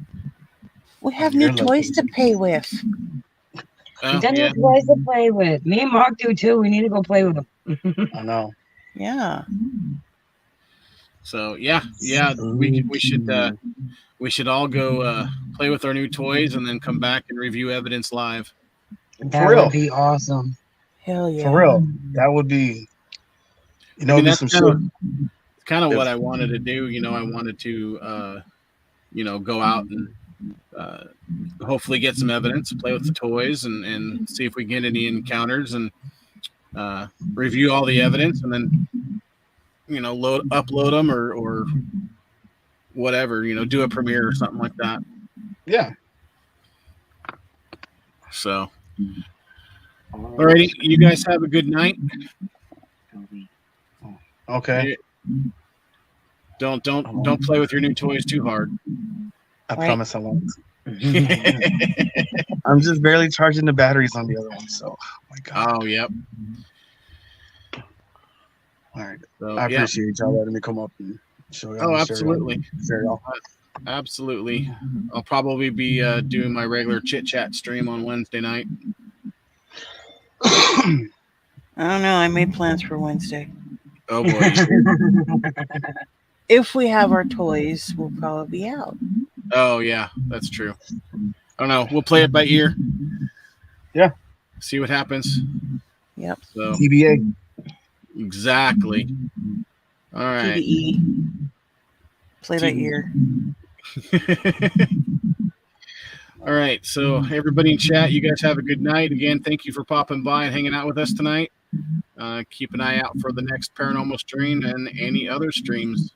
We have Your new toys to play with. Oh, Then yeah. there's boys to play with. Me and Mark do too. We need to go play with them. I know. Yeah. So yeah, we should all go play with our new toys and then come back and review evidence live. That For real. would be awesome. Hell yeah. For real. That would be it'd be some shit. Kind of what I wanted to do. I wanted to go out and hopefully get some evidence, play with the toys, and see if we get any encounters and review all the evidence, and then upload them or whatever, do a premiere or something like that. Yeah. So, alrighty, you guys have a good night. Okay. Don't play with your new toys too hard. I Right. promise I won't. I'm just barely charging the batteries on the other one, so my God. Oh, yep. All right. So, I yeah. appreciate y'all letting me come up and show y'all. Oh, absolutely. Share y'all. Absolutely. I'll probably be doing my regular chit chat stream on Wednesday night. I don't know. I made plans for Wednesday. Oh boy. If we have our toys, we'll probably be out. Oh yeah, that's true. I don't know. We'll play it by ear. Yeah. See what happens. Yep. So TBA. exactly. All right. PvE. Play by ear. All right. So everybody in chat, you guys have a good night. Again, thank you for popping by and hanging out with us tonight. Keep an eye out for the next paranormal stream and any other streams.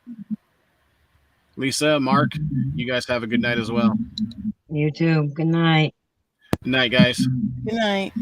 Lisa, Mark, you guys have a good night as well. You too. Good night. Good night, guys. Good night.